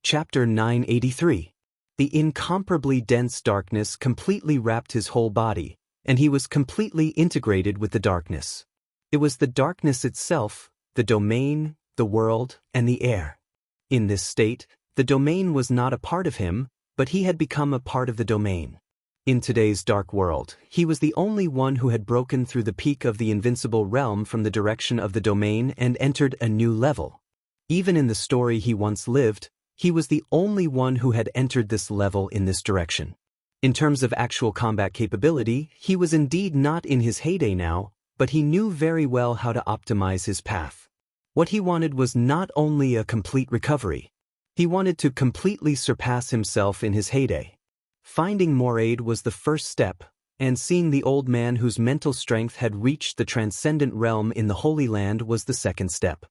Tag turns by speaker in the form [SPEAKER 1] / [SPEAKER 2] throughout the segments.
[SPEAKER 1] Chapter 983. The incomparably dense darkness completely wrapped his whole body, and he was completely integrated with the darkness. It was the darkness itself, the domain, the world, and the air. In this state, the domain was not a part of him, but he had become a part of the domain. In today's dark world, he was the only one who had broken through the peak of the invincible realm from the direction of the domain and entered a new level. Even in the story he once lived, he was the only one who had entered this level in this direction. In terms of actual combat capability, he was indeed not in his heyday now, but he knew very well how to optimize his path. What he wanted was not only a complete recovery. He wanted to completely surpass himself in his heyday. Finding more aid was the first step, and seeing the old man whose mental strength had reached the transcendent realm in the Holy Land was the second step.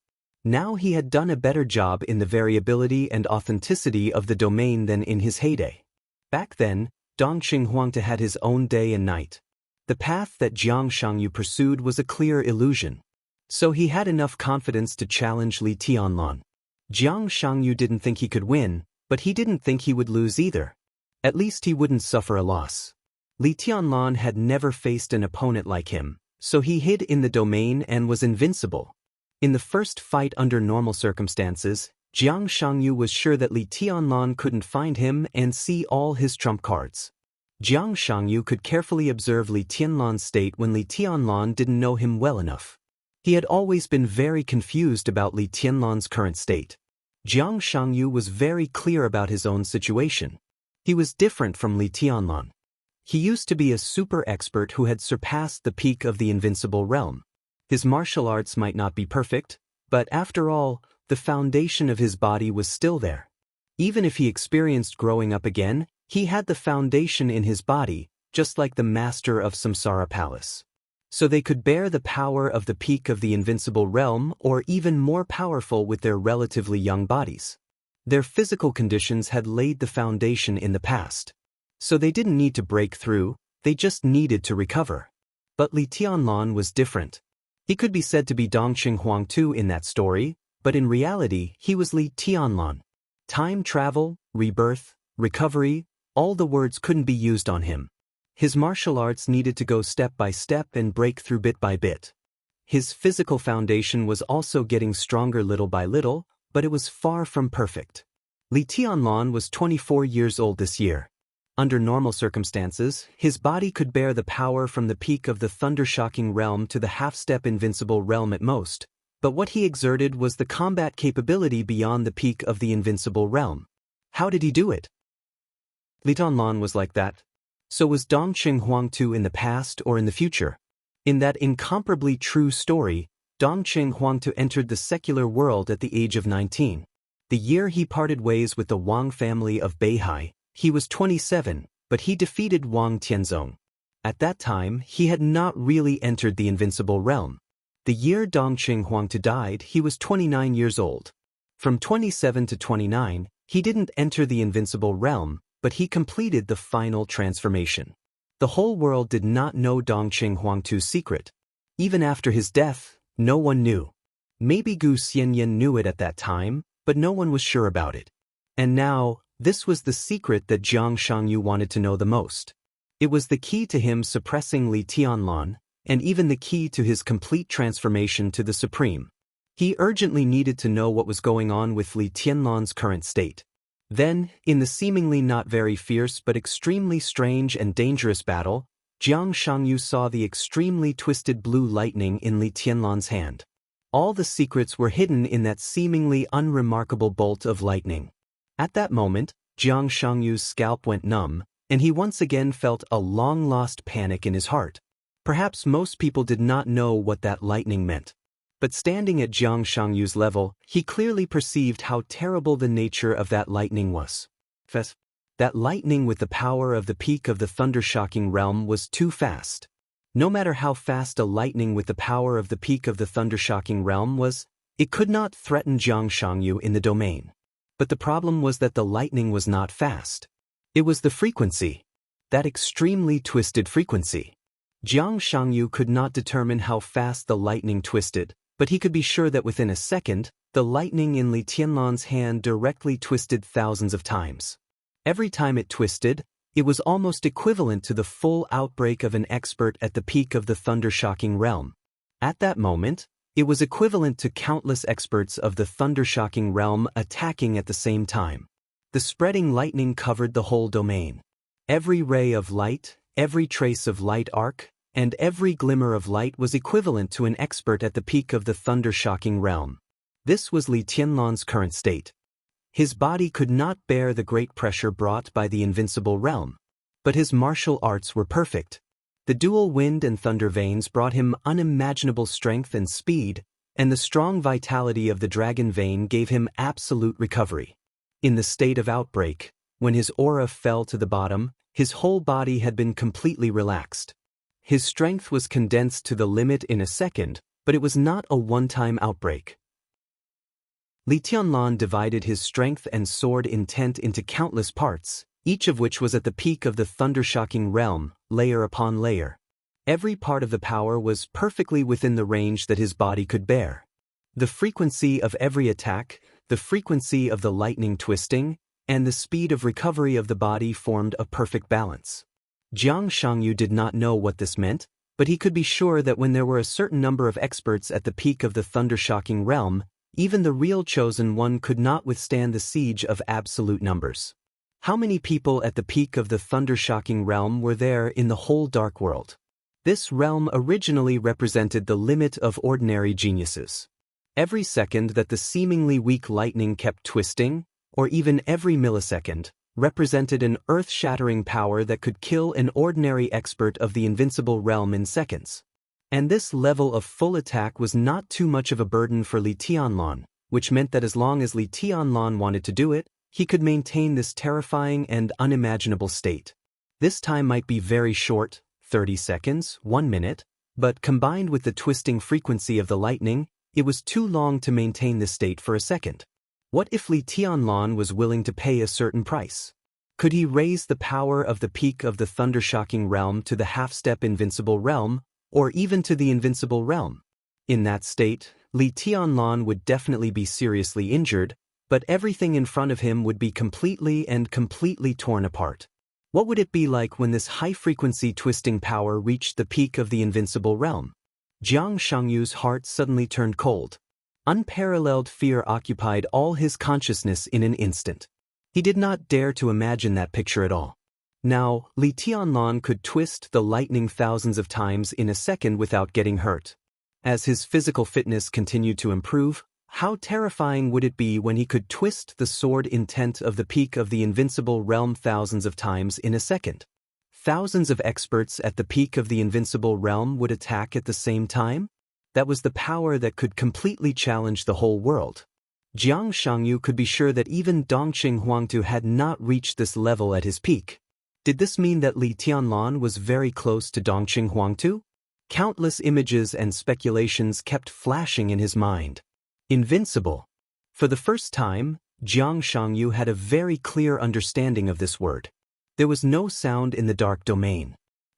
[SPEAKER 1] Now he had done a better job in the variability and authenticity of the domain than in his heyday. Back then, Dongqing Huangte had his own day and night. The path that Xianxia pursued was a clear illusion. So he had enough confidence to challenge Li Tianlan. Xianxia didn't think he could win, but he didn't think he would lose either. At least he wouldn't suffer a loss. Li Tianlan had never faced an opponent like him, so he hid in the domain and was invincible. In the first fight under normal circumstances, Xianxia was sure that Li Tianlan couldn't find him and see all his trump cards. Xianxia could carefully observe Li Tianlan's state when Li Tianlan didn't know him well enough. He had always been very confused about Li Tianlan's current state. Xianxia was very clear about his own situation. He was different from Li Tianlan. He used to be a super expert who had surpassed the peak of the invincible realm. His martial arts might not be perfect, but after all, the foundation of his body was still there. Even if he experienced growing up again, he had the foundation in his body, just like the master of Samsara Palace. So they could bear the power of the peak of the invincible realm or even more powerful with their relatively young bodies. Their physical conditions had laid the foundation in the past. So they didn't need to break through, they just needed to recover. But Li Tianlan was different. He could be said to be Dongqing Huangte in that story, but in reality he was Li Tianlan. Time travel, rebirth, recovery, all the words couldn't be used on him. His martial arts needed to go step by step and break through bit by bit. His physical foundation was also getting stronger little by little, but it was far from perfect. Li Tianlan was 24 years old this year. Under normal circumstances, his body could bear the power from the peak of the thunder-shocking realm to the half-step invincible realm at most, but what he exerted was the combat capability beyond the peak of the invincible realm. How did he do it? Li Tianlan was like that. So was Dongqing Huangte in the past or in the future? In that incomparably true story, Dongqing Huangte entered the secular world at the age of 19. The year he parted ways with the Wang family of Beihai, he was 27, but he defeated Wang Tianzong. At that time, he had not really entered the invincible realm. The year Dongqing Huangte died, he was 29 years old. From 27 to 29, he didn't enter the invincible realm, but he completed the final transformation. The whole world did not know Dongqing Huangte's secret. Even after his death, no one knew. Maybe Gu Xianyan knew it at that time, but no one was sure about it. And now, this was the secret that Xianxia wanted to know the most. It was the key to him suppressing Li Tianlan, and even the key to his complete transformation to the Supreme. He urgently needed to know what was going on with Li Tianlan's current state. Then, in the seemingly not very fierce but extremely strange and dangerous battle, Xianxia saw the extremely twisted blue lightning in Li Tianlan's hand. All the secrets were hidden in that seemingly unremarkable bolt of lightning. At that moment, Xianxia's scalp went numb, and he once again felt a long-lost panic in his heart. Perhaps most people did not know what that lightning meant. But standing at Xianxia's level, he clearly perceived how terrible the nature of that lightning was. That lightning with the power of the peak of the thunder-shocking realm was too fast. No matter how fast a lightning with the power of the peak of the thunder-shocking realm was, it could not threaten Xianxia in the domain. But the problem was that the lightning was not fast. It was the frequency. That extremely twisted frequency. Xianxia could not determine how fast the lightning twisted, but he could be sure that within a second, The lightning in Li Tianlan's hand directly twisted thousands of times. Every time it twisted, it was almost equivalent to the full outbreak of an expert at the peak of the thunder-shocking realm. At that moment, it was equivalent to countless experts of the thunder-shocking realm attacking at the same time. The spreading lightning covered the whole domain. Every ray of light, every trace of light arc, and every glimmer of light was equivalent to an expert at the peak of the thunder-shocking realm. This was Li Tianlan's current state. His body could not bear the great pressure brought by the invincible realm. But his martial arts were perfect. The dual wind and thunder veins brought him unimaginable strength and speed, and the strong vitality of the dragon vein gave him absolute recovery. In the state of outbreak, when his aura fell to the bottom, his whole body had been completely relaxed. His strength was condensed to the limit in a second, but it was not a one-time outbreak. Li Tianlan divided his strength and sword intent into countless parts, each of which was at the peak of the thunder-shocking realm, layer upon layer. Every part of the power was perfectly within the range that his body could bear. The frequency of every attack, the frequency of the lightning twisting, and the speed of recovery of the body formed a perfect balance. Xianxia did not know what this meant, but he could be sure that when there were a certain number of experts at the peak of the thunder-shocking realm, even the real chosen one could not withstand the siege of absolute numbers. How many people at the peak of the thunder-shocking realm were there in the whole dark world? This realm originally represented the limit of ordinary geniuses. Every second that the seemingly weak lightning kept twisting, or even every millisecond, represented an earth-shattering power that could kill an ordinary expert of the invincible realm in seconds. And this level of full attack was not too much of a burden for Li Tianlan, which meant that as long as Li Tianlan wanted to do it, he could maintain this terrifying and unimaginable state. This time might be very short, 30 seconds, 1 minute, but combined with the twisting frequency of the lightning, it was too long to maintain this state for a second. What if Li Tianlan was willing to pay a certain price? Could he raise the power of the peak of the thunder-shocking realm to the half-step invincible realm, or even to the invincible realm? In that state, Li Tianlan would definitely be seriously injured, but everything in front of him would be completely torn apart. What would it be like when this high-frequency twisting power reached the peak of the invincible realm? Xianxia's heart suddenly turned cold. Unparalleled fear occupied all his consciousness in an instant. He did not dare to imagine that picture at all. Now, Li Tianlan could twist the lightning thousands of times in a second without getting hurt. As his physical fitness continued to improve, how terrifying would it be when he could twist the sword intent of the peak of the invincible realm thousands of times in a second? Thousands of experts at the peak of the invincible realm would attack at the same time? That was the power that could completely challenge the whole world. Xianxia could be sure that even Dongqing Huangtu had not reached this level at his peak. Did this mean that Li Tianlan was very close to Dongqing Huangtu? Countless images and speculations kept flashing in his mind. Invincible. For the first time, Xianxia had a very clear understanding of this word. There was no sound in the dark domain.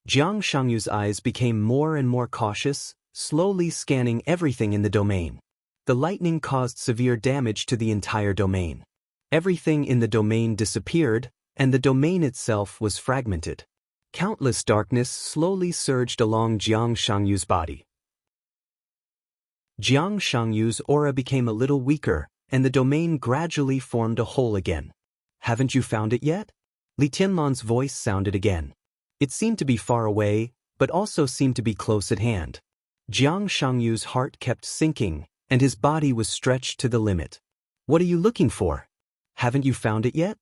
[SPEAKER 1] Xianxia's eyes became more and more cautious, slowly scanning everything in the domain. The lightning caused severe damage to the entire domain. Everything in the domain disappeared, and the domain itself was fragmented. Countless darkness slowly surged along Xianxia's body. Xianxia's aura became a little weaker, and the domain gradually formed a hole again. Haven't you found it yet? Li Tianlan's voice sounded again. It seemed to be far away, but also seemed to be close at hand. Xianxia's heart kept sinking, and his body was stretched to the limit. What are you looking for? Haven't you found it yet?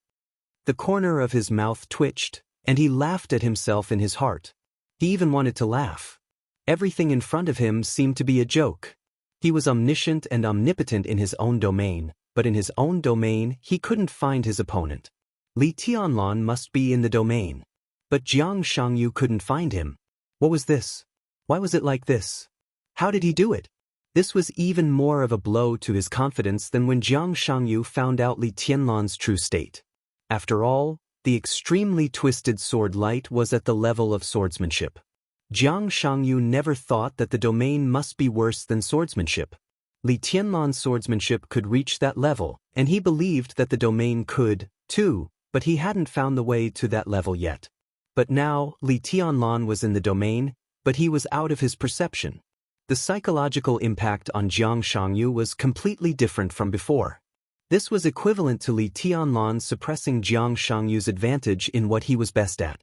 [SPEAKER 1] The corner of his mouth twitched, and he laughed at himself in his heart. He even wanted to laugh. Everything in front of him seemed to be a joke. He was omniscient and omnipotent in his own domain, but in his own domain he couldn't find his opponent. Li Tianlan must be in the domain. But Xianxia couldn't find him. What was this? Why was it like this? How did he do it? This was even more of a blow to his confidence than when Xianxia found out Li Tianlan's true state. After all, the extremely twisted sword light was at the level of swordsmanship. Xianxia never thought that the domain must be worse than swordsmanship. Li Tianlan's swordsmanship could reach that level, and he believed that the domain could, too, but he hadn't found the way to that level yet. But now, Li Tianlan was in the domain, but he was out of his perception. The psychological impact on Jiang Shangyu was completely different from before. This was equivalent to Li Tianlan suppressing Jiang Shangyu's advantage in what he was best at.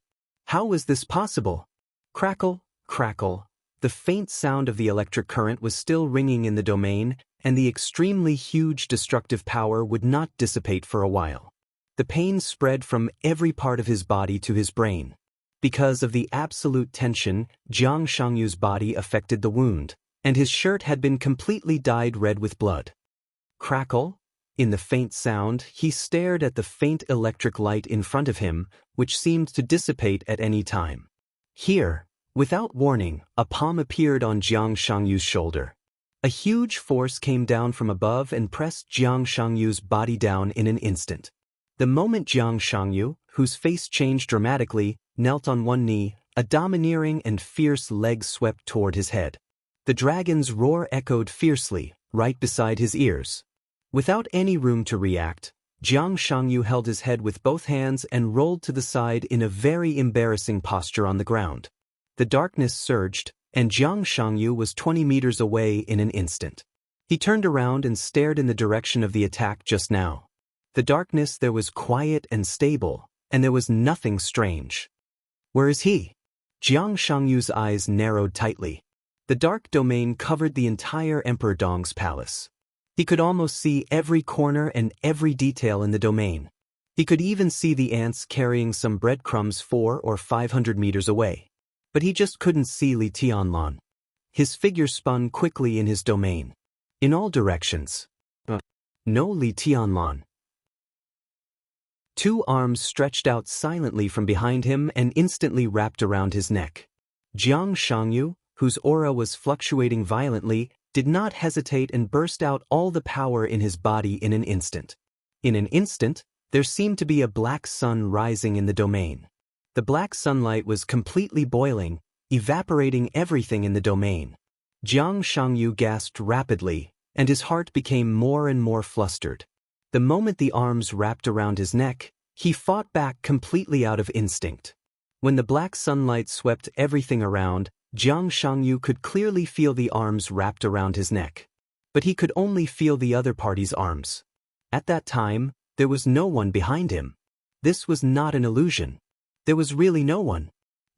[SPEAKER 1] How was this possible? Crackle, crackle. The faint sound of the electric current was still ringing in the domain, and the extremely huge destructive power would not dissipate for a while. The pain spread from every part of his body to his brain. Because of the absolute tension, Jiang Shangyu's body affected the wound, and his shirt had been completely dyed red with blood. Crackle. In the faint sound, he stared at the faint electric light in front of him, which seemed to dissipate at any time. Here, without warning, a palm appeared on Jiang Shangyu's shoulder. A huge force came down from above and pressed Jiang Shangyu's body down in an instant. The moment Jiang Shangyu, whose face changed dramatically, knelt on one knee, a domineering and fierce leg swept toward his head. The dragon's roar echoed fiercely, right beside his ears. Without any room to react, Jiang Shangyu held his head with both hands and rolled to the side in a very embarrassing posture on the ground. The darkness surged, and Jiang Shangyu was 20 meters away in an instant. He turned around and stared in the direction of the attack just now. The darkness there was quiet and stable, and there was nothing strange. Where is he? Jiang Shangyu's eyes narrowed tightly. The dark domain covered the entire Emperor Dong's palace. He could almost see every corner and every detail in the domain. He could even see the ants carrying some breadcrumbs 400 or 500 meters away. But he just couldn't see Li Tianlan. His figure spun quickly in his domain. In all directions. No Li Tianlan. Two arms stretched out silently from behind him and instantly wrapped around his neck. Jiang Shangyu, whose aura was fluctuating violently, did not hesitate and burst out all the power in his body in an instant. In an instant, there seemed to be a black sun rising in the domain. The black sunlight was completely boiling, evaporating everything in the domain. Jiang Shangyu gasped rapidly, and his heart became more and more flustered. The moment the arms wrapped around his neck, he fought back completely out of instinct. When the black sunlight swept everything around, Jiang Shangyu could clearly feel the arms wrapped around his neck. But he could only feel the other party's arms. At that time, there was no one behind him. This was not an illusion. There was really no one.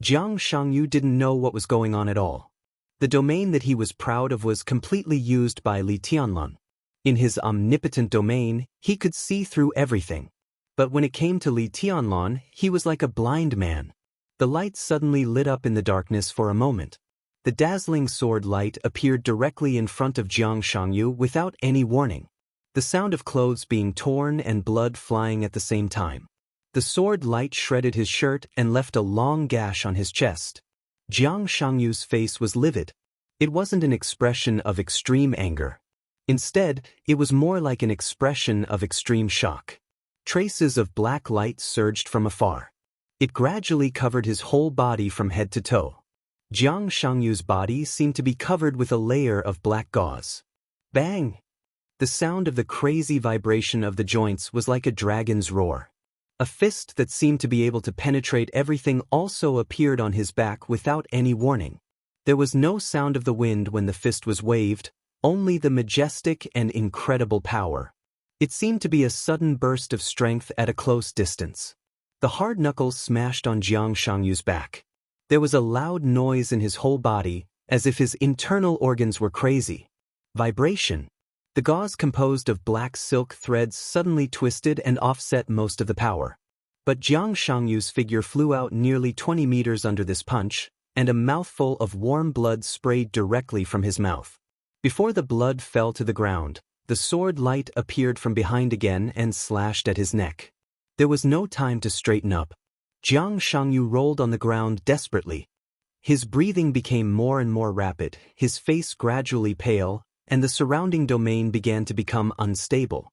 [SPEAKER 1] Jiang Shangyu didn't know what was going on at all. The domain that he was proud of was completely used by Li Tianlan. In his omnipotent domain, he could see through everything. But when it came to Li Tianlan, he was like a blind man. The light suddenly lit up in the darkness for a moment. The dazzling sword light appeared directly in front of Jiang Shangyu without any warning. The sound of clothes being torn and blood flying at the same time. The sword light shredded his shirt and left a long gash on his chest. Jiang Shangyu's face was livid. It wasn't an expression of extreme anger. Instead, it was more like an expression of extreme shock. Traces of black light surged from afar. It gradually covered his whole body from head to toe. Jiang Shangyu's body seemed to be covered with a layer of black gauze. Bang! The sound of the crazy vibration of the joints was like a dragon's roar. A fist that seemed to be able to penetrate everything also appeared on his back without any warning. There was no sound of the wind when the fist was waved, only the majestic and incredible power. It seemed to be a sudden burst of strength at a close distance. The hard knuckles smashed on Jiang Shangyu's back. There was a loud noise in his whole body, as if his internal organs were crazy. Vibration. The gauze composed of black silk threads suddenly twisted and offset most of the power. But Jiang Shangyu's figure flew out nearly 20 meters under this punch, and a mouthful of warm blood sprayed directly from his mouth. Before the blood fell to the ground, the sword light appeared from behind again and slashed at his neck. There was no time to straighten up. Jiang Shangyu rolled on the ground desperately. His breathing became more and more rapid, his face gradually pale, and the surrounding domain began to become unstable.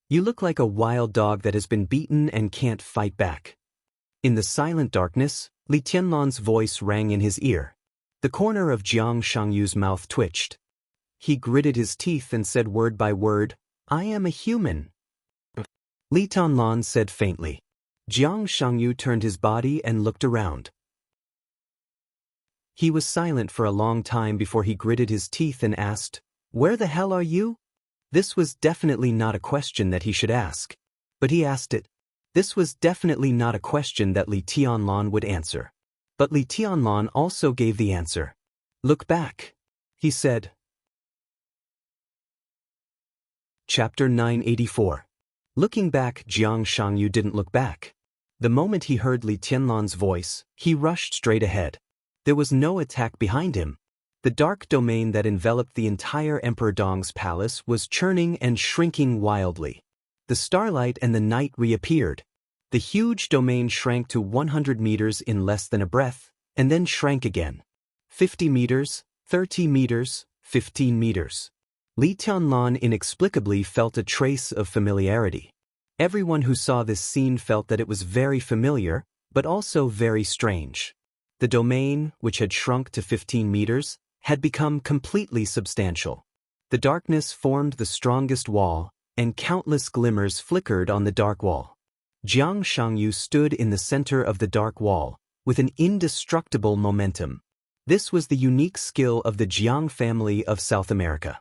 [SPEAKER 1] You look like a wild dog that has been beaten and can't fight back. In the silent darkness, Li Tianlan's voice rang in his ear. The corner of Jiang Shangyu's mouth twitched. he gritted his teeth and said word by word, "I am a human." Li Tianlan said faintly. Jiang Shangyu turned his body and looked around. He was silent for a long time before he gritted his teeth and asked, "Where the hell are you?" This was definitely not a question that he should ask. But he asked it. This was definitely not a question that Li Tianlan would answer. But Li Tianlan also gave the answer. "Look back," he said. Chapter 984. Looking back, Jiang Shangyu didn't look back. The moment he heard Li Tianlan's voice, he rushed straight ahead. There was no attack behind him. The dark domain that enveloped the entire Emperor Dong's palace was churning and shrinking wildly. The starlight and the night reappeared. The huge domain shrank to 100 meters in less than a breath, and then shrank again. 50 meters, 30 meters, 15 meters. Li Tianlan inexplicably felt a trace of familiarity. Everyone who saw this scene felt that it was very familiar, but also very strange. The domain, which had shrunk to 15 meters, had become completely substantial. The darkness formed the strongest wall, and countless glimmers flickered on the dark wall. Jiang Shangyu stood in the center of the dark wall, with an indestructible momentum. This was the unique skill of the Jiang family of South America.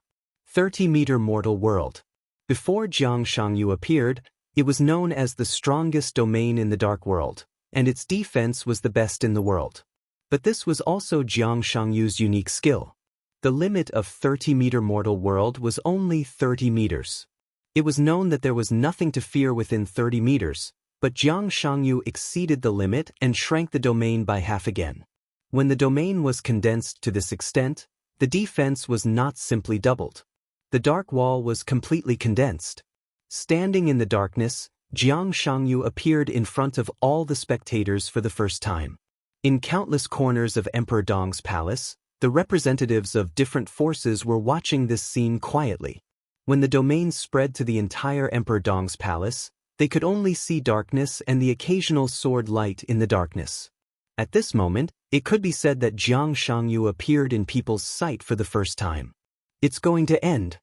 [SPEAKER 1] 30-meter mortal world. Before Jiang Shangyu appeared, it was known as the strongest domain in the dark world, and its defense was the best in the world. But this was also Jiang Shangyu's unique skill. The limit of 30-meter mortal world was only 30 meters. It was known that there was nothing to fear within 30 meters, but Jiang Shangyu exceeded the limit and shrank the domain by half again. When the domain was condensed to this extent, the defense was not simply doubled. The dark wall was completely condensed. Standing in the darkness, Jiang Shangyu appeared in front of all the spectators for the first time. In countless corners of Emperor Dong's palace, the representatives of different forces were watching this scene quietly. When the domain spread to the entire Emperor Dong's palace, they could only see darkness and the occasional sword light in the darkness. At this moment, it could be said that Jiang Shangyu appeared in people's sight for the first time. It's going to end.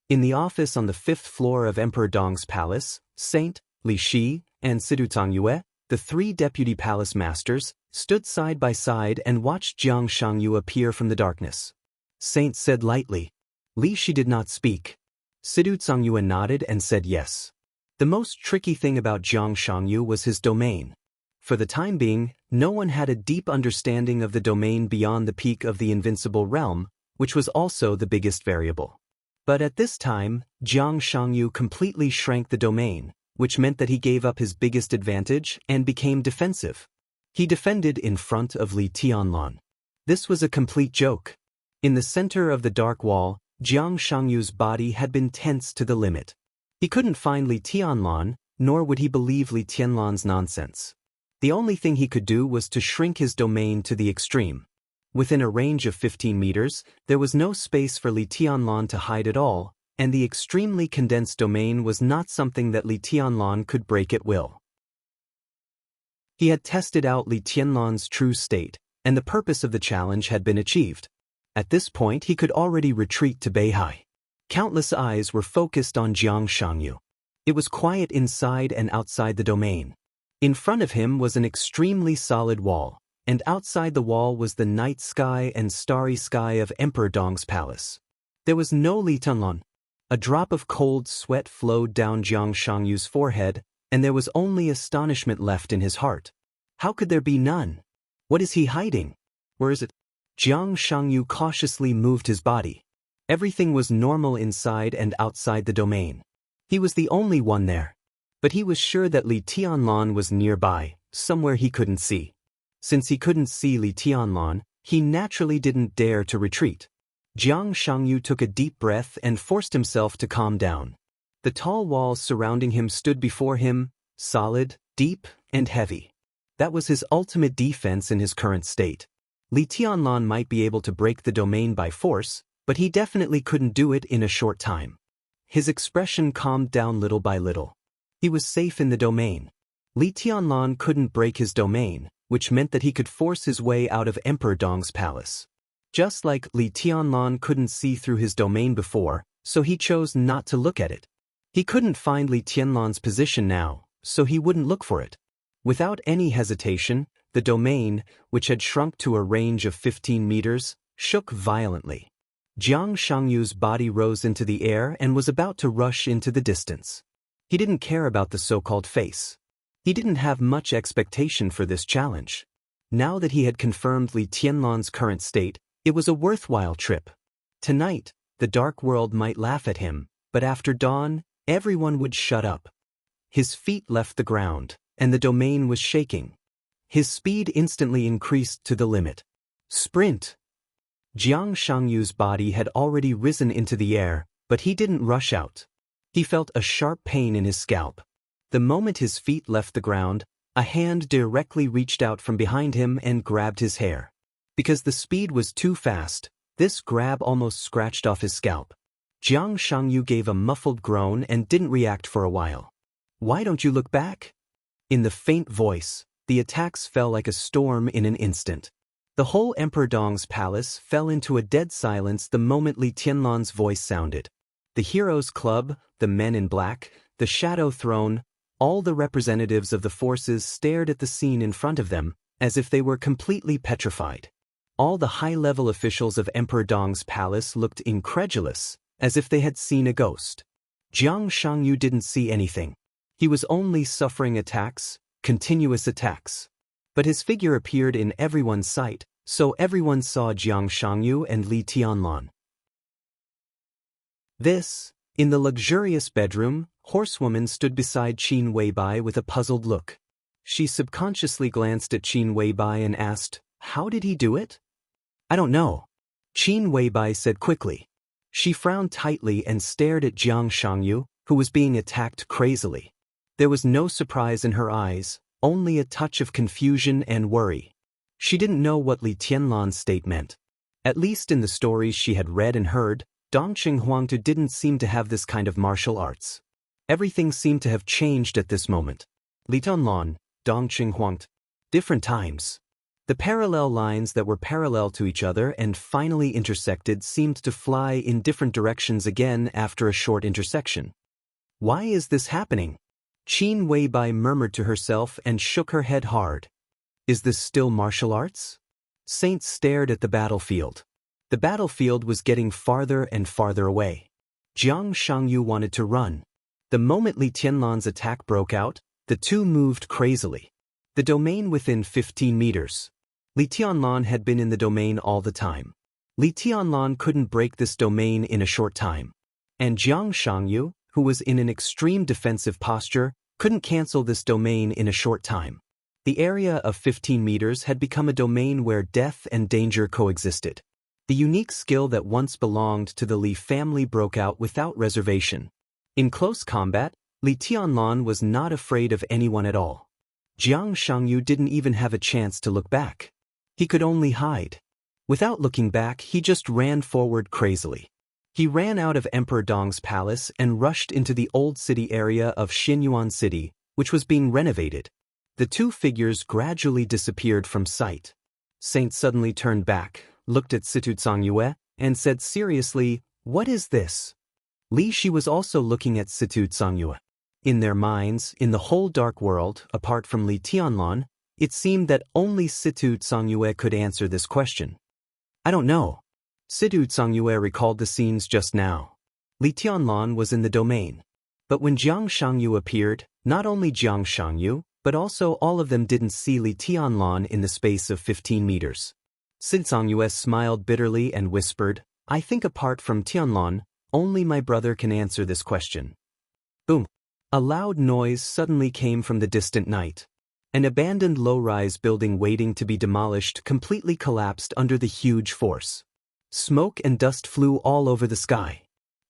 [SPEAKER 1] In the office on the 5th floor of Emperor Dong's palace, Saint, Li Shi, and Sidu Tangyue, the 3 deputy palace masters, stood side by side and watched Jiang Shangyu appear from the darkness. Saint said lightly. Li Shi did not speak. Sidu Tangyue nodded and said yes. The most tricky thing about Jiang Shangyu was his domain. For the time being, no one had a deep understanding of the domain beyond the peak of the invincible realm, which was also the biggest variable. But at this time, Jiang Shangyu completely shrank the domain, which meant that he gave up his biggest advantage and became defensive. He defended in front of Li Tianlan. This was a complete joke. In the center of the dark wall, Jiang Shangyu's body had been tense to the limit. He couldn't find Li Tianlan, nor would he believe Li Tianlan's nonsense. The only thing he could do was to shrink his domain to the extreme. Within a range of 15 meters, there was no space for Li Tianlan to hide at all, and the extremely condensed domain was not something that Li Tianlan could break at will. He had tested out Li Tianlan's true state, and the purpose of the challenge had been achieved. At this point, he could already retreat to Beihai. Countless eyes were focused on Jiang Shangyu. It was quiet inside and outside the domain. In front of him was an extremely solid wall, and outside the wall was the night sky and starry sky of Emperor Dong's palace. There was no Li Tianlan. A drop of cold sweat flowed down Jiang Shangyu's forehead, and there was only astonishment left in his heart. How could there be none? What is he hiding? Where is it? Jiang Shangyu cautiously moved his body. Everything was normal inside and outside the domain. He was the only one there. But he was sure that Li Tianlan was nearby, somewhere he couldn't see. Since he couldn't see Li Tianlan, he naturally didn't dare to retreat. Jiang Shangyu took a deep breath and forced himself to calm down. The tall walls surrounding him stood before him, solid, deep, and heavy. That was his ultimate defense in his current state. Li Tianlan might be able to break the domain by force, but he definitely couldn't do it in a short time. His expression calmed down little by little. He was safe in the domain. Li Tianlan couldn't break his domain, which meant that he could force his way out of Emperor Dong's palace. Just like Li Tianlan couldn't see through his domain before, so he chose not to look at it. He couldn't find Li Tianlan's position now, so he wouldn't look for it. Without any hesitation, the domain, which had shrunk to a range of 15 meters, shook violently. Jiang Shangyu's body rose into the air and was about to rush into the distance. He didn't care about the so-called face. He didn't have much expectation for this challenge. Now that he had confirmed Li Tianlan's current state, it was a worthwhile trip. Tonight, the dark world might laugh at him, but after dawn, everyone would shut up. His feet left the ground, and the domain was shaking. His speed instantly increased to the limit. Sprint! Jiang Shangyu's body had already risen into the air, but he didn't rush out. He felt a sharp pain in his scalp. The moment his feet left the ground, a hand directly reached out from behind him and grabbed his hair. Because the speed was too fast, this grab almost scratched off his scalp. Jiang Shangyu gave a muffled groan and didn't react for a while. "Why don't you look back?" In the faint voice, the attacks fell like a storm in an instant. The whole Emperor Dong's palace fell into a dead silence the moment Li Tianlan's voice sounded. The Heroes Club, the Men in Black, the Shadow Throne, all the representatives of the forces stared at the scene in front of them, as if they were completely petrified. All the high-level officials of Emperor Dong's palace looked incredulous, as if they had seen a ghost. Jiang Shangyu didn't see anything. He was only suffering attacks, continuous attacks. But his figure appeared in everyone's sight, so everyone saw Jiang Shangyu and Li Tianlan. In the luxurious bedroom, Horsewoman stood beside Qin Weibai with a puzzled look. She subconsciously glanced at Qin Weibai and asked, "How did he do it?" "I don't know," Qin Weibai said quickly. She frowned tightly and stared at Jiang Shangyu, who was being attacked crazily. There was no surprise in her eyes, only a touch of confusion and worry. She didn't know what Li Tianlan's state meant. At least in the stories she had read and heard, Dongqing Huangtu didn't seem to have this kind of martial arts. Everything seemed to have changed at this moment. Li Tianlan, Dongqing Huangtu. Different times. The parallel lines that were parallel to each other and finally intersected seemed to fly in different directions again after a short intersection. Why is this happening? Qin Weibai murmured to herself and shook her head hard. Is this still martial arts? Saint stared at the battlefield. The battlefield was getting farther and farther away. Jiang Shangyu wanted to run. The moment Li Tianlan's attack broke out, the two moved crazily. The domain within 15 meters. Li Tianlan had been in the domain all the time. Li Tianlan couldn't break this domain in a short time. And Jiang Shangyu, who was in an extreme defensive posture, couldn't cancel this domain in a short time. The area of 15 meters had become a domain where death and danger coexisted. The unique skill that once belonged to the Li family broke out without reservation. In close combat, Li Tianlan was not afraid of anyone at all. Jiang Shangyu didn't even have a chance to look back. He could only hide. Without looking back, he just ran forward crazily. He ran out of Emperor Dong's palace and rushed into the old city area of Xinyuan City, which was being renovated. The two figures gradually disappeared from sight. Saint suddenly turned back, looked at Situ Zhangyue, and said seriously, "What is this?" Li Shi was also looking at Situ Zhangyue. In their minds, in the whole dark world, apart from Li Tianlan, it seemed that only Situ Zhangyue could answer this question. "I don't know." Situ Zhangyue recalled the scenes just now. Li Tianlan was in the domain. But when Jiang Shangyu appeared, not only Jiang Shangyu, but also all of them didn't see Li Tianlan in the space of 15 meters. Situ Zhangyue smiled bitterly and whispered, "I think apart from Tianlan, only my brother can answer this question." Boom! A loud noise suddenly came from the distant night. An abandoned low-rise building waiting to be demolished completely collapsed under the huge force. Smoke and dust flew all over the sky.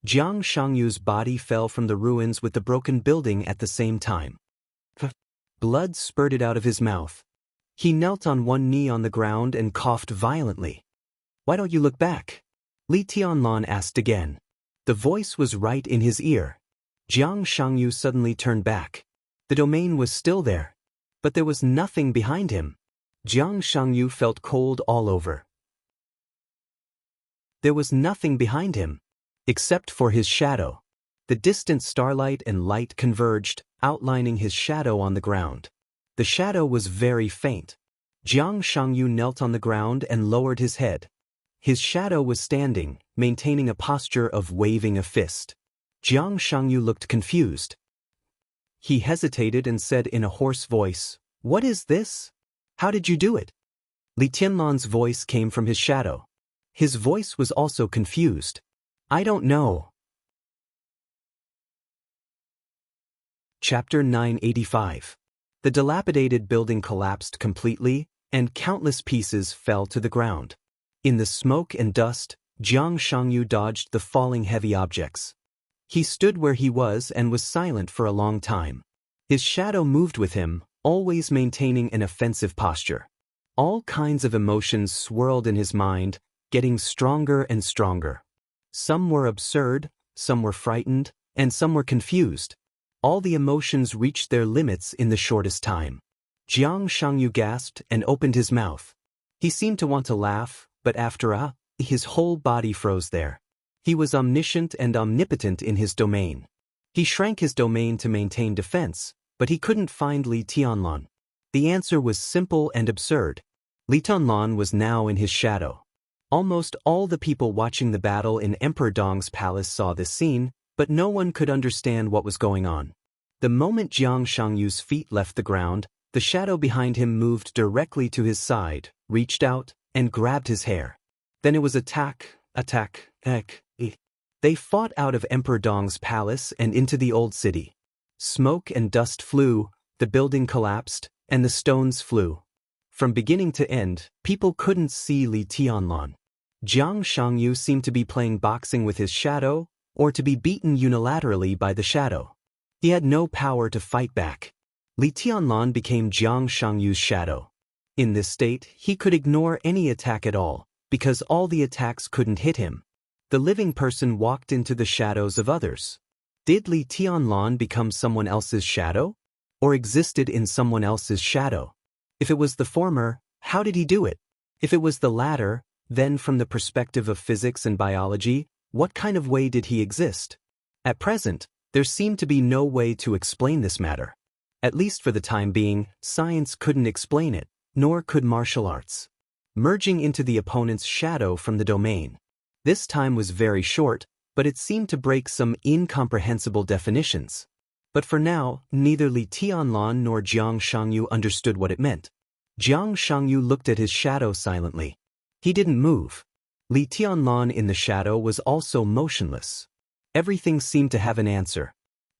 [SPEAKER 1] Jiang Shangyu's body fell from the ruins with the broken building at the same time. Blood spurted out of his mouth. He knelt on one knee on the ground and coughed violently. "Why don't you look back?" Li Tianlan asked again. The voice was right in his ear. Jiang Shangyu suddenly turned back. The domain was still there. But there was nothing behind him. Jiang Shangyu felt cold all over. There was nothing behind him, except for his shadow. The distant starlight and light converged, outlining his shadow on the ground. The shadow was very faint. Jiang Shangyu knelt on the ground and lowered his head. His shadow was standing, maintaining a posture of waving a fist. Jiang Shangyu looked confused. He hesitated and said in a hoarse voice, "What is this? How did you do it?" Li Tianlan's voice came from his shadow. His voice was also confused. "I don't know." Chapter 985. The dilapidated building collapsed completely, and countless pieces fell to the ground. In the smoke and dust, Jiang Shangyu dodged the falling heavy objects. He stood where he was and was silent for a long time. His shadow moved with him, always maintaining an offensive posture. All kinds of emotions swirled in his mind, getting stronger and stronger. Some were absurd, some were frightened, and some were confused. All the emotions reached their limits in the shortest time. Jiang Shangyu gasped and opened his mouth. He seemed to want to laugh, but after his whole body froze there. He was omniscient and omnipotent in his domain. He shrank his domain to maintain defense, but he couldn't find Li Tianlan. The answer was simple and absurd. Li Tianlan was now in his shadow. Almost all the people watching the battle in Emperor Dong's palace saw this scene, but no one could understand what was going on. The moment Jiang Shangyu's feet left the ground, the shadow behind him moved directly to his side, reached out, and grabbed his hair. Then it was attack. They fought out of Emperor Dong's palace and into the old city. Smoke and dust flew, the building collapsed, and the stones flew. From beginning to end, people couldn't see Li Tianlan. Jiang Shangyu seemed to be playing boxing with his shadow, or to be beaten unilaterally by the shadow. He had no power to fight back. Li Tianlan became Jiang Shangyu's shadow. In this state, he could ignore any attack at all, because all the attacks couldn't hit him. The living person walked into the shadows of others. Did Li Tianlan become someone else's shadow? Or existed in someone else's shadow? If it was the former, how did he do it? If it was the latter, then from the perspective of physics and biology, what kind of way did he exist? At present, there seemed to be no way to explain this matter. At least for the time being, science couldn't explain it, nor could martial arts. Merging into the opponent's shadow from the domain. This time was very short, but it seemed to break some incomprehensible definitions. But for now, neither Li Tianlan nor Jiang Shangyu understood what it meant. Jiang Shangyu looked at his shadow silently. He didn't move. Li Tianlan in the shadow was also motionless. Everything seemed to have an answer.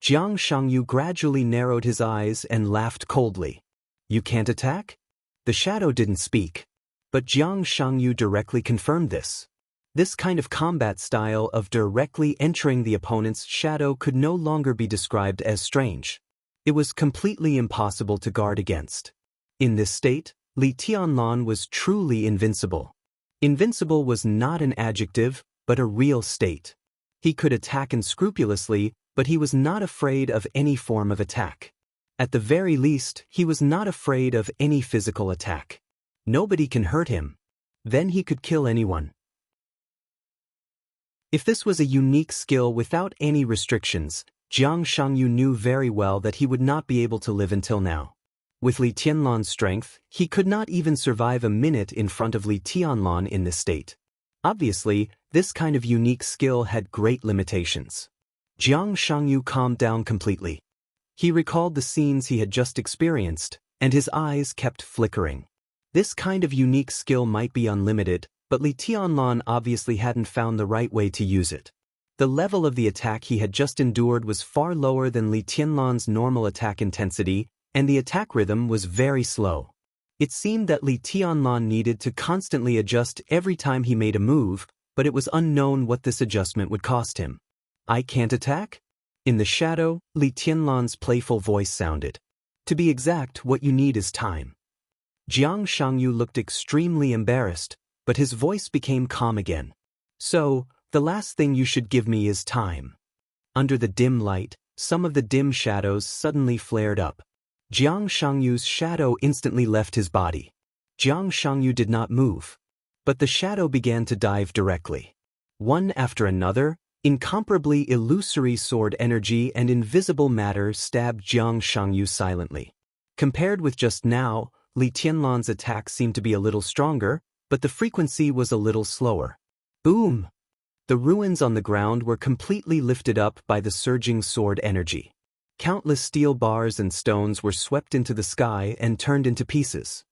[SPEAKER 1] Jiang Shangyu gradually narrowed his eyes and laughed coldly. "You can't attack?" The shadow didn't speak. But Jiang Shangyu directly confirmed this. This kind of combat style of directly entering the opponent's shadow could no longer be described as strange. It was completely impossible to guard against. In this state, Li Tianlan was truly invincible. Invincible was not an adjective, but a real state. He could attack unscrupulously, but he was not afraid of any form of attack. At the very least, he was not afraid of any physical attack. Nobody can hurt him. Then he could kill anyone. If this was a unique skill without any restrictions, Jiang Shangyu knew very well that he would not be able to live until now. With Li Tianlan's strength, he could not even survive a minute in front of Li Tianlan in this state. Obviously, this kind of unique skill had great limitations. Jiang Shangyu calmed down completely. He recalled the scenes he had just experienced, and his eyes kept flickering. This kind of unique skill might be unlimited, but Li Tianlan obviously hadn't found the right way to use it. The level of the attack he had just endured was far lower than Li Tianlan's normal attack intensity, and the attack rhythm was very slow. It seemed that Li Tianlan needed to constantly adjust every time he made a move, but it was unknown what this adjustment would cost him. "I can't attack?" In the shadow, Li Tianlan's playful voice sounded. "To be exact, what you need is time." Jiang Shangyu looked extremely embarrassed, but his voice became calm again. "So, the last thing you should give me is time." Under the dim light, some of the dim shadows suddenly flared up. Jiang Shangyu's shadow instantly left his body. Jiang Shangyu did not move. But the shadow began to dive directly. One after another, incomparably illusory sword energy and invisible matter stabbed Jiang Shangyu silently. Compared with just now, Li Tianlan's attack seemed to be a little stronger, but the frequency was a little slower. Boom! The ruins on the ground were completely lifted up by the surging sword energy. Countless steel bars and stones were swept into the sky and turned into pieces.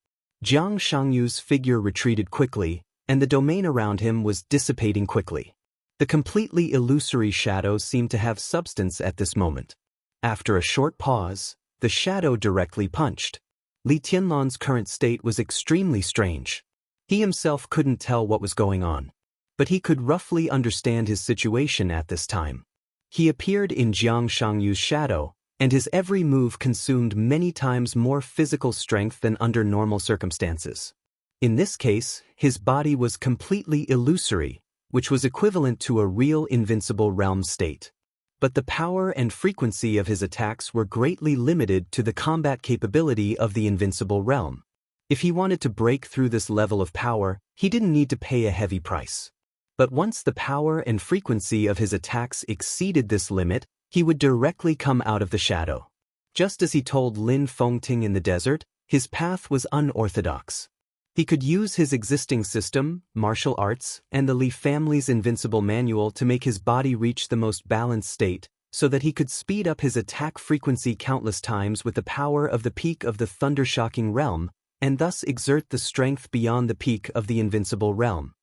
[SPEAKER 1] Jiang Shangyu's figure retreated quickly, and the domain around him was dissipating quickly. The completely illusory shadow seemed to have substance at this moment. After a short pause, the shadow directly punched. Li Tianlan's current state was extremely strange. He himself couldn't tell what was going on, but he could roughly understand his situation at this time. He appeared in Jiang Shangyu's shadow, and his every move consumed many times more physical strength than under normal circumstances. In this case, his body was completely illusory, which was equivalent to a real invincible realm state. But the power and frequency of his attacks were greatly limited to the combat capability of the invincible realm. If he wanted to break through this level of power, he didn't need to pay a heavy price. But once the power and frequency of his attacks exceeded this limit, he would directly come out of the shadow. Just as he told Lin Fengting in the desert, his path was unorthodox. He could use his existing system, martial arts, and the Li family's invincible manual to make his body reach the most balanced state, so that he could speed up his attack frequency countless times with the power of the peak of the thunder-shocking realm, and thus exert the strength beyond the peak of the invincible realm.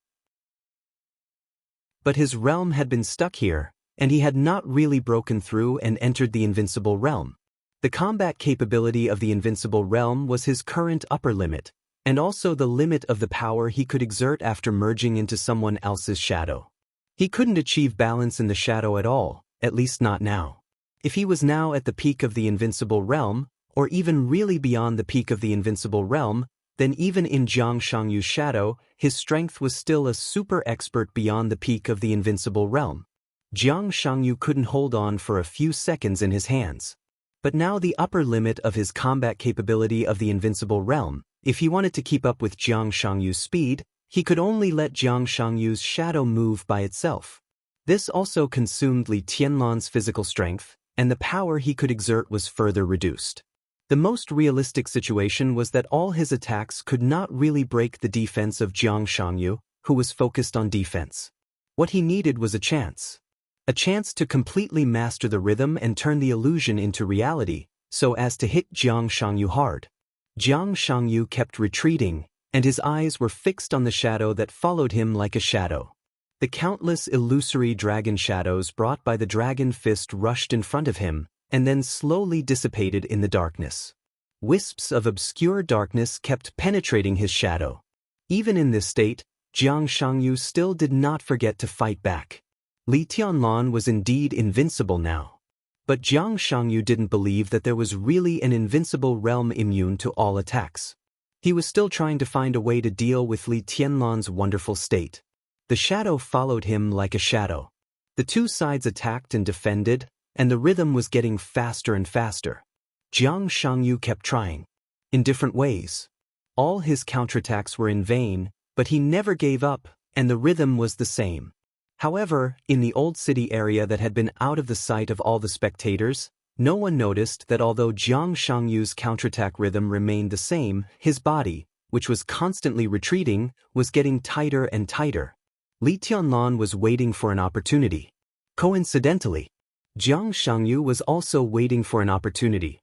[SPEAKER 1] But his realm had been stuck here, and he had not really broken through and entered the invincible realm. The combat capability of the invincible realm was his current upper limit, and also the limit of the power he could exert after merging into someone else's shadow. He couldn't achieve balance in the shadow at all, at least not now. If he was now at the peak of the invincible realm, or even really beyond the peak of the invincible realm, then even in Jiang Shangyu's shadow, his strength was still a super expert beyond the peak of the invincible realm. Jiang Shangyu couldn't hold on for a few seconds in his hands. But now the upper limit of his combat capability of the invincible realm, if he wanted to keep up with Jiang Shangyu's speed, he could only let Jiang Shangyu's shadow move by itself. This also consumed Li Tianlan's physical strength, and the power he could exert was further reduced. The most realistic situation was that all his attacks could not really break the defense of Jiang Shangyu, who was focused on defense. What he needed was a chance. A chance to completely master the rhythm and turn the illusion into reality, so as to hit Jiang Shangyu hard. Jiang Shangyu kept retreating, and his eyes were fixed on the shadow that followed him like a shadow. The countless illusory dragon shadows brought by the dragon fist rushed in front of him, and then slowly dissipated in the darkness. Wisps of obscure darkness kept penetrating his shadow. Even in this state, Jiang Shangyu still did not forget to fight back. Li Tianlan was indeed invincible now. But Jiang Shangyu didn't believe that there was really an invincible realm immune to all attacks. He was still trying to find a way to deal with Li Tianlan's wonderful state. The shadow followed him like a shadow. The two sides attacked and defended, and the rhythm was getting faster and faster. Jiang Shangyu kept trying. In different ways. All his counterattacks were in vain, but he never gave up, and the rhythm was the same. However, in the old city area that had been out of the sight of all the spectators, no one noticed that although Jiang Shangyu's counterattack rhythm remained the same, his body, which was constantly retreating, was getting tighter and tighter. Li Tianlan was waiting for an opportunity. Coincidentally, Jiang Shangyu was also waiting for an opportunity.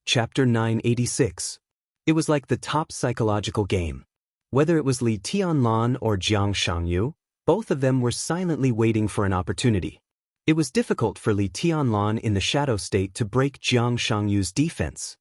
[SPEAKER 1] Chapter 986. It was like the top psychological game. Whether it was Li Tianlan or Jiang Shangyu, both of them were silently waiting for an opportunity. It was difficult for Li Tianlan in the shadow state to break Jiang Shangyu's defense.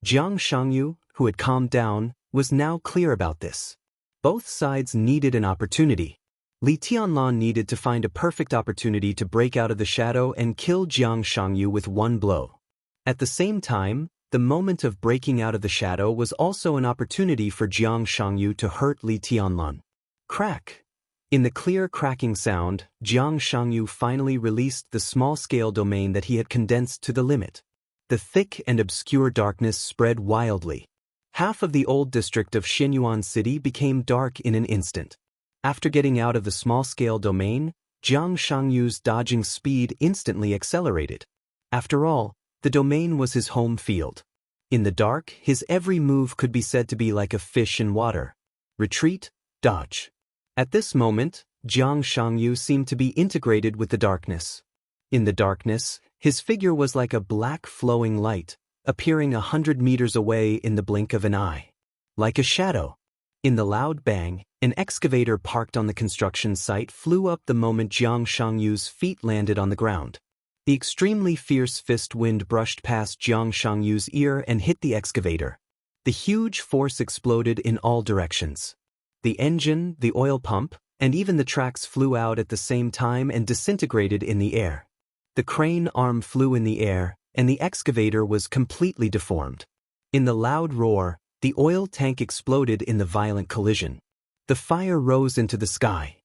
[SPEAKER 1] Jiang Shangyu, who had calmed down, was now clear about this. Both sides needed an opportunity. Li Tianlan needed to find a perfect opportunity to break out of the shadow and kill Jiang Shangyu with one blow. At the same time, the moment of breaking out of the shadow was also an opportunity for Jiang Shangyu to hurt Li Tianlan. Crack! In the clear cracking sound, Jiang Shangyu finally released the small-scale domain that he had condensed to the limit. The thick and obscure darkness spread wildly. Half of the old district of Xinyuan City became dark in an instant. After getting out of the small-scale domain, Jiang Shangyu's dodging speed instantly accelerated. After all, the domain was his home field. In the dark, his every move could be said to be like a fish in water. Retreat, dodge. At this moment, Jiang Shangyu seemed to be integrated with the darkness. In the darkness, his figure was like a black flowing light, appearing 100 meters away in the blink of an eye. Like a shadow. In the loud bang, an excavator parked on the construction site flew up the moment Jiang Shangyu's feet landed on the ground. The extremely fierce fist wind brushed past Jiang Shangyu's ear and hit the excavator. The huge force exploded in all directions. The engine, the oil pump, and even the tracks flew out at the same time and disintegrated in the air. The crane arm flew in the air, and the excavator was completely deformed. In the loud roar, the oil tank exploded in the violent collision. The fire rose into the sky.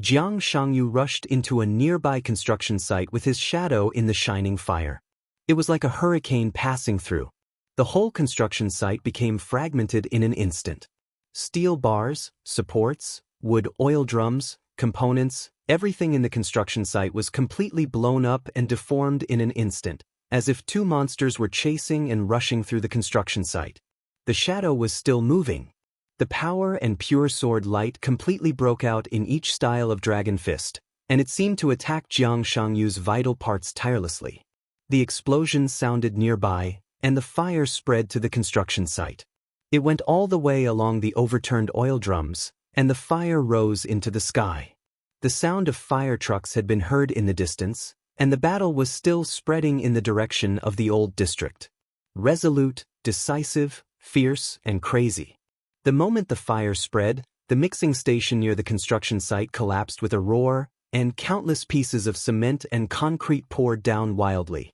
[SPEAKER 1] Jiang Shangyu rushed into a nearby construction site with his shadow in the shining fire. It was like a hurricane passing through. The whole construction site became fragmented in an instant. Steel bars, supports, wood oil drums, components, everything in the construction site was completely blown up and deformed in an instant, as if two monsters were chasing and rushing through the construction site. The shadow was still moving. The power and pure sword light completely broke out in each style of dragon fist, and it seemed to attack Jiang Shangyu's vital parts tirelessly. The explosion sounded nearby, and the fire spread to the construction site. It went all the way along the overturned oil drums, and the fire rose into the sky. The sound of fire trucks had been heard in the distance, and the battle was still spreading in the direction of the old district. Resolute, decisive, fierce, and crazy. The moment the fire spread, the mixing station near the construction site collapsed with a roar, and countless pieces of cement and concrete poured down wildly.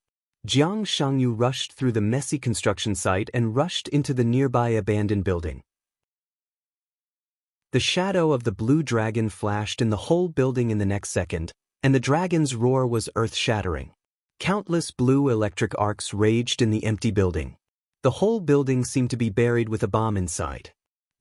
[SPEAKER 1] Jiang Shangyu rushed through the messy construction site and rushed into the nearby abandoned building. The shadow of the blue dragon flashed in the whole building in the next second, and the dragon's roar was earth-shattering. Countless blue electric arcs raged in the empty building. The whole building seemed to be buried with a bomb inside.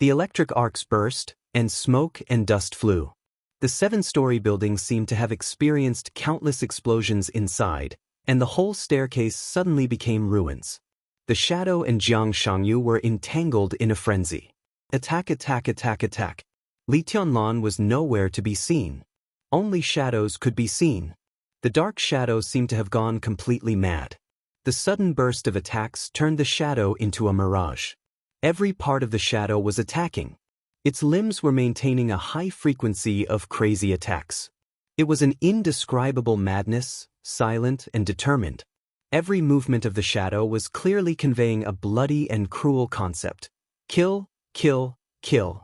[SPEAKER 1] The electric arcs burst, and smoke and dust flew. The 7-story building seemed to have experienced countless explosions inside, and the whole staircase suddenly became ruins. The shadow and Jiang Shangyu were entangled in a frenzy. Attack, attack, attack, attack. Li Tianlan was nowhere to be seen. Only shadows could be seen. The dark shadow seemed to have gone completely mad. The sudden burst of attacks turned the shadow into a mirage. Every part of the shadow was attacking. Its limbs were maintaining a high frequency of crazy attacks. It was an indescribable madness, silent and determined. Every movement of the shadow was clearly conveying a bloody and cruel concept. Kill, kill, kill.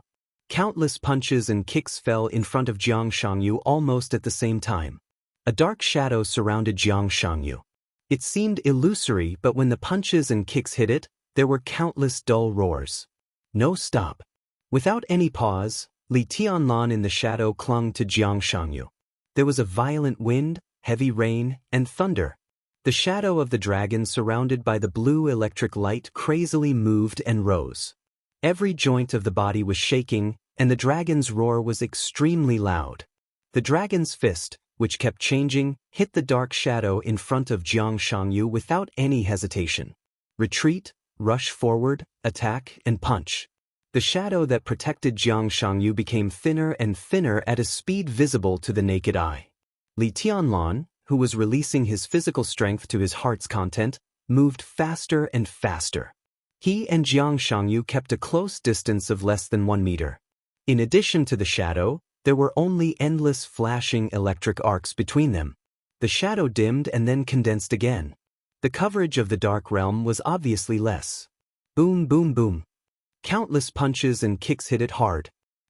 [SPEAKER 1] Countless punches and kicks fell in front of Jiang Shangyu almost at the same time. A dark shadow surrounded Jiang Shangyu. It seemed illusory, but when the punches and kicks hit it, there were countless dull roars. No stop. Without any pause, Li Tianlan in the shadow clung to Jiang Shangyu. There was a violent wind, heavy rain, and thunder. The shadow of the dragon surrounded by the blue electric light crazily moved and rose. Every joint of the body was shaking, and the dragon's roar was extremely loud. The dragon's fist, which kept changing, hit the dark shadow in front of Jiang Shangyu without any hesitation. Retreat, rush forward, attack, and punch. The shadow that protected Jiang Shangyu became thinner and thinner at a speed visible to the naked eye. Li Tianlan, who was releasing his physical strength to his heart's content, moved faster and faster. He and Jiang Shangyu kept a close distance of less than 1 meter. In addition to the shadow, there were only endless flashing electric arcs between them. The shadow dimmed and then condensed again. The coverage of the dark realm was obviously less. Boom, boom, boom. Countless punches and kicks hit it hard.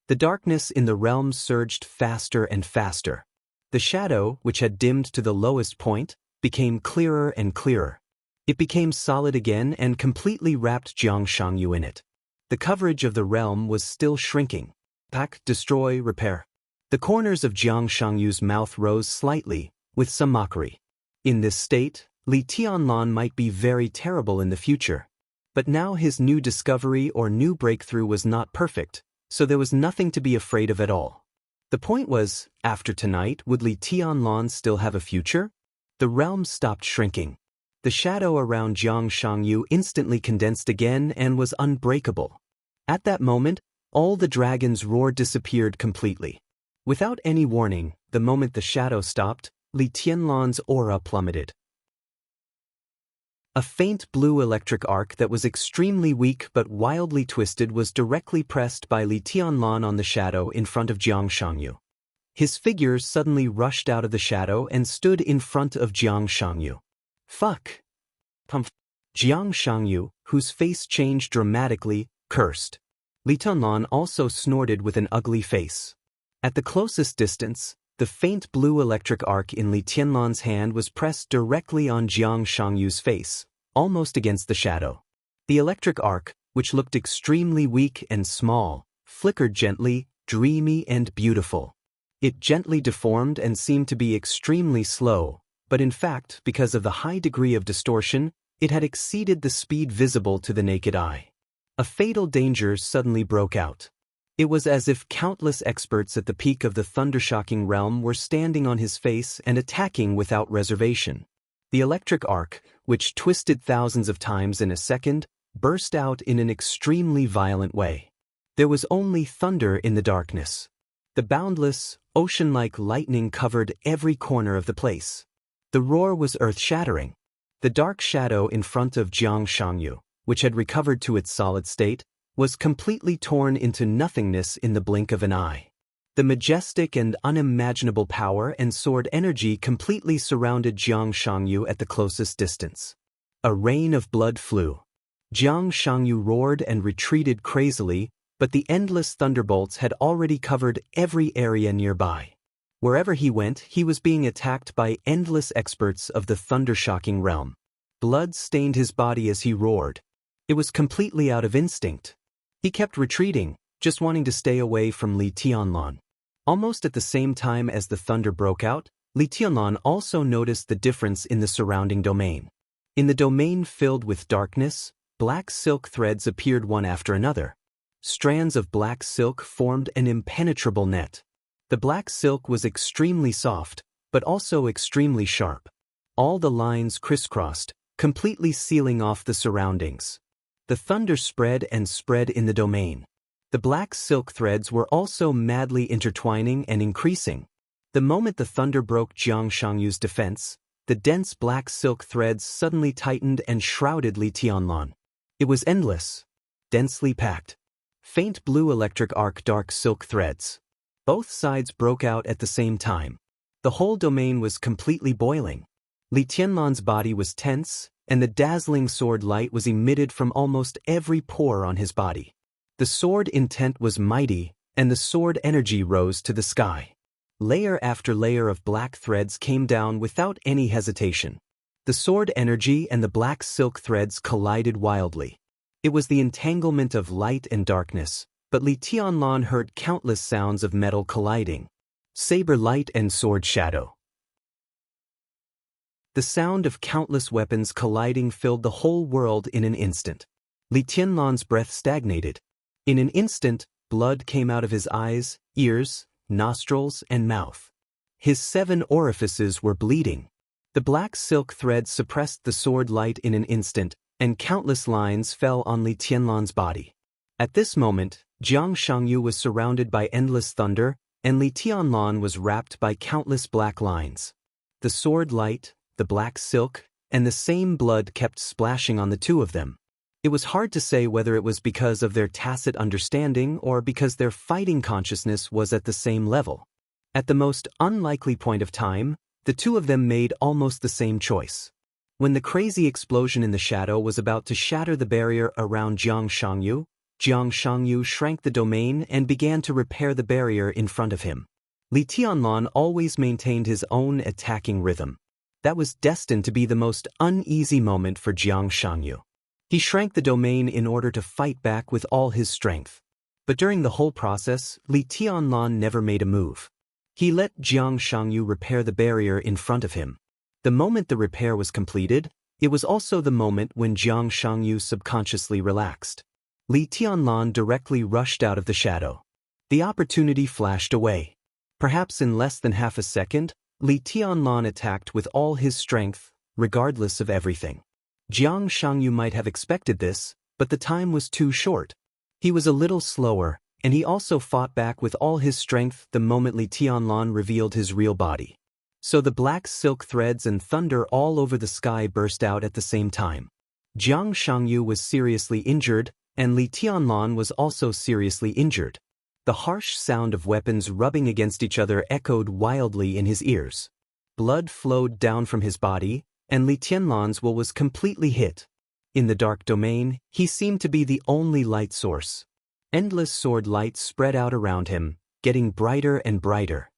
[SPEAKER 1] The darkness in the realm surged faster and faster. The shadow, which had dimmed to the lowest point, became clearer and clearer. It became solid again and completely wrapped Jiang Shangyu in it. The coverage of the realm was still shrinking. Pack, destroy, repair. The corners of Jiang Shangyu's mouth rose slightly, with some mockery. In this state, Li Tianlan might be very terrible in the future. But now his new discovery or new breakthrough was not perfect, so there was nothing to be afraid of at all. The point was, after tonight, would Li Tianlan still have a future? The realm stopped shrinking. The shadow around Jiang Shangyu instantly condensed again and was unbreakable. At that moment, all the dragon's roar disappeared completely. Without any warning, the moment the shadow stopped, Li Tianlan's aura plummeted. A faint blue electric arc that was extremely weak but wildly twisted was directly pressed by Li Tianlan on the shadow in front of Jiang Shangyu. His figure suddenly rushed out of the shadow and stood in front of Jiang Shangyu. Fuck! Jiang Shangyu, whose face changed dramatically, cursed. Li Tianlan also snorted with an ugly face. At the closest distance, the faint blue electric arc in Li Tianlan's hand was pressed directly on Jiang Shangyu's face, almost against the shadow. The electric arc, which looked extremely weak and small, flickered gently, dreamy and beautiful. It gently deformed and seemed to be extremely slow, but in fact, because of the high degree of distortion, it had exceeded the speed visible to the naked eye. A fatal danger suddenly broke out. It was as if countless experts at the peak of the thundershocking realm were standing on his face and attacking without reservation. The electric arc, which twisted thousands of times in a second, burst out in an extremely violent way. There was only thunder in the darkness. The boundless, ocean-like lightning covered every corner of the place. The roar was earth-shattering. The dark shadow in front of Jiang Shangyu, which had recovered to its solid state, was completely torn into nothingness in the blink of an eye. The majestic and unimaginable power and sword energy completely surrounded Jiang Shangyu at the closest distance. A rain of blood flew. Jiang Shangyu roared and retreated crazily, but the endless thunderbolts had already covered every area nearby. Wherever he went, he was being attacked by endless experts of the thundershocking realm. Blood stained his body as he roared. It was completely out of instinct. He kept retreating, just wanting to stay away from Li Tianlan. Almost at the same time as the thunder broke out, Li Tianlan also noticed the difference in the surrounding domain. In the domain filled with darkness, black silk threads appeared one after another. Strands of black silk formed an impenetrable net. The black silk was extremely soft, but also extremely sharp. All the lines crisscrossed, completely sealing off the surroundings. The thunder spread and spread in the domain. The black silk threads were also madly intertwining and increasing. The moment the thunder broke Jiang Shangyu's defense, the dense black silk threads suddenly tightened and shrouded Li Tianlan. It was endless, densely packed. Faint blue electric arc dark silk threads. Both sides broke out at the same time. The whole domain was completely boiling. Li Tianlan's body was tense, and the dazzling sword light was emitted from almost every pore on his body. The sword intent was mighty, and the sword energy rose to the sky. Layer after layer of black threads came down without any hesitation. The sword energy and the black silk threads collided wildly. It was the entanglement of light and darkness, but Li Tianlan heard countless sounds of metal colliding. Saber light and sword shadow. The sound of countless weapons colliding filled the whole world in an instant. Li Tianlan's breath stagnated. In an instant, blood came out of his eyes, ears, nostrils, and mouth. His 7 orifices were bleeding. The black silk thread suppressed the sword light in an instant, and countless lines fell on Li Tianlan's body. At this moment, Jiang Shangyu was surrounded by endless thunder, and Li Tianlan was wrapped by countless black lines. The sword light, the black silk, and the same blood kept splashing on the two of them. It was hard to say whether it was because of their tacit understanding or because their fighting consciousness was at the same level. At the most unlikely point of time, the two of them made almost the same choice. When the crazy explosion in the shadow was about to shatter the barrier around Jiang Shangyu shrank the domain and began to repair the barrier in front of him. Li Tianlan always maintained his own attacking rhythm. That was destined to be the most uneasy moment for Jiang Shangyu. He shrank the domain in order to fight back with all his strength. But during the whole process, Li Tianlan never made a move. He let Jiang Shangyu repair the barrier in front of him. The moment the repair was completed, It was also the moment when Jiang Shangyu subconsciously relaxed. Li Tianlan directly rushed out of the shadow. The opportunity flashed away. Perhaps in less than half a second, Li Tianlan attacked with all his strength, regardless of everything. Jiang Shangyu might have expected this, but the time was too short. He was a little slower, and he also fought back with all his strength the moment Li Tianlan revealed his real body. So the black silk threads and thunder all over the sky burst out at the same time. Jiang Shangyu was seriously injured, and Li Tianlan was also seriously injured. The harsh sound of weapons rubbing against each other echoed wildly in his ears. Blood flowed down from his body, and Li Tianlan's will was completely hit. In the dark domain, he seemed to be the only light source. Endless sword light spread out around him, getting brighter and brighter.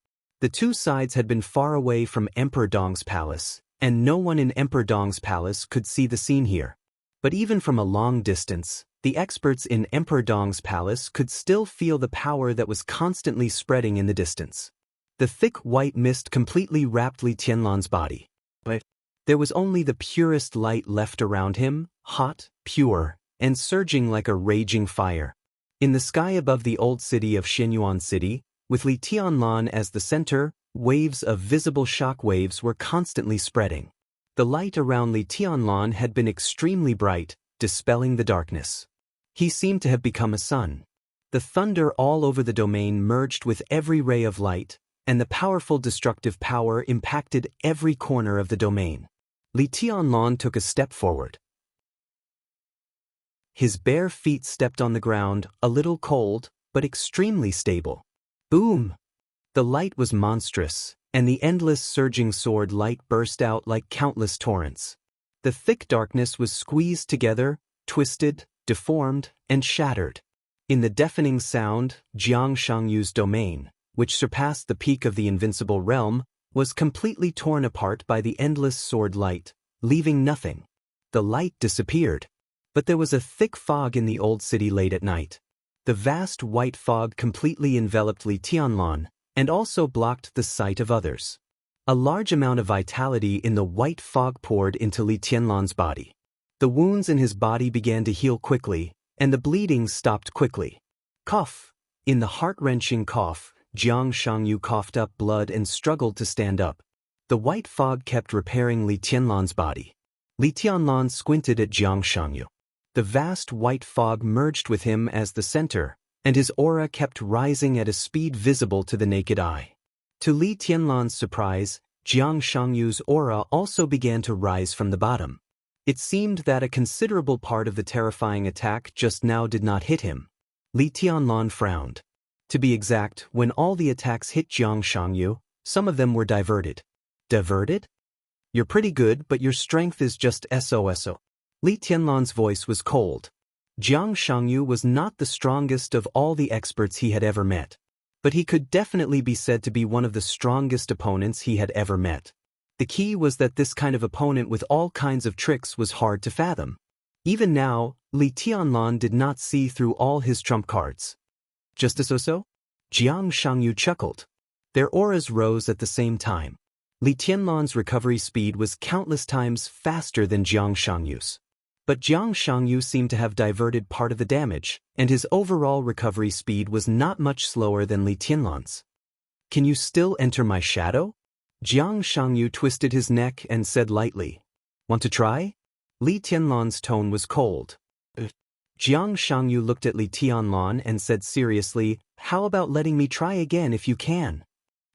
[SPEAKER 1] The two sides had been far away from Emperor Dong's palace, and no one in Emperor Dong's palace could see the scene here. But even from a long distance, the experts in Emperor Dong's palace could still feel the power that was constantly spreading in the distance. The thick white mist completely wrapped Li Tianlan's body. But there was only the purest light left around him, hot, pure, and surging like a raging fire. In the sky above the old city of Xianyuan City, with Li Tianlan as the center, waves of visible shock waves were constantly spreading. The light around Li Tianlan had been extremely bright, dispelling the darkness. He seemed to have become a sun. The thunder all over the domain merged with every ray of light, and the powerful destructive power impacted every corner of the domain. Li Tianlan took a step forward. His bare feet stepped on the ground, a little cold, but extremely stable. Boom! The light was monstrous, and the endless surging sword light burst out like countless torrents. The thick darkness was squeezed together, twisted, deformed, and shattered. In the deafening sound, Jiang Shangyu's domain, which surpassed the peak of the invincible realm, was completely torn apart by the endless sword light, leaving nothing. The light disappeared. But there was a thick fog in the old city late at night. The vast white fog completely enveloped Li Tianlan, and also blocked the sight of others. A large amount of vitality in the white fog poured into Li Tianlan's body. The wounds in his body began to heal quickly, and the bleeding stopped quickly. Cough! In the heart-wrenching cough, Jiang Shangyu coughed up blood and struggled to stand up. The white fog kept repairing Li Tianlan's body. Li Tianlan squinted at Jiang Shangyu. The vast white fog merged with him as the center, and his aura kept rising at a speed visible to the naked eye. To Li Tianlan's surprise, Jiang Shangyu's aura also began to rise from the bottom. It seemed that a considerable part of the terrifying attack just now did not hit him. Li Tianlan frowned. To be exact, when all the attacks hit Jiang Shangyu, some of them were diverted. Diverted? You're pretty good, but your strength is just so. Li Tianlan's voice was cold. Jiang Shangyu was not the strongest of all the experts he had ever met. But he could definitely be said to be one of the strongest opponents he had ever met. The key was that this kind of opponent with all kinds of tricks was hard to fathom. Even now, Li Tianlan did not see through all his trump cards. Just so? Jiang Shangyu chuckled. Their auras rose at the same time. Li Tianlan's recovery speed was countless times faster than Jiang Shangyu's. But Jiang Shangyu seemed to have diverted part of the damage, and his overall recovery speed was not much slower than Li Tianlan's. Can you still enter my shadow? Jiang Shangyu twisted his neck and said lightly. Want to try? Li Tianlan's tone was cold. Jiang Shangyu looked at Li Tianlan and said seriously, how about letting me try again if you can?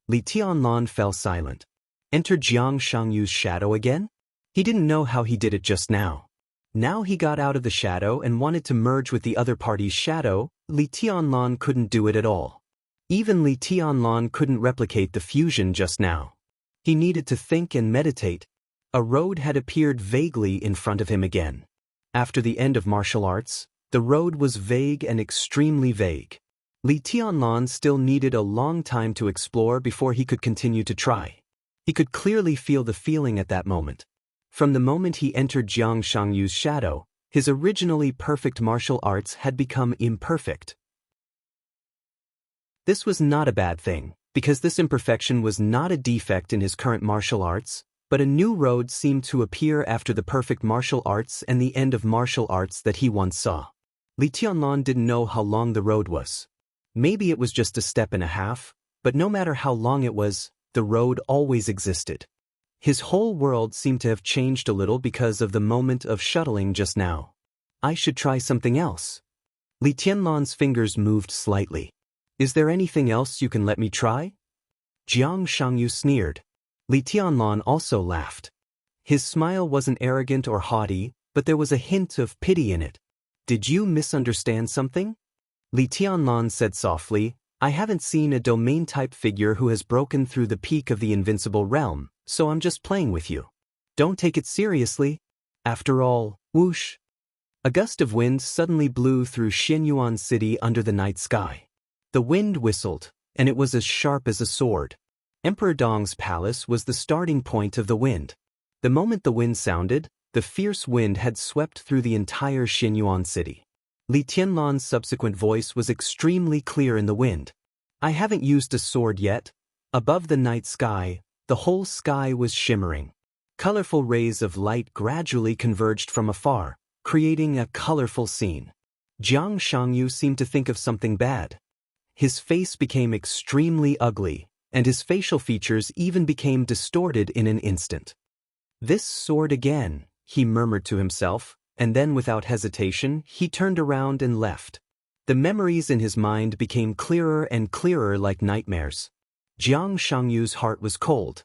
[SPEAKER 1] Li Tianlan fell silent. Enter Jiang Shangyu's shadow again? He didn't know how he did it just now. Now he got out of the shadow and wanted to merge with the other party's shadow. Li Tianlan couldn't do it at all. Even Li Tianlan couldn't replicate the fusion just now. He needed to think and meditate. A road had appeared vaguely in front of him again. After the end of martial arts, the road was vague and extremely vague. Li Tianlan still needed a long time to explore before he could continue to try. He could clearly feel the feeling at that moment. From the moment he entered Jiang Shangyu's shadow, his originally perfect martial arts had become imperfect. This was not a bad thing, because this imperfection was not a defect in his current martial arts, But a new road seemed to appear after the perfect martial arts and the end of martial arts that he once saw. Li Tianlan didn't know how long the road was. Maybe it was just a step and a half, but no matter how long it was, the road always existed. His whole world seemed to have changed a little because of the moment of shuttling just now. I should try something else. Li Tianlan's fingers moved slightly. Is there anything else you can let me try? Jiang Shangyu sneered. Li Tianlan also laughed. His smile wasn't arrogant or haughty, but there was a hint of pity in it. Did you misunderstand something? Li Tianlan said softly, I haven't seen a domain-type figure who has broken through the peak of the invincible realm, so I'm just playing with you. Don't take it seriously. After all, whoosh. A gust of wind suddenly blew through Xianyuan City under the night sky. The wind whistled, and it was as sharp as a sword. Emperor Dong's palace was the starting point of the wind. The moment the wind sounded, the fierce wind had swept through the entire Xianyuan City. Li Tianlan's subsequent voice was extremely clear in the wind. I haven't used a sword yet. Above the night sky, the whole sky was shimmering. Colorful rays of light gradually converged from afar, creating a colorful scene. Jiang Shangyu seemed to think of something bad. His face became extremely ugly, and his facial features even became distorted in an instant. This sword again, he murmured to himself, and then without hesitation, he turned around and left. The memories in his mind became clearer and clearer like nightmares. Jiang Shangyu's heart was cold.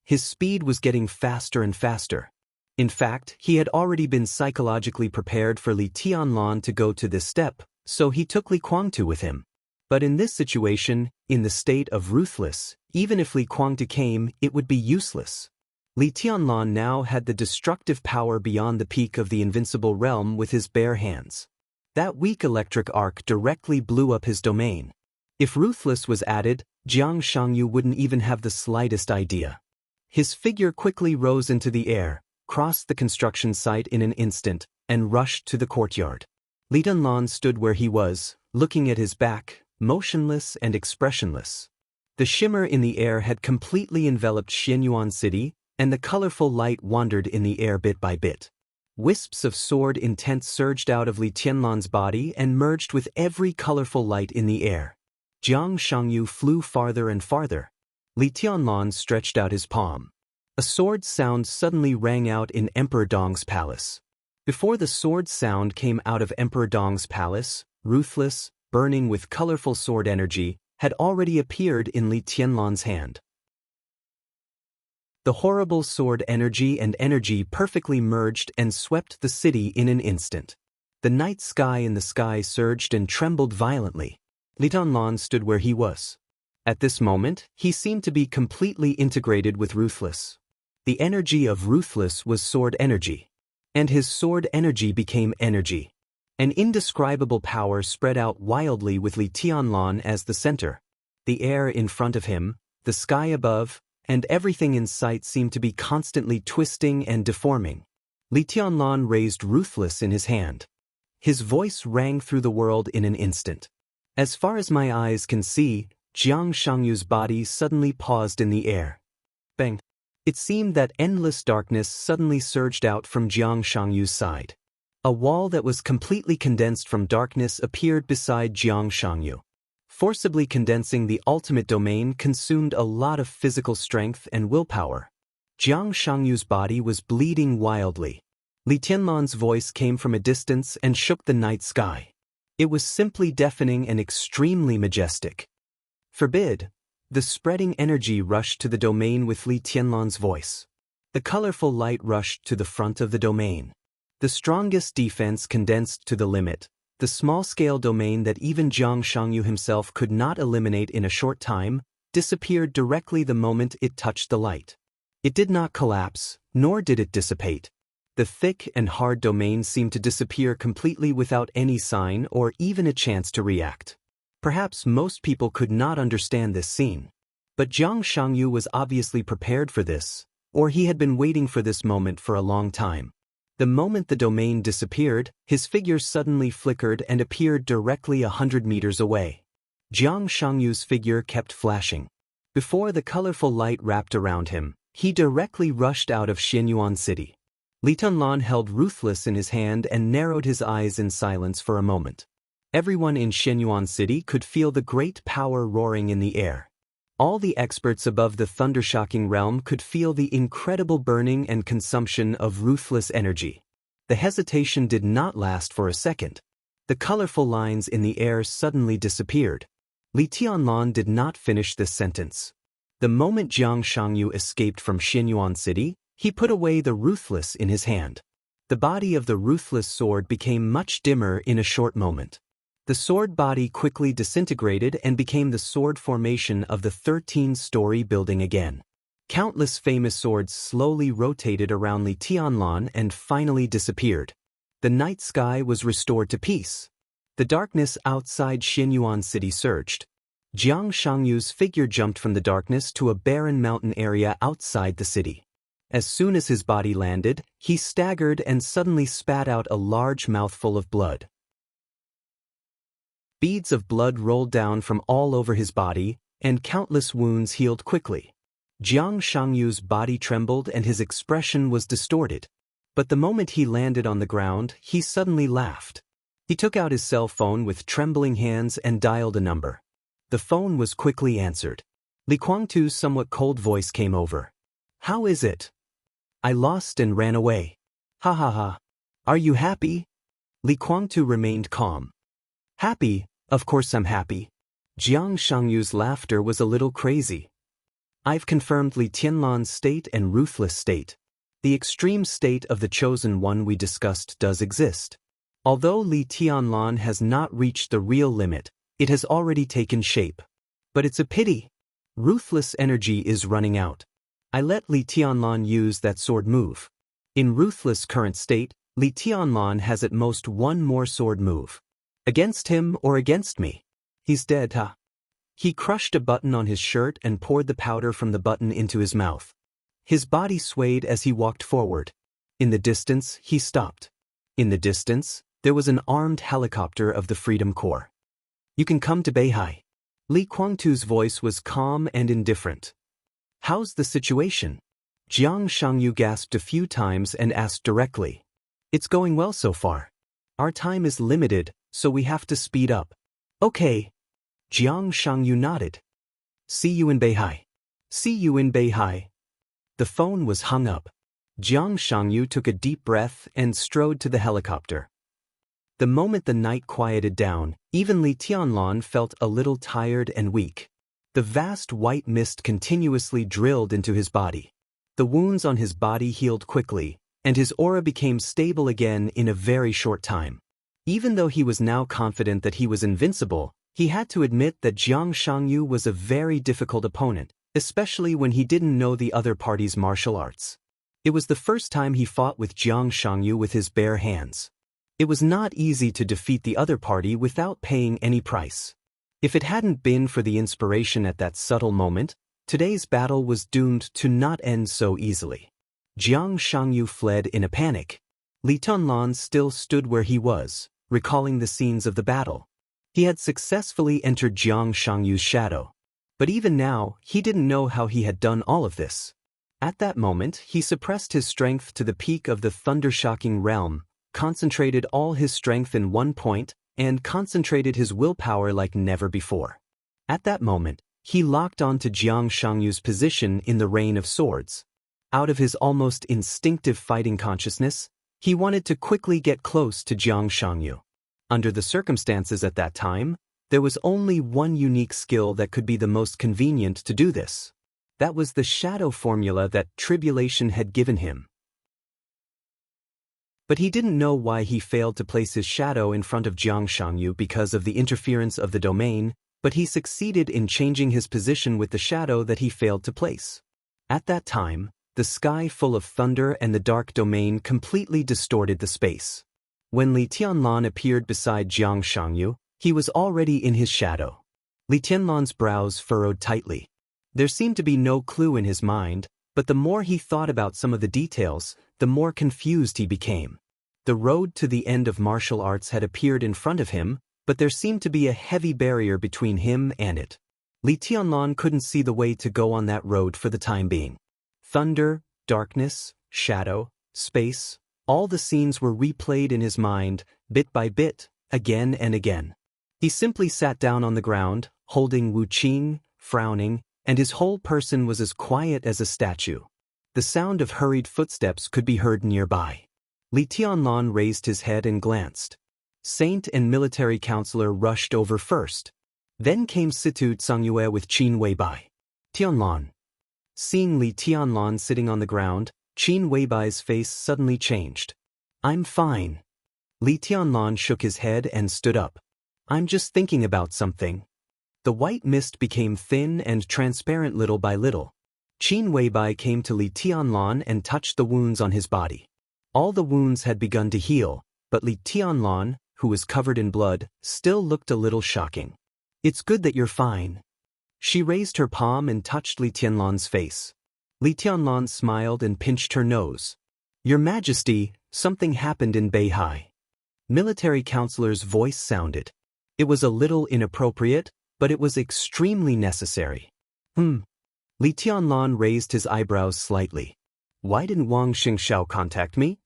[SPEAKER 1] His speed was getting faster and faster. In fact, he had already been psychologically prepared for Li Tianlan to go to this step, so he took Li Guangtu with him. But in this situation, in the state of ruthless, even if Li Guangtu came, it would be useless. Li Tianlan now had the destructive power beyond the peak of the invincible realm with his bare hands. That weak electric arc directly blew up his domain. If ruthless was added, Jiang Shangyu wouldn't even have the slightest idea. His figure quickly rose into the air, crossed the construction site in an instant, and rushed to the courtyard. Li Tianlan stood where he was, looking at his back, motionless and expressionless. The shimmer in the air had completely enveloped Xianyuan City, and the colorful light wandered in the air bit by bit. Wisps of sword intent surged out of Li Tianlan's body and merged with every colorful light in the air. Jiang Shangyu flew farther and farther. Li Tianlan stretched out his palm. A sword sound suddenly rang out in Emperor Dong's palace. Before the sword sound came out of Emperor Dong's palace, ruthless, burning with colorful sword energy, had already appeared in Li Tianlan's hand. The horrible sword energy and energy perfectly merged and swept the city in an instant. The night sky in the sky surged and trembled violently. Li Tianlan stood where he was. At this moment, he seemed to be completely integrated with Ruthless. The energy of Ruthless was sword energy. And his sword energy became energy. An indescribable power spread out wildly with Li Tianlan as the center. The air in front of him, the sky above, and everything in sight seemed to be constantly twisting and deforming. Li Tianlan raised Ruthless in his hand. His voice rang through the world in an instant. As far as my eyes can see, Jiang Shangyu's body suddenly paused in the air. Bang! It seemed that endless darkness suddenly surged out from Jiang Shangyu's side. A wall that was completely condensed from darkness appeared beside Jiang Shangyu. Forcibly condensing the ultimate domain consumed a lot of physical strength and willpower. Jiang Shangyu's body was bleeding wildly. Li Tianlan's voice came from a distance and shook the night sky. It was simply deafening and extremely majestic. Forbid! The spreading energy rushed to the domain with Li Tianlan's voice. The colorful light rushed to the front of the domain. The strongest defense condensed to the limit. The small-scale domain that even Jiang Shangyu himself could not eliminate in a short time, disappeared directly the moment it touched the light. It did not collapse, nor did it dissipate. The thick and hard domain seemed to disappear completely without any sign or even a chance to react. Perhaps most people could not understand this scene. But Jiang Shangyu was obviously prepared for this, or he had been waiting for this moment for a long time. The moment the domain disappeared, his figure suddenly flickered and appeared directly 100 meters away. Jiang Shangyu's figure kept flashing. Before the colorful light wrapped around him, He directly rushed out of Xianyuan City. Li Tianlan held Ruthless in his hand and narrowed his eyes in silence for a moment. Everyone in Xianyuan City could feel the great power roaring in the air. All the experts above the thundershocking realm could feel the incredible burning and consumption of ruthless energy. The hesitation did not last for a second. The colorful lines in the air suddenly disappeared. Li Tianlan did not finish this sentence. The moment Jiang Shangyu escaped from Xianyuan City, he put away the Ruthless in his hand. The body of the Ruthless sword became much dimmer in a short moment. The sword body quickly disintegrated and became the sword formation of the 13-story building again. Countless famous swords slowly rotated around Li Tianlan and finally disappeared. The night sky was restored to peace. The darkness outside Xianyuan City surged. Jiang Shangyu's figure jumped from the darkness to a barren mountain area outside the city. As soon as his body landed, he staggered and suddenly spat out a large mouthful of blood. Beads of blood rolled down from all over his body, and countless wounds healed quickly. Jiang Shangyu's body trembled and his expression was distorted. But the moment he landed on the ground, he suddenly laughed. He took out his cell phone with trembling hands and dialed a number. The phone was quickly answered. Li Guangtu's somewhat cold voice came over. "How is it?" "I lost and ran away." "Ha ha ha. Are you happy?" Li Guangtu remained calm. "Happy? Of course I'm happy." Jiang Shangyu's laughter was a little crazy. "I've confirmed Li Tianlan's state and Ruthless state. The extreme state of the chosen one we discussed does exist. Although Li Tianlan has not reached the real limit, it has already taken shape. But it's a pity. Ruthless energy is running out. I let Li Tianlan use that sword move. In Ruthless current state, Li Tianlan has at most one more sword move. Against him or against me. He's dead, huh?" He crushed a button on his shirt and poured the powder from the button into his mouth. His body swayed as he walked forward. In the distance, he stopped. In the distance, there was an armed helicopter of the Freedom Corps. "You can come to Beihai." Li Guangtu's voice was calm and indifferent. "How's the situation?" Jiang Shangyu gasped a few times and asked directly. "It's going well so far. Our time is limited, so we have to speed up." "Okay." Jiang Shangyu nodded. "See you in Beihai." "See you in Beihai." The phone was hung up. Jiang Shangyu took a deep breath and strode to the helicopter. The moment the night quieted down, even Li Tianlan felt a little tired and weak. The vast white mist continuously drilled into his body. The wounds on his body healed quickly, and his aura became stable again in a very short time. Even though he was now confident that he was invincible, he had to admit that Jiang Shangyu was a very difficult opponent, especially when he didn't know the other party's martial arts. It was the first time he fought with Jiang Shangyu with his bare hands. It was not easy to defeat the other party without paying any price. If it hadn't been for the inspiration at that subtle moment, today's battle was doomed to not end so easily. Jiang Shangyu fled in a panic. Li Tianlan still stood where he was, recalling the scenes of the battle. He had successfully entered Jiang Shangyu's shadow. But even now, he didn't know how he had done all of this. At that moment, he suppressed his strength to the peak of the thundershocking realm, concentrated all his strength in one point, and concentrated his willpower like never before. At that moment, he locked on to Jiang Shangyu's position in the Rain of Swords. Out of his almost instinctive fighting consciousness, he wanted to quickly get close to Jiang Shangyu. Under the circumstances at that time, there was only one unique skill that could be the most convenient to do this. That was the shadow formula that Tribulation had given him. But he didn't know why he failed to place his shadow in front of Jiang Shangyu because of the interference of the domain, but he succeeded in changing his position with the shadow that he failed to place. At that time, the sky full of thunder and the dark domain completely distorted the space. When Li Tianlan appeared beside Jiang Shangyu, he was already in his shadow. Li Tianlan's brows furrowed tightly. There seemed to be no clue in his mind, but the more he thought about some of the details, the more confused he became. The road to the end of martial arts had appeared in front of him, but there seemed to be a heavy barrier between him and it. Li Tianlan couldn't see the way to go on that road for the time being. Thunder, darkness, shadow, space, all the scenes were replayed in his mind, bit by bit, again and again. He simply sat down on the ground, holding Wu Qing, frowning, and his whole person was as quiet as a statue. The sound of hurried footsteps could be heard nearby. Li Tianlan raised his head and glanced. Saint and military counselor rushed over first. Then came Situ Tsangyue with Qin Weibai. Tianlan. Seeing Li Tianlan sitting on the ground, Qin Weibai's face suddenly changed. I'm fine. Li Tianlan shook his head and stood up. I'm just thinking about something. The white mist became thin and transparent little by little. Qin Weibai came to Li Tianlan and touched the wounds on his body. All the wounds had begun to heal, but Li Tianlan, who was covered in blood, still looked a little shocking. It's good that you're fine. She raised her palm and touched Li Tianlan's face. Li Tianlan smiled and pinched her nose. Your Majesty, something happened in Beihai. Military counselor's voice sounded. It was a little inappropriate, but it was extremely necessary. Li Tianlan raised his eyebrows slightly. Why didn't Wang Xingxiao contact me?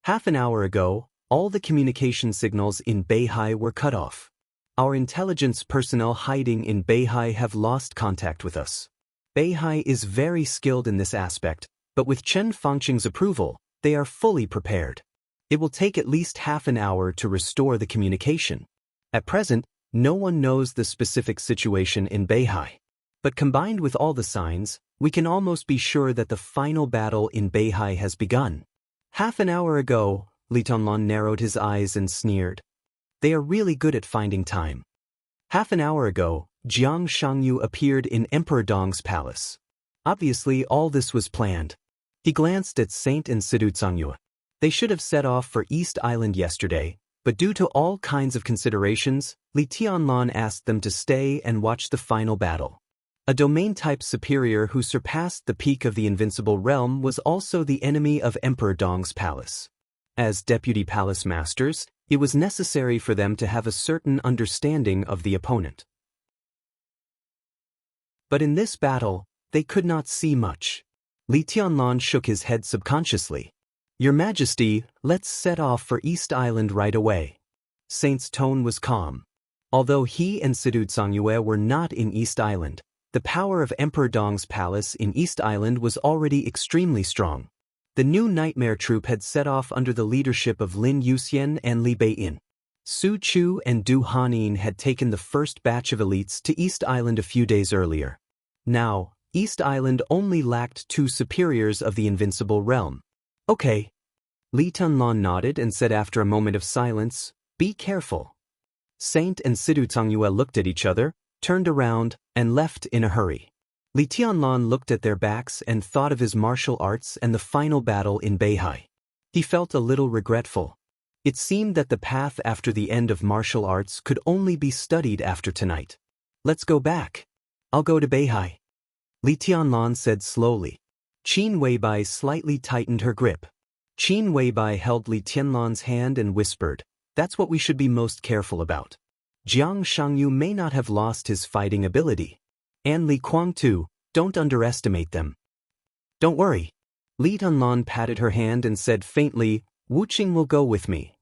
[SPEAKER 1] Half an hour ago, all the communication signals in Beihai were cut off. Our intelligence personnel hiding in Beihai have lost contact with us. Beihai is very skilled in this aspect, but with Chen Fangqing's approval, they are fully prepared. It will take at least half an hour to restore the communication. At present, no one knows the specific situation in Beihai. But combined with all the signs, we can almost be sure that the final battle in Beihai has begun. Half an hour ago, Li Tianlan narrowed his eyes and sneered. They are really good at finding time. Half an hour ago, Jiang Shangyu appeared in Emperor Dong's palace. Obviously, all this was planned. He glanced at Saint and Sidu Tsangyue. They should have set off for East Island yesterday, but due to all kinds of considerations, Li Tianlan asked them to stay and watch the final battle. A domain-type superior who surpassed the peak of the invincible realm was also the enemy of Emperor Dong's palace. As deputy palace masters, it was necessary for them to have a certain understanding of the opponent. But in this battle, they could not see much. Li Tianlan shook his head subconsciously. Your Majesty, let's set off for East Island right away. Saint's tone was calm. Although he and Sidu Tsangyue were not in East Island, the power of Emperor Dong's palace in East Island was already extremely strong. The new nightmare troop had set off under the leadership of Lin Yuxian and Li Beiyin. Su Chu and Du Hanin had taken the first batch of elites to East Island a few days earlier. Now, East Island only lacked 2 superiors of the invincible realm. Okay. Li Tianlan nodded and said after a moment of silence, be careful. Saint and Sidu Tsangyue looked at each other, turned around, and left in a hurry. Li Tianlan looked at their backs and thought of his martial arts and the final battle in Beihai. He felt a little regretful. It seemed that the path after the end of martial arts could only be studied after tonight. Let's go back. I'll go to Beihai. Li Tianlan said slowly. Qin Weibai slightly tightened her grip. Qin Weibai held Li Tianlan's hand and whispered, that's what we should be most careful about. Jiang Shangyu may not have lost his fighting ability. And Li Kuang too, don't underestimate them. Don't worry. Li Tianlan patted her hand and said faintly, Wuxia will go with me.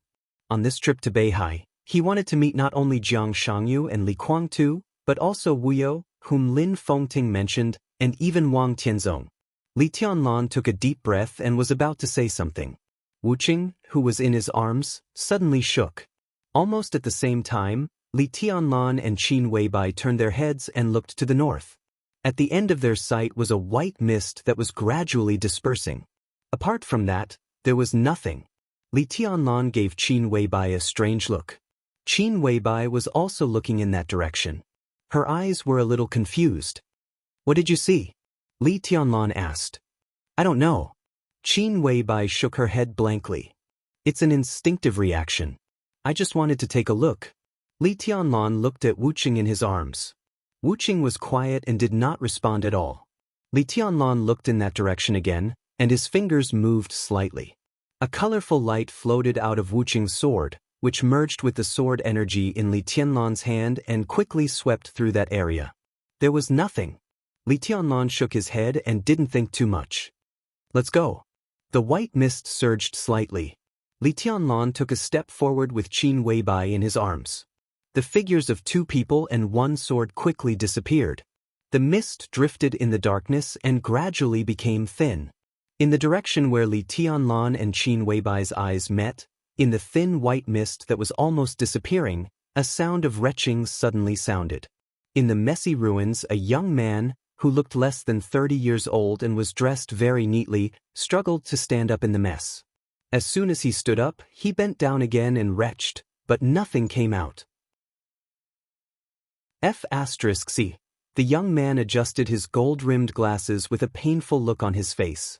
[SPEAKER 1] On this trip to Beihai, he wanted to meet not only Jiang Shangyu and Li Kuang too, but also Wu You, whom Lin Fengting mentioned, and even Wang Tianzong. Li Tianlan took a deep breath and was about to say something. Wuxia, who was in his arms, suddenly shook. Almost at the same time, Li Tianlan and Qin Weibai turned their heads and looked to the north. At the end of their sight was a white mist that was gradually dispersing. Apart from that, there was nothing. Li Tianlan gave Qin Weibai a strange look. Qin Weibai was also looking in that direction. Her eyes were a little confused. What did you see? Li Tianlan asked. I don't know. Qin Weibai shook her head blankly. It's an instinctive reaction. I just wanted to take a look. Li Tianlan looked at Wuxia in his arms. Wuxia was quiet and did not respond at all. Li Tianlan looked in that direction again, and his fingers moved slightly. A colorful light floated out of Wuxia's sword, which merged with the sword energy in Li Tianlan's hand and quickly swept through that area. There was nothing. Li Tianlan shook his head and didn't think too much. Let's go. The white mist surged slightly. Li Tianlan took a step forward with Qin Weibai in his arms. The figures of 2 people and 1 sword quickly disappeared. The mist drifted in the darkness and gradually became thin. In the direction where Li Tianlan and Qin Weibai's eyes met, in the thin white mist that was almost disappearing, a sound of retching suddenly sounded. In the messy ruins, a young man, who looked less than 30 years old and was dressed very neatly, struggled to stand up in the mess. As soon as he stood up, he bent down again and retched, but nothing came out. F*C. The young man adjusted his gold-rimmed glasses with a painful look on his face.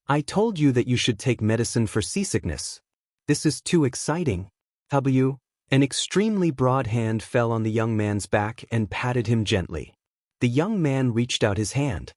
[SPEAKER 1] I told you that you should take medicine for seasickness. This is too exciting. W. An extremely broad hand fell on the young man's back and patted him gently. The young man reached out his hand.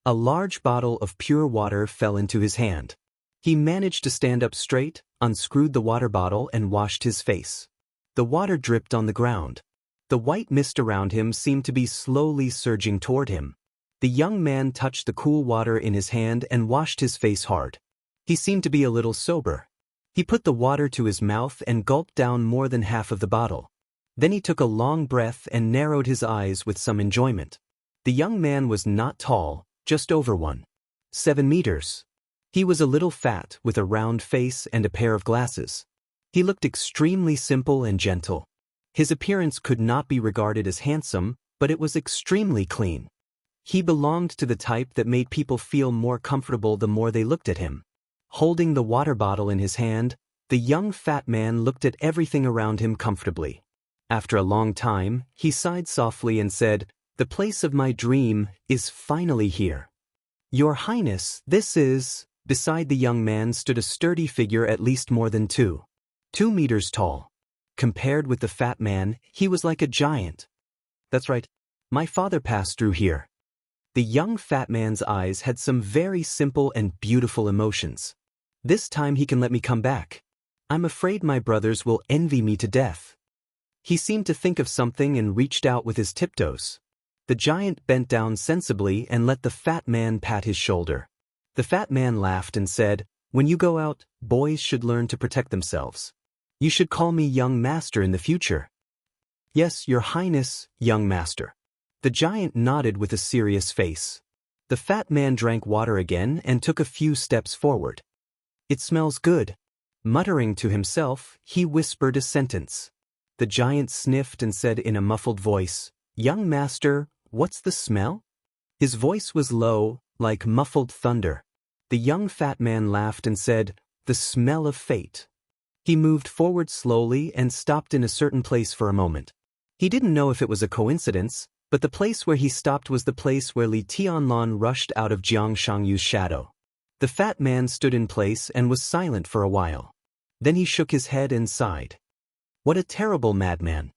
[SPEAKER 1] A large bottle of pure water fell into his hand. He managed to stand up straight, unscrewed the water bottle and washed his face. The water dripped on the ground. The white mist around him seemed to be slowly surging toward him. The young man touched the cool water in his hand and washed his face hard. He seemed to be a little sober. He put the water to his mouth and gulped down more than half of the bottle. Then he took a long breath and narrowed his eyes with some enjoyment. The young man was not tall, just over 1.7 meters. He was a little fat, with a round face and a pair of glasses. He looked extremely simple and gentle. His appearance could not be regarded as handsome, but it was extremely clean. He belonged to the type that made people feel more comfortable the more they looked at him. Holding the water bottle in his hand, the young fat man looked at everything around him comfortably. After a long time, he sighed softly and said, "The place of my dream is finally here. Your Highness, this is..." Beside the young man stood a sturdy figure at least more than 2 meters tall. Compared with the fat man, he was like a giant. That's right. My father passed through here. The young fat man's eyes had some very simple and beautiful emotions. This time he can let me come back. I'm afraid my brothers will envy me to death. He seemed to think of something and reached out with his tiptoes. The giant bent down sensibly and let the fat man pat his shoulder. The fat man laughed and said, "When you go out, boys should learn to protect themselves. You should call me young master in the future." "Yes, your highness, young master." The giant nodded with a serious face. The fat man drank water again and took a few steps forward. "It smells good." Muttering to himself, he whispered a sentence. The giant sniffed and said in a muffled voice, "Young master, what's the smell?" His voice was low, like muffled thunder. The young fat man laughed and said, "The smell of fate." He moved forward slowly and stopped in a certain place for a moment. He didn't know if it was a coincidence, but the place where he stopped was the place where Li Tianlan rushed out of Jiang Shangyu's shadow. The fat man stood in place and was silent for a while. Then he shook his head and sighed. What a terrible madman.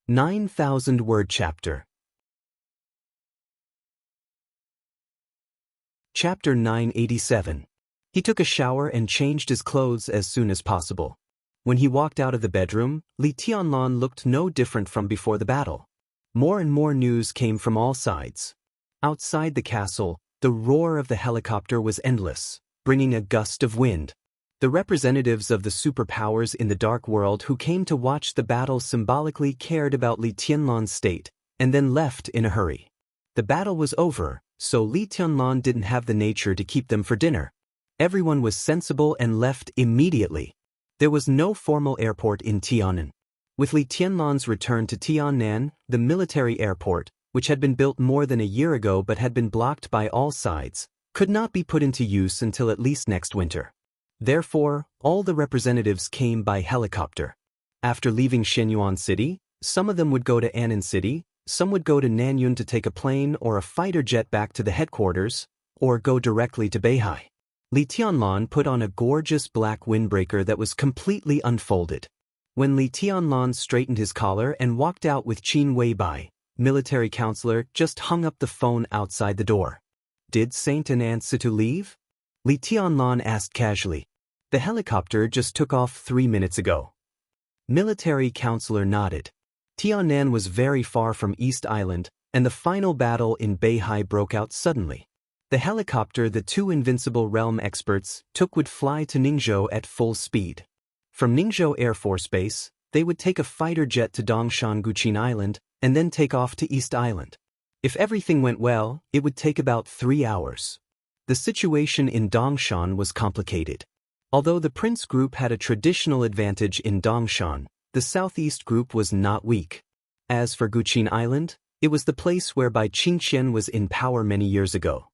[SPEAKER 1] 9,000-word chapter. Chapter 987. He took a shower and changed his clothes as soon as possible. When he walked out of the bedroom, Li Tianlan looked no different from before the battle. More and more news came from all sides. Outside the castle, the roar of the helicopter was endless, bringing a gust of wind. The representatives of the superpowers in the dark world who came to watch the battle symbolically cared about Li Tianlan's state, and then left in a hurry. The battle was over, so Li Tianlan didn't have the nature to keep them for dinner. Everyone was sensible and left immediately. There was no formal airport in Tiannan. With Li Tianlan's return to Tiannan, the military airport, which had been built more than a year ago but had been blocked by all sides, could not be put into use until at least next winter. Therefore, all the representatives came by helicopter. After leaving Shenyuan City, some of them would go to Annan City, some would go to Nanyun to take a plane or a fighter jet back to the headquarters, or go directly to Beihai. Li Tianlan put on a gorgeous black windbreaker that was completely unfolded. When Li Tianlan straightened his collar and walked out with Qin Weibai, military counselor, just hung up the phone outside the door. Did Saint Anansitu leave? Li Tianlan asked casually. The helicopter just took off 3 minutes ago. Military counselor nodded. Tiannan was very far from East Island, and the final battle in Beihai broke out suddenly. The helicopter the two Invincible Realm experts took would fly to Ningzhou at full speed. From Ningzhou Air Force Base, they would take a fighter jet to Dongshan Guqin Island and then take off to East Island. If everything went well, it would take about 3 hours. The situation in Dongshan was complicated. Although the Prince Group had a traditional advantage in Dongshan, the Southeast Group was not weak. As for Guqin Island, it was the place whereby Xianxia was in power many years ago.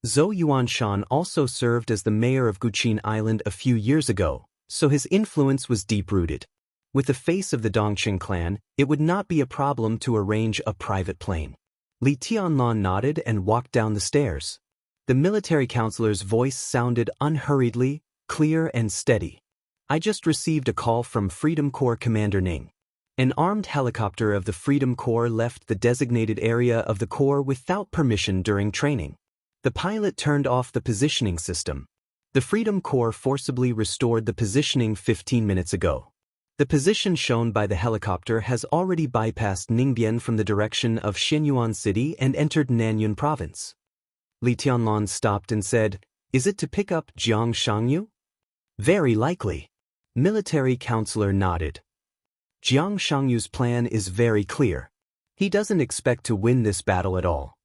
[SPEAKER 1] Zhou Yuanshan also served as the mayor of Guqin Island a few years ago, so his influence was deep-rooted. With the face of the Dongqing clan, it would not be a problem to arrange a private plane. Li Tianlan nodded and walked down the stairs. The military counselor's voice sounded unhurriedly, clear and steady. I just received a call from Freedom Corps Commander Ning. An armed helicopter of the Freedom Corps left the designated area of the Corps without permission during training. The pilot turned off the positioning system. The Freedom Corps forcibly restored the positioning 15 minutes ago. The position shown by the helicopter has already bypassed Ningbian from the direction of Xianyuan City and entered Nanyun Province. Li Tianlan stopped and said, "Is it to pick up Jiang Shangyu?" "Very likely." Military counselor nodded. Jiang Shangyu's plan is very clear. He doesn't expect to win this battle at all.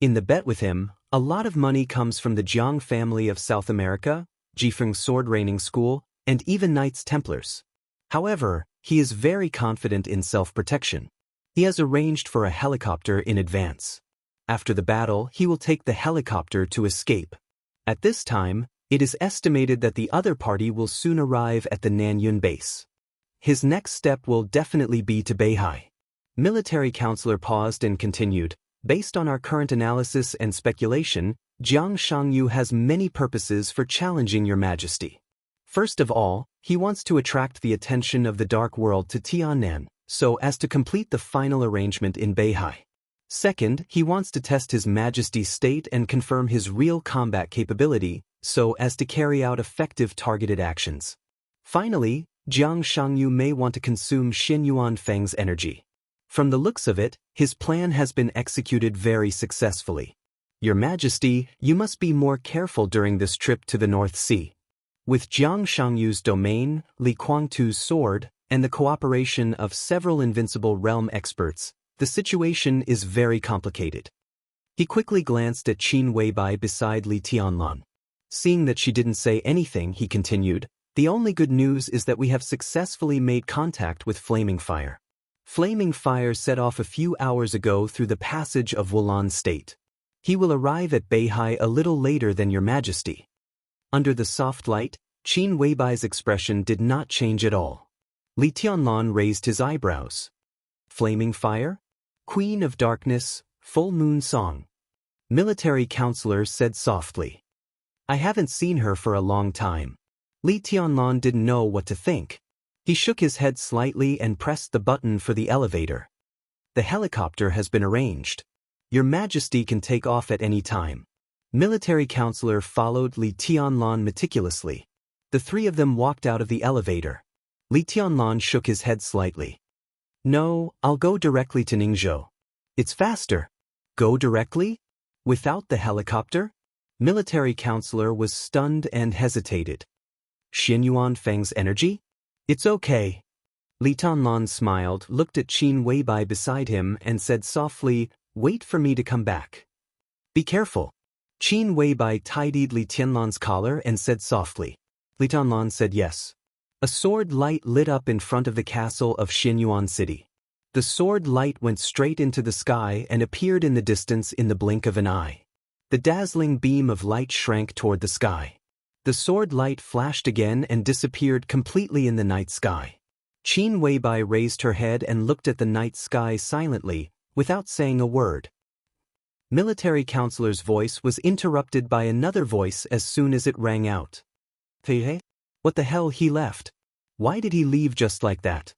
[SPEAKER 1] In the bet with him, a lot of money comes from the Jiang family of South America, Jifeng Sword Training School, and even Knights Templars. However, he is very confident in self-protection. He has arranged for a helicopter in advance. After the battle, he will take the helicopter to escape. At this time, it is estimated that the other party will soon arrive at the Nanyun base. His next step will definitely be to Beihai. Military counselor paused and continued, "Based on our current analysis and speculation, Jiang Shangyu has many purposes for challenging your majesty. First of all, he wants to attract the attention of the Dark World to Tiannan, so as to complete the final arrangement in Beihai. Second, he wants to test His Majesty's state and confirm his real combat capability, so as to carry out effective targeted actions. Finally, Jiang Shangyu may want to consume Xin Yuan Feng's energy. From the looks of it, his plan has been executed very successfully. Your Majesty, you must be more careful during this trip to the North Sea. With Jiang Shangyu's domain, Li Kuangtu's sword, and the cooperation of several Invincible Realm experts, the situation is very complicated." He quickly glanced at Qin Weibai beside Li Tianlan. Seeing that she didn't say anything, he continued, "The only good news is that we have successfully made contact with Flaming Fire. Flaming Fire set off a few hours ago through the passage of Wulan State. He will arrive at Beihai a little later than your Majesty." Under the soft light, Qin Weibai's expression did not change at all. Li Tianlan raised his eyebrows. "Flaming Fire? Queen of Darkness, Full Moon Song." Military counselor said softly. "I haven't seen her for a long time." Li Tianlan didn't know what to think. He shook his head slightly and pressed the button for the elevator. "The helicopter has been arranged. Your Majesty can take off at any time." Military counselor followed Li Tianlan meticulously. The three of them walked out of the elevator. Li Tianlan shook his head slightly. "No, I'll go directly to Ningzhou. It's faster." "Go directly? Without the helicopter?" Military counselor was stunned and hesitated. "Xin Yuan Feng's energy? It's okay." Li Tianlan smiled, looked at Qin Weibai beside him, and said softly, "Wait for me to come back. Be careful." Qin Weibai tidied Li Tianlan's collar and said softly. Li Tianlan said yes. A sword light lit up in front of the castle of Xianyuan City. The sword light went straight into the sky and appeared in the distance in the blink of an eye. The dazzling beam of light shrank toward the sky. The sword light flashed again and disappeared completely in the night sky. Qin Weibai raised her head and looked at the night sky silently, without saying a word. Military counselor's voice was interrupted by another voice as soon as it rang out. "Hey, what the hell, he left? Why did he leave just like that?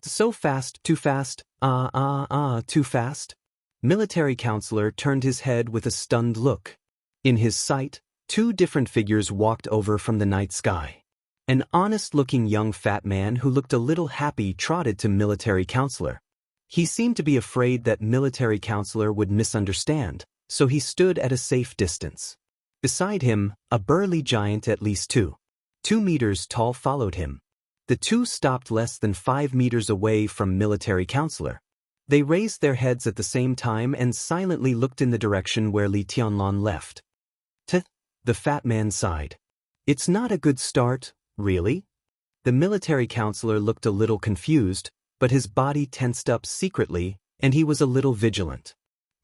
[SPEAKER 1] So fast, too fast, too fast?" Military counselor turned his head with a stunned look. In his sight, two different figures walked over from the night sky. An honest-looking young fat man who looked a little happy trotted to military counselor. He seemed to be afraid that military counselor would misunderstand, so he stood at a safe distance. Beside him, a burly giant at least 2 meters tall followed him. The two stopped less than 5 meters away from military counselor. They raised their heads at the same time and silently looked in the direction where Li Tianlan left. The fat man sighed. It's not a good start, really? The military counselor looked a little confused, but his body tensed up secretly, and he was a little vigilant.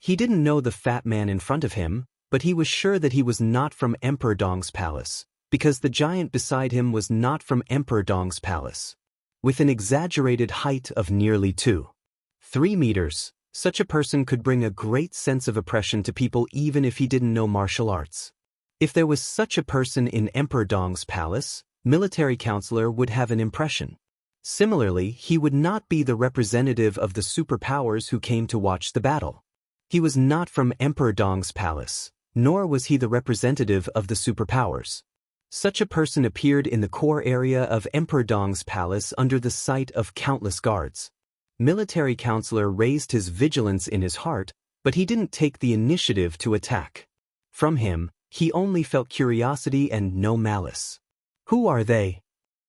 [SPEAKER 1] He didn't know the fat man in front of him, but he was sure that he was not from Emperor Dong's palace, because the giant beside him was not from Emperor Dong's palace. With an exaggerated height of nearly 3 meters, such a person could bring a great sense of oppression to people even if he didn't know martial arts. If there was such a person in Emperor Dong's palace, military counselor would have an impression. Similarly, he would not be the representative of the superpowers who came to watch the battle. He was not from Emperor Dong's palace, nor was he the representative of the superpowers. Such a person appeared in the core area of Emperor Dong's palace under the sight of countless guards. Military counselor raised his vigilance in his heart, but he didn't take the initiative to attack. From him, he only felt curiosity and no malice. Who are they?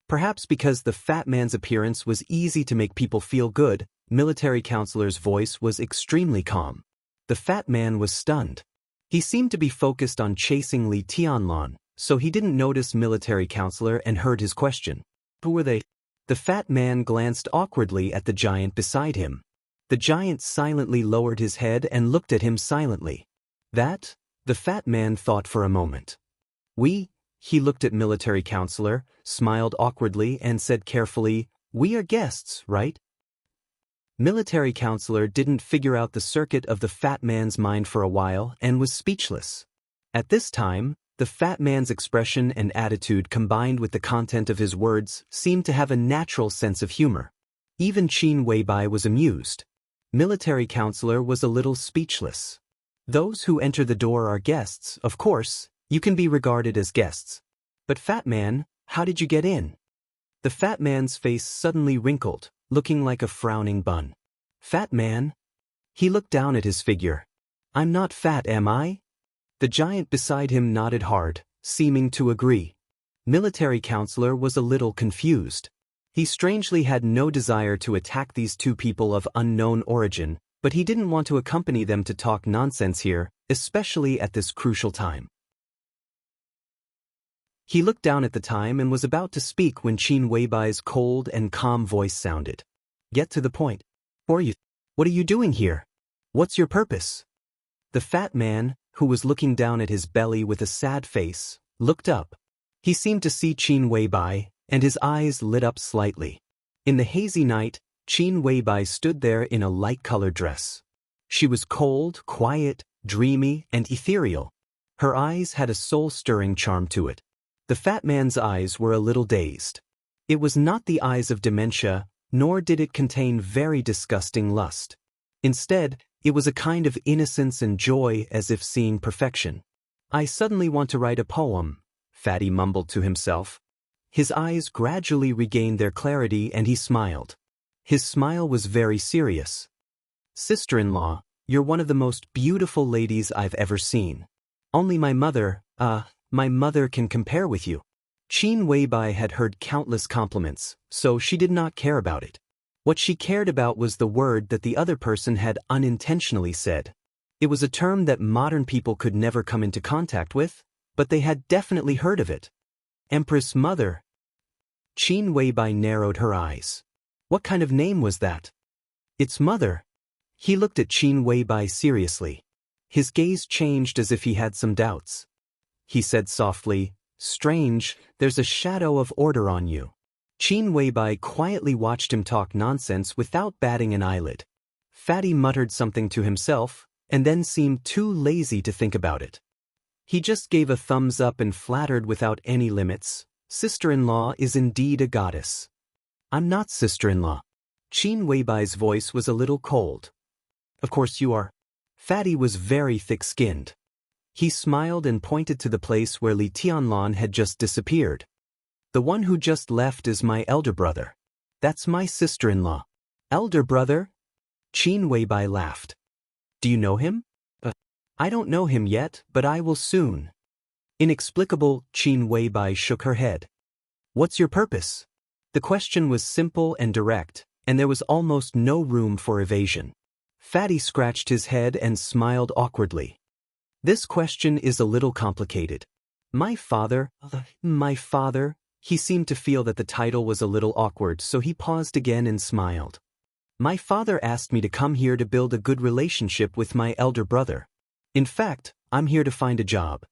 [SPEAKER 1] Perhaps because the fat man's appearance was easy to make people feel good, military counselor's voice was extremely calm. The fat man was stunned. He seemed to be focused on chasing Li Tianlan, so he didn't notice military counselor and heard his question. Who were they? The fat man glanced awkwardly at the giant beside him. The giant silently lowered his head and looked at him silently. That? The fat man thought for a moment. He looked at military counselor, smiled awkwardly and said carefully, we are guests, right? Military counselor didn't figure out the circuit of the fat man's mind for a while and was speechless. At this time, the fat man's expression and attitude combined with the content of his words seemed to have a natural sense of humor. Even Qin Weibai was amused. Military counselor was a little speechless. Those who enter the door are guests, of course, you can be regarded as guests. But fat man, how did you get in? The fat man's face suddenly wrinkled, looking like a frowning bun. Fat man? He looked down at his figure. I'm not fat, am I? The giant beside him nodded hard, seeming to agree. Military counselor was a little confused. He strangely had no desire to attack these two people of unknown origin, but he didn't want to accompany them to talk nonsense here, especially at this crucial time. He looked down at the time and was about to speak when Qin Weibai's cold and calm voice sounded. Get to the point. Who are you? What are you doing here? What's your purpose? The fat man, who was looking down at his belly with a sad face, looked up. He seemed to see Qin Weibai, and his eyes lit up slightly. In the hazy night, Qin Weibai stood there in a light-colored dress. She was cold, quiet, dreamy, and ethereal. Her eyes had a soul-stirring charm to it. The fat man's eyes were a little dazed. It was not the eyes of dementia, nor did it contain very disgusting lust. Instead, it was a kind of innocence and joy as if seeing perfection. I suddenly want to write a poem, Fatty mumbled to himself. His eyes gradually regained their clarity and he smiled. His smile was very serious. Sister-in-law, you're one of the most beautiful ladies I've ever seen. Only my mother can compare with you. Qin Weibai had heard countless compliments, so she did not care about it. What she cared about was the word that the other person had unintentionally said. It was a term that modern people could never come into contact with, but they had definitely heard of it. Empress Mother. Qin Weibai narrowed her eyes. What kind of name was that? It's Mother. He looked at Qin Weibai seriously. His gaze changed as if he had some doubts. He said softly, Strange, there's a shadow of order on you. Qin Weibai quietly watched him talk nonsense without batting an eyelid. Fatty muttered something to himself, and then seemed too lazy to think about it. He just gave a thumbs up and flattered without any limits. Sister-in-law is indeed a goddess. I'm not sister-in-law. Qin Weibai's voice was a little cold. Of course you are. Fatty was very thick-skinned. He smiled and pointed to the place where Li Tianlan had just disappeared. The one who just left is my elder brother. That's my sister-in-law. Elder brother? Qin Weibai laughed. Do you know him? I don't know him yet, but I will soon. Inexplicable, Qin Weibai shook her head. What's your purpose? The question was simple and direct, and there was almost no room for evasion. Fatty scratched his head and smiled awkwardly. This question is a little complicated. My father, he seemed to feel that the title was a little awkward, so he paused again and smiled. My father asked me to come here to build a good relationship with my elder brother. In fact, I'm here to find a job.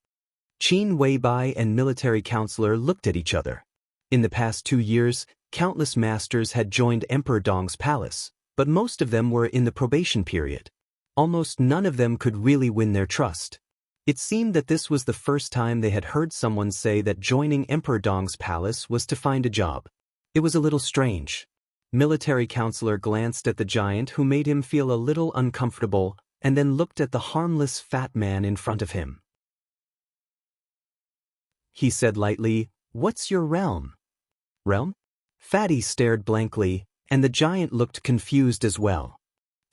[SPEAKER 1] Qin Weibai and military counselor looked at each other. In the past 2 years, countless masters had joined Emperor Dong's palace, but most of them were in the probation period. Almost none of them could really win their trust. It seemed that this was the first time they had heard someone say that joining Emperor Dong's palace was to find a job. It was a little strange. Military counselor glanced at the giant, who made him feel a little uncomfortable, and then looked at the harmless fat man in front of him. He said lightly, "What's your realm?" Realm? Fatty stared blankly, and the giant looked confused as well.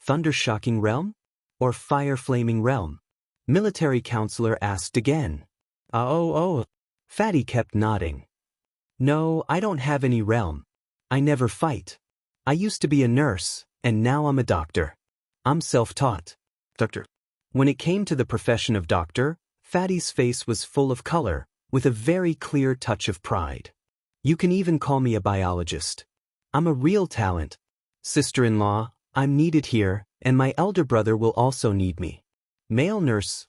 [SPEAKER 1] Thunder-shocking realm? Or fire-flaming realm? Military counselor asked again. Fatty kept nodding. No, I don't have any realm. I never fight. I used to be a nurse, and now I'm a doctor. I'm self-taught. Doctor. When it came to the profession of doctor, Fatty's face was full of color, with a very clear touch of pride. You can even call me a biologist. I'm a real talent. Sister-in-law, I'm needed here, and my elder brother will also need me. Male nurse,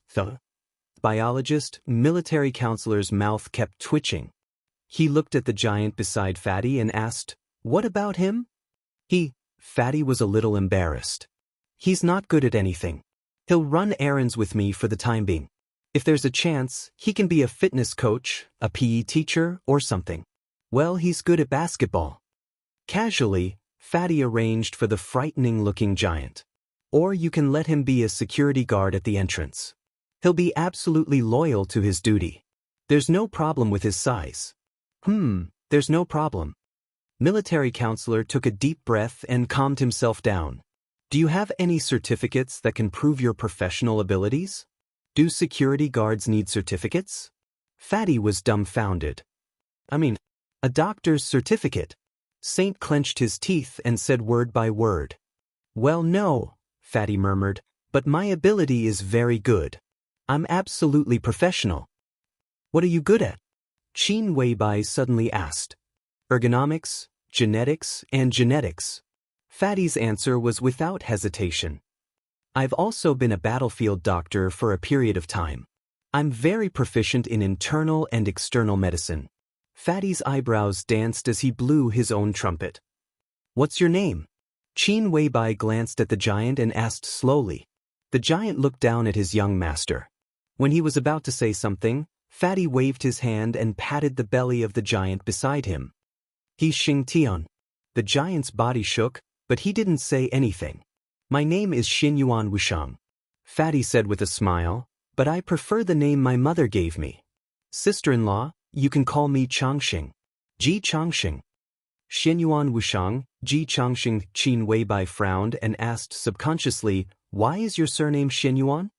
[SPEAKER 1] biologist, military counselor's mouth kept twitching. He looked at the giant beside Fatty and asked, "What about him?" Fatty was a little embarrassed. He's not good at anything. He'll run errands with me for the time being. If there's a chance, he can be a fitness coach, a PE teacher, or something. Well, he's good at basketball. Casually, Fatty arranged for the frightening-looking giant. Or you can let him be a security guard at the entrance. He'll be absolutely loyal to his duty. There's no problem with his size. There's no problem. Military counselor took a deep breath and calmed himself down. Do you have any certificates that can prove your professional abilities? Do security guards need certificates? Fatty was dumbfounded. A doctor's certificate. Saint clenched his teeth and said word by word. Well, no, Fatty murmured, but my ability is very good. I'm absolutely professional. What are you good at? Qin Weibai suddenly asked. Ergonomics, genetics, and genetics. Fatty's answer was without hesitation. I've also been a battlefield doctor for a period of time. I'm very proficient in internal and external medicine. Fatty's eyebrows danced as he blew his own trumpet. What's your name? Qin Weibai glanced at the giant and asked slowly. The giant looked down at his young master. When he was about to say something, Fatty waved his hand and patted the belly of the giant beside him. He's Xingtian. The giant's body shook, but he didn't say anything. My name is Xinyuan Wushang. Fatty said with a smile, but I prefer the name my mother gave me. Sister-in-law, you can call me Changxing. Ji Changxing. Xinyuan Wushang, Ji Changxing. Qin Weibai frowned and asked subconsciously, why is your surname Xinyuan?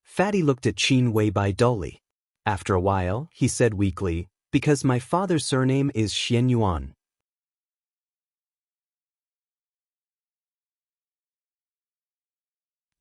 [SPEAKER 1] Fatty looked at Qin Weibai dully. After a while, he said weakly, because my father's surname is Xianyuan.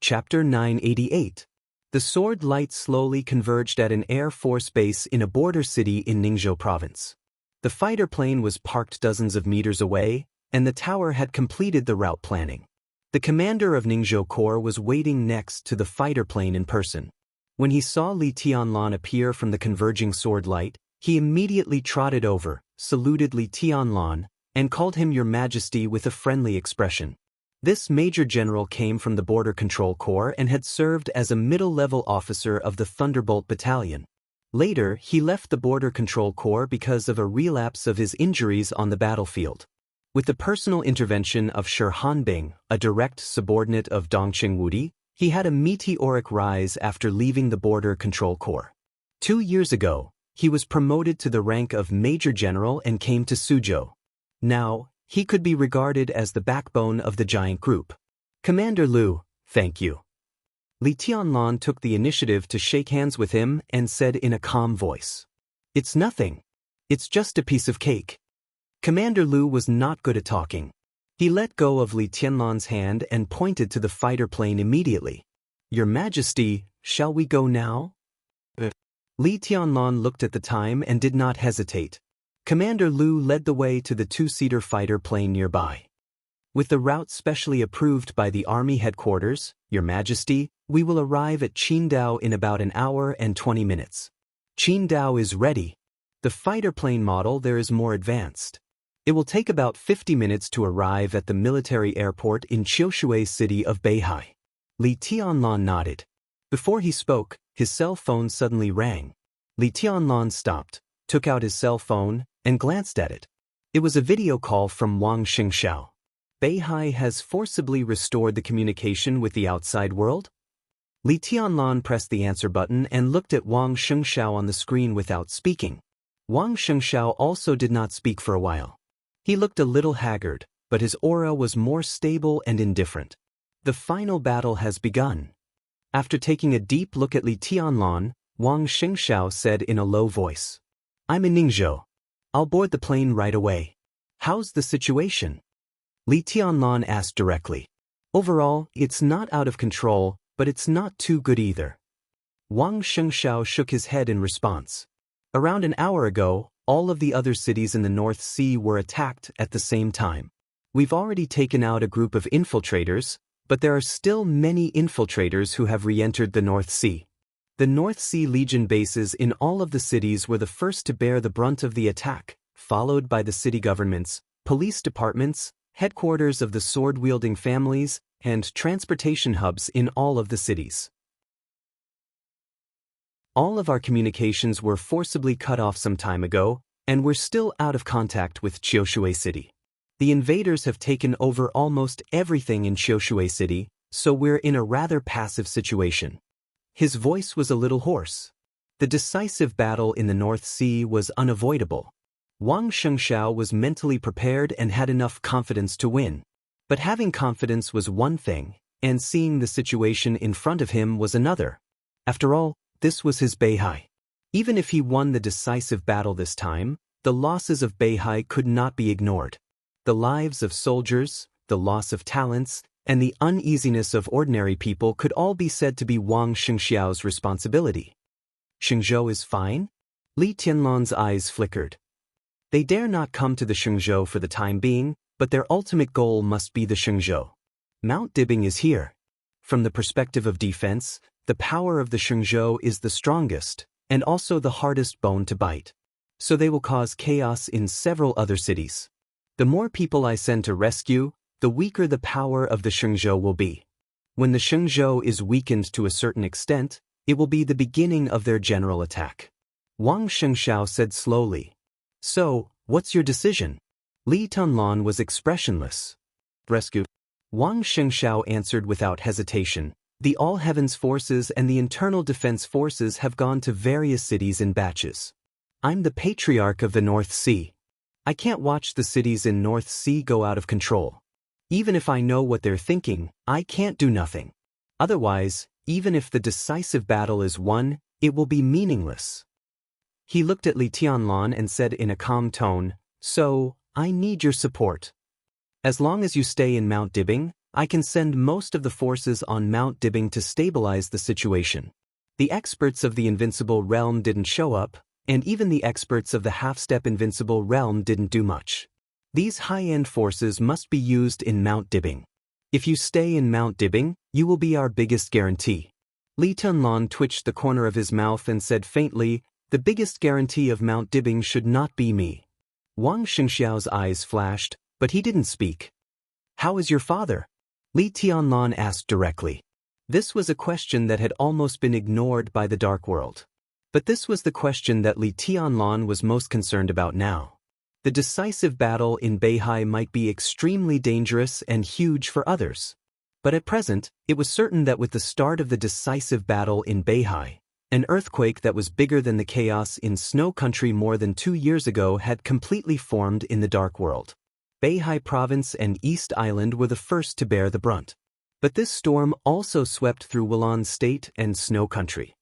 [SPEAKER 1] Chapter 988. The sword light slowly converged at an Air Force base in a border city in Ningzhou province. The fighter plane was parked dozens of meters away, and the tower had completed the route planning. The commander of Ningzhou Corps was waiting next to the fighter plane in person. When he saw Li Tianlan appear from the converging sword light, he immediately trotted over, saluted Li Tianlan, and called him Your Majesty with a friendly expression. This major general came from the Border Control Corps and had served as a middle-level officer of the Thunderbolt Battalion. Later, he left the Border Control Corps because of a relapse of his injuries on the battlefield. With the personal intervention of Shi Hanbing, a direct subordinate of Dongqing Wudi, he had a meteoric rise after leaving the Border Control Corps. 2 years ago, he was promoted to the rank of Major General and came to Suzhou. Now, he could be regarded as the backbone of the giant group. Commander Lu, thank you. Li Tianlan took the initiative to shake hands with him and said in a calm voice. It's nothing. It's just a piece of cake. Commander Lu was not good at talking. He let go of Li Tianlan's hand and pointed to the fighter plane immediately. Your Majesty, shall we go now? Li Tianlan looked at the time and did not hesitate. Commander Lu led the way to the two-seater fighter plane nearby. With the route specially approved by the Army headquarters, Your Majesty, we will arrive at Qingdao in about an hour and 20 minutes. Qingdao is ready. The fighter plane model there is more advanced. It will take about 50 minutes to arrive at the military airport in Qiushui city of Beihai. Li Tianlan nodded. Before he spoke, his cell phone suddenly rang. Li Tianlan stopped, took out his cell phone, and glanced at it. It was a video call from Xianxia. Beihai has forcibly restored the communication with the outside world? Li Tianlan pressed the answer button and looked at Xianxia on the screen without speaking. Xianxia also did not speak for a while. He looked a little haggard, but his aura was more stable and indifferent. The final battle has begun. After taking a deep look at Li Tianlan, Xianxia said in a low voice. I'm in Ningzhou. I'll board the plane right away. How's the situation? Li Tianlan asked directly. Overall, it's not out of control, but it's not too good either. Xianxia shook his head in response. Around an hour ago, all of the other cities in the North Sea were attacked at the same time. We've already taken out a group of infiltrators, but there are still many infiltrators who have re-entered the North Sea. The North Sea Legion bases in all of the cities were the first to bear the brunt of the attack, followed by the city governments, police departments, headquarters of the sword-wielding families, and transportation hubs in all of the cities. All of our communications were forcibly cut off some time ago, and we're still out of contact with Qiushui City. The invaders have taken over almost everything in Qiushui City, so we're in a rather passive situation. His voice was a little hoarse. The decisive battle in the North Sea was unavoidable. Xianxia was mentally prepared and had enough confidence to win. But having confidence was one thing, and seeing the situation in front of him was another. After all, this was his Beihai. Even if he won the decisive battle this time, the losses of Beihai could not be ignored. The lives of soldiers, the loss of talents, and the uneasiness of ordinary people could all be said to be Xianxiao's responsibility. Xingzhou is fine? Li Tianlan's eyes flickered. They dare not come to the Xingzhou for the time being, but their ultimate goal must be the Xingzhou. Mount Dibing is here. From the perspective of defense, the power of the Xingzhou is the strongest, and also the hardest bone to bite. So they will cause chaos in several other cities. The more people I send to rescue, the weaker the power of the Xingzhou will be. When the Xingzhou is weakened to a certain extent, it will be the beginning of their general attack. Xianxia said slowly. So, what's your decision? Li Tianlan was expressionless. Rescue. Xianxia answered without hesitation. The All Heavens Forces and the Internal Defense Forces have gone to various cities in batches. I'm the Patriarch of the North Sea. I can't watch the cities in North Sea go out of control. Even if I know what they're thinking, I can't do nothing. Otherwise, even if the decisive battle is won, it will be meaningless. He looked at Li Tianlan and said in a calm tone, So, I need your support. As long as you stay in Mount Dibing, I can send most of the forces on Mount Dibing to stabilize the situation. The experts of the Invincible Realm didn't show up, and even the experts of the half-step Invincible Realm didn't do much. These high-end forces must be used in Mount Dibing. If you stay in Mount Dibing, you will be our biggest guarantee. Li Tianlan twitched the corner of his mouth and said faintly, The biggest guarantee of Mount Dibing should not be me. Xianxiao's eyes flashed, but he didn't speak. How is your father? Li Tianlan asked directly. This was a question that had almost been ignored by the Dark World. But this was the question that Li Tianlan was most concerned about now. The decisive battle in Beihai might be extremely dangerous and huge for others. But at present, it was certain that with the start of the decisive battle in Beihai, an earthquake that was bigger than the chaos in Snow Country more than 2 years ago had completely formed in the Dark World. Beihai Province and East Island were the first to bear the brunt. But this storm also swept through Wulan State and Snow Country.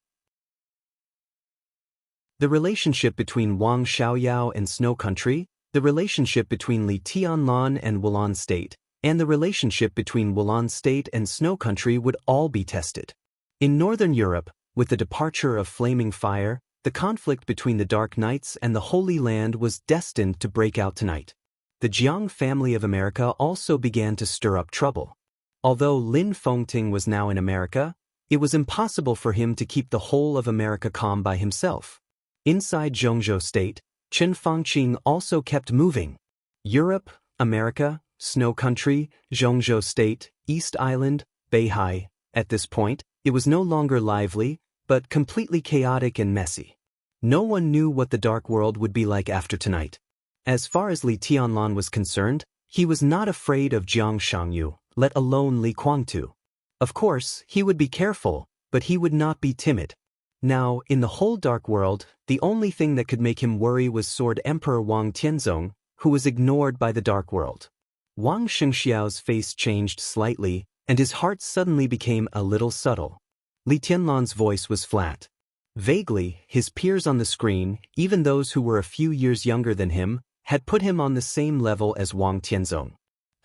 [SPEAKER 1] The relationship between Wang Xiaoyao and Snow Country, the relationship between Li Tianlan and Wulan State, and the relationship between Wulan State and Snow Country would all be tested. In Northern Europe, with the departure of flaming fire, the conflict between the Dark Knights and the Holy Land was destined to break out tonight. The Jiang family of America also began to stir up trouble. Although Lin Fengting was now in America, it was impossible for him to keep the whole of America calm by himself. Inside Zhongzhou State, Chen Fangqing also kept moving. Europe, America, Snow Country, Zhongzhou State, East Island, Beihai. At this point, it was no longer lively, but completely chaotic and messy. No one knew what the dark world would be like after tonight. As far as Li Tianlan was concerned, he was not afraid of Jiang Shangyu, let alone Li Guangtu. Of course, he would be careful, but he would not be timid. Now, in the whole dark world, the only thing that could make him worry was Sword Emperor Wang Tianzong, who was ignored by the dark world. Wang Xianxiao's face changed slightly, and his heart suddenly became a little subtle. Li Tianlan's voice was flat. Vaguely, his peers on the screen, even those who were a few years younger than him, had put him on the same level as Wang Tianzong.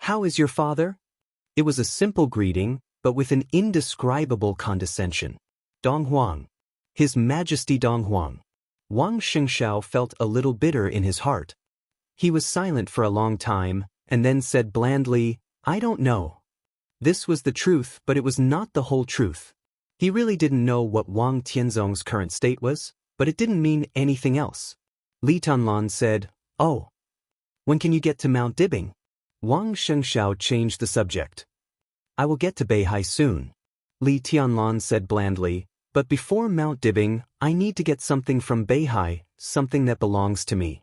[SPEAKER 1] "How is your father?" It was a simple greeting, but with an indescribable condescension. "Dong Huang. His Majesty Dong Huang." Wang Xianxiao felt a little bitter in his heart. He was silent for a long time, and then said blandly, "I don't know." This was the truth, but it was not the whole truth. He really didn't know what Wang Tianzong's current state was, but it didn't mean anything else. Li Tianlan said, "Oh. When can you get to Mount Dibing?" Wang Xianxiao changed the subject. "I will get to Beihai soon," Li Tianlan said blandly, "but before Mount Dibing, I need to get something from Beihai, something that belongs to me."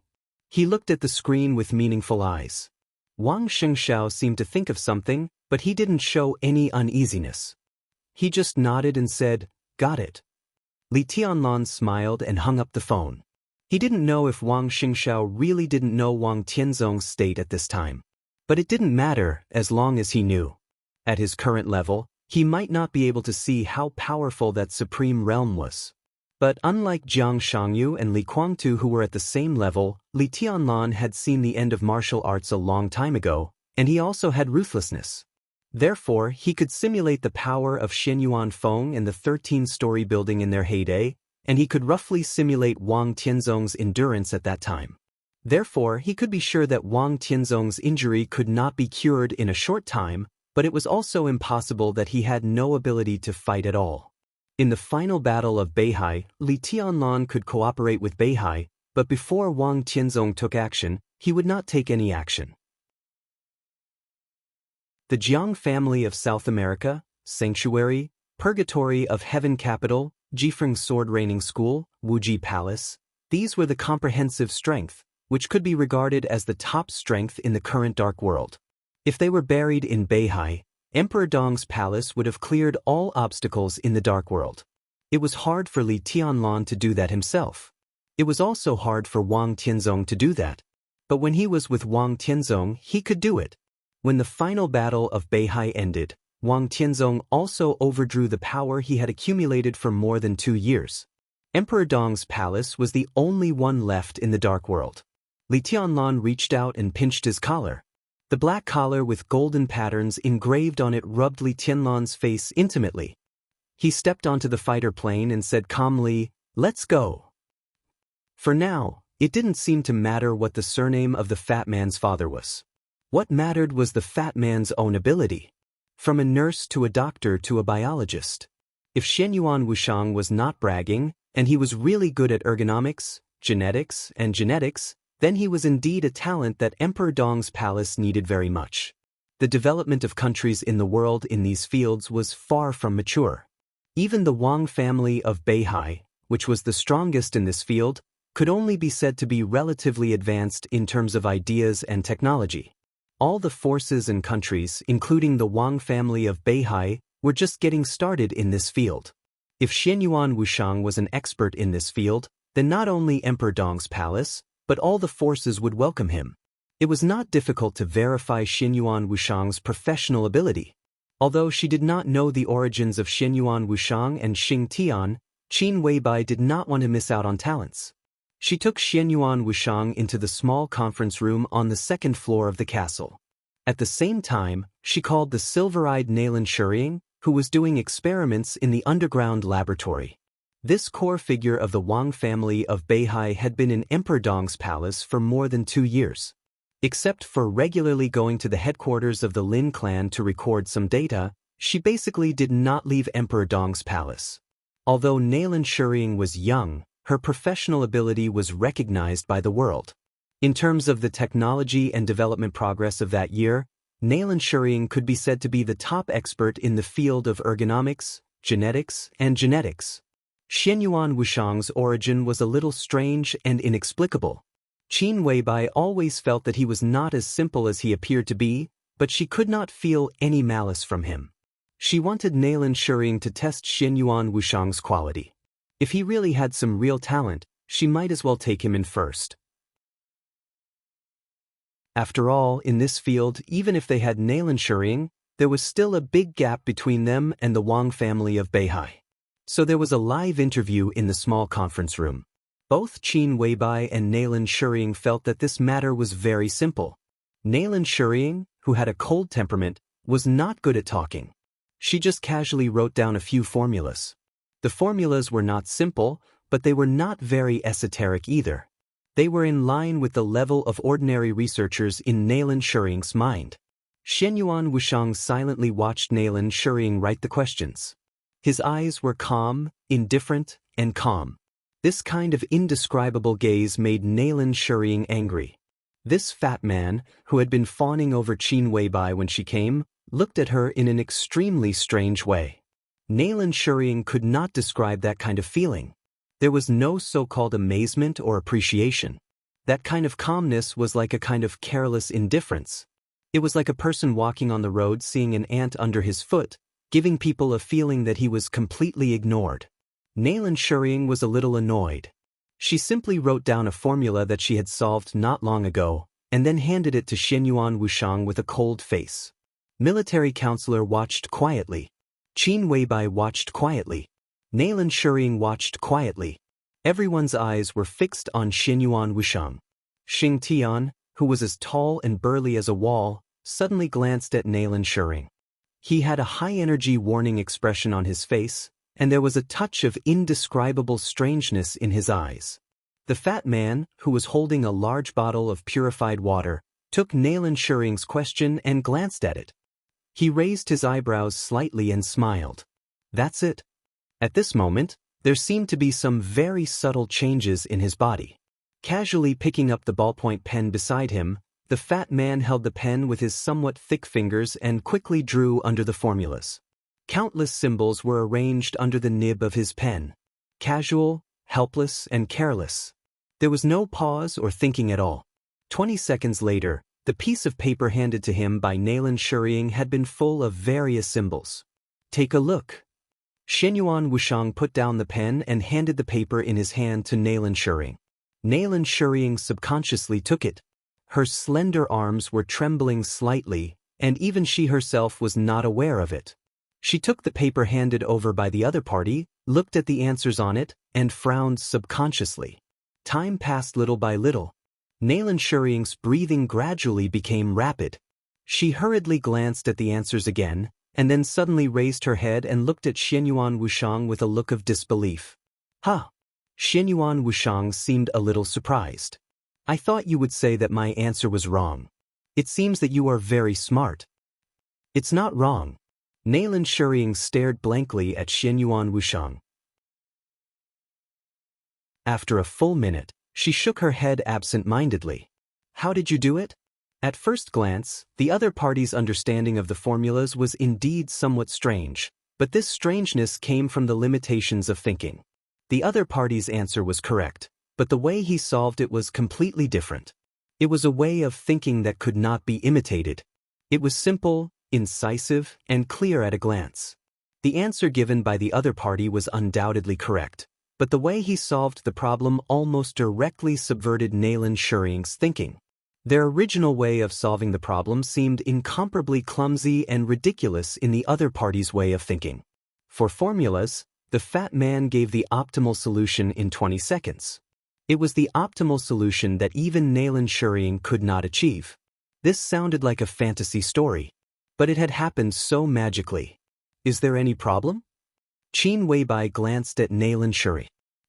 [SPEAKER 1] He looked at the screen with meaningful eyes. Wang Xianxiao seemed to think of something, but he didn't show any uneasiness. He just nodded and said, "Got it." Li Tianlan smiled and hung up the phone. He didn't know if Wang Xianxiao really didn't know Wang Tianzong's state at this time. But it didn't matter as long as he knew. At his current level, he might not be able to see how powerful that supreme realm was. But unlike Jiang Shangyu and Li Guangtu who were at the same level, Li Tianlan had seen the end of martial arts a long time ago, and he also had ruthlessness. Therefore, he could simulate the power of Xianyuan Feng and the 13-story building in their heyday, and he could roughly simulate Wang Tianzong's endurance at that time. Therefore, he could be sure that Wang Tianzong's injury could not be cured in a short time, but it was also impossible that he had no ability to fight at all. In the final battle of Beihai, Li Tianlan could cooperate with Beihai, but before Wang Tianzong took action, he would not take any action. The Jiang family of South America, Sanctuary, Purgatory of Heaven Capital, Jifeng Sword Reigning School, Wuji Palace, these were the comprehensive strength, which could be regarded as the top strength in the current dark world. If they were buried in Beihai, Emperor Dong's palace would have cleared all obstacles in the dark world. It was hard for Li Tianlan to do that himself. It was also hard for Wang Tianzong to do that. But when he was with Wang Tianzong, he could do it. When the final battle of Beihai ended, Wang Tianzong also overdrew the power he had accumulated for more than 2 years. Emperor Dong's palace was the only one left in the dark world. Li Tianlan reached out and pinched his collar. The black collar with golden patterns engraved on it rubbed Li Tianlan's face intimately. He stepped onto the fighter plane and said calmly, "Let's go." For now, it didn't seem to matter what the surname of the fat man's father was. What mattered was the fat man's own ability. From a nurse to a doctor to a biologist. If Xianyuan Wushang was not bragging, and he was really good at ergonomics, genetics, and genetics, then he was indeed a talent that Emperor Dong's palace needed very much. The development of countries in the world in these fields was far from mature. Even the Wang family of Beihai, which was the strongest in this field, could only be said to be relatively advanced in terms of ideas and technology. All the forces and countries, including the Wang family of Beihai, were just getting started in this field. If Xianyuan Wushang was an expert in this field, then not only Emperor Dong's palace, but all the forces would welcome him. It was not difficult to verify Xianyuan Wushang's professional ability. Although she did not know the origins of Xianyuan Wushang and Xing Tian, Qin Weibai did not want to miss out on talents. She took Xianyuan Wushang into the small conference room on the second floor of the castle. At the same time, she called the silver-eyed Nailan Shuriying, who was doing experiments in the underground laboratory. This core figure of the Wang family of Beihai had been in Emperor Dong's palace for more than 2 years. Except for regularly going to the headquarters of the Lin clan to record some data, she basically did not leave Emperor Dong's palace. Although Nailan Shuriying was young, her professional ability was recognized by the world. In terms of the technology and development progress of that year, Nailan Shuriying could be said to be the top expert in the field of ergonomics, genetics, and genetics. Xianyuan Wushang's origin was a little strange and inexplicable. Qin Weibai always felt that he was not as simple as he appeared to be, but she could not feel any malice from him. She wanted Nailan Shuriying to test Xianyuan Wushang's quality. If he really had some real talent, she might as well take him in first. After all, in this field, even if they had Nailan Shuriying, there was still a big gap between them and the Wang family of Beihai. So there was a live interview in the small conference room. Both Qin Weibai and Nailan Shuriying felt that this matter was very simple. Nailan Shuriying, who had a cold temperament, was not good at talking. She just casually wrote down a few formulas. The formulas were not simple, but they were not very esoteric either. They were in line with the level of ordinary researchers in Nailan Shuriying's mind. Xianyuan Wushang silently watched Nailan Shuriying write the questions. His eyes were calm, indifferent, and calm. This kind of indescribable gaze made Nailan Shuriying angry. This fat man, who had been fawning over Qin Weibai when she came, looked at her in an extremely strange way. Nailan Shuriying could not describe that kind of feeling. There was no so-called amazement or appreciation. That kind of calmness was like a kind of careless indifference. It was like a person walking on the road seeing an ant under his foot, giving people a feeling that he was completely ignored. Nailan Shuriying was a little annoyed. She simply wrote down a formula that she had solved not long ago, and then handed it to Xianyuan Wushang with a cold face. Military counselor watched quietly. Qin Weibai watched quietly. Nailan Shuriying watched quietly. Everyone's eyes were fixed on Xianyuan Wushang. Xing Tian, who was as tall and burly as a wall, suddenly glanced at Nailan Shuriying. He had a high-energy warning expression on his face, and there was a touch of indescribable strangeness in his eyes. The fat man, who was holding a large bottle of purified water, took Nailan Shuriying's question and glanced at it. He raised his eyebrows slightly and smiled. That's it. At this moment, there seemed to be some very subtle changes in his body. Casually picking up the ballpoint pen beside him, the fat man held the pen with his somewhat thick fingers and quickly drew under the formulas. Countless symbols were arranged under the nib of his pen. Casual, helpless, and careless. There was no pause or thinking at all. 20 seconds later, the piece of paper handed to him by Nailan Shuriying had been full of various symbols. Take a look. Xianyuan Wushang put down the pen and handed the paper in his hand to Nailan Shuriying. Nailan Shuriying subconsciously took it. Her slender arms were trembling slightly, and even she herself was not aware of it. She took the paper handed over by the other party, looked at the answers on it, and frowned subconsciously. Time passed little by little. Nailan Shuriying's breathing gradually became rapid. She hurriedly glanced at the answers again, and then suddenly raised her head and looked at Xianyuan Wushang with a look of disbelief. Huh! Xianyuan Wushang seemed a little surprised. I thought you would say that my answer was wrong. It seems that you are very smart. It's not wrong. Nailan Shuriying stared blankly at Xianyuan Wushang. After a full minute, she shook her head absent-mindedly. How did you do it? At first glance, the other party's understanding of the formulas was indeed somewhat strange, but this strangeness came from the limitations of thinking. The other party's answer was correct, but the way he solved it was completely different. It was a way of thinking that could not be imitated. It was simple, incisive, and clear at a glance. The answer given by the other party was undoubtedly correct, but the way he solved the problem almost directly subverted Nailan Shuriying's thinking. Their original way of solving the problem seemed incomparably clumsy and ridiculous in the other party's way of thinking. For formulas, the fat man gave the optimal solution in 20 seconds. It was the optimal solution that even Xianxia could not achieve. This sounded like a fantasy story, but it had happened so magically. Is there any problem? Qin Weibai glanced at Xianxia.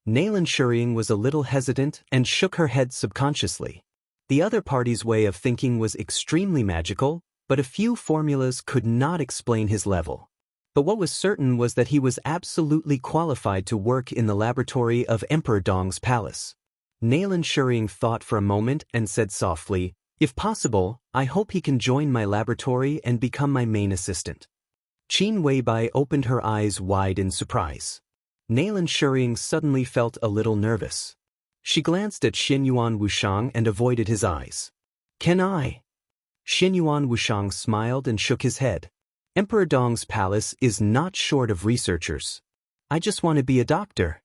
[SPEAKER 1] Xianxia was a little hesitant and shook her head subconsciously. The other party's way of thinking was extremely magical, but a few formulas could not explain his level. But what was certain was that he was absolutely qualified to work in the laboratory of Emperor Dong's palace. Xianxia thought for a moment and said softly, "If possible, I hope he can join my laboratory and become my main assistant." Qin Weibai opened her eyes wide in surprise. Xianxia suddenly felt a little nervous. She glanced at Xianyuan Wuxiang and avoided his eyes. "Can I?" Xianyuan Wuxiang smiled and shook his head. "Emperor Dong's palace is not short of researchers. I just want to be a doctor."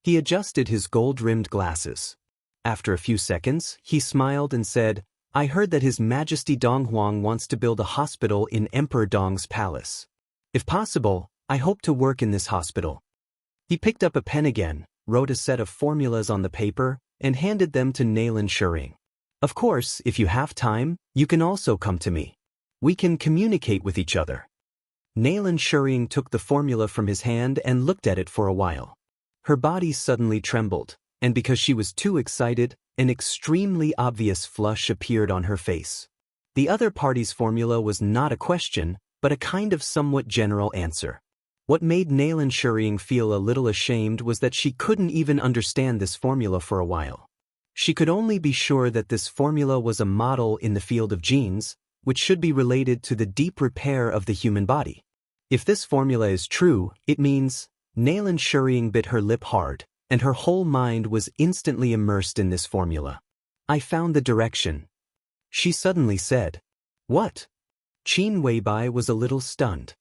[SPEAKER 1] He adjusted his gold-rimmed glasses. After a few seconds, he smiled and said, "I heard that His Majesty Dong Huang wants to build a hospital in Emperor Dong's palace. If possible, I hope to work in this hospital." He picked up a pen again, wrote a set of formulas on the paper, and handed them to Xianxia. "Of course, if you have time, you can also come to me. We can communicate with each other." Xianxia took the formula from his hand and looked at it for a while. Her body suddenly trembled, and because she was too excited, an extremely obvious flush appeared on her face. The other party's formula was not a question, but a kind of somewhat general answer. What made Xianxia feel a little ashamed was that she couldn't even understand this formula for a while. She could only be sure that this formula was a model in the field of genes, which should be related to the deep repair of the human body. If this formula is true, it means... Xianxia bit her lip hard, and her whole mind was instantly immersed in this formula. "I found the direction," she suddenly said. "What?" Qin Weibai was a little stunned.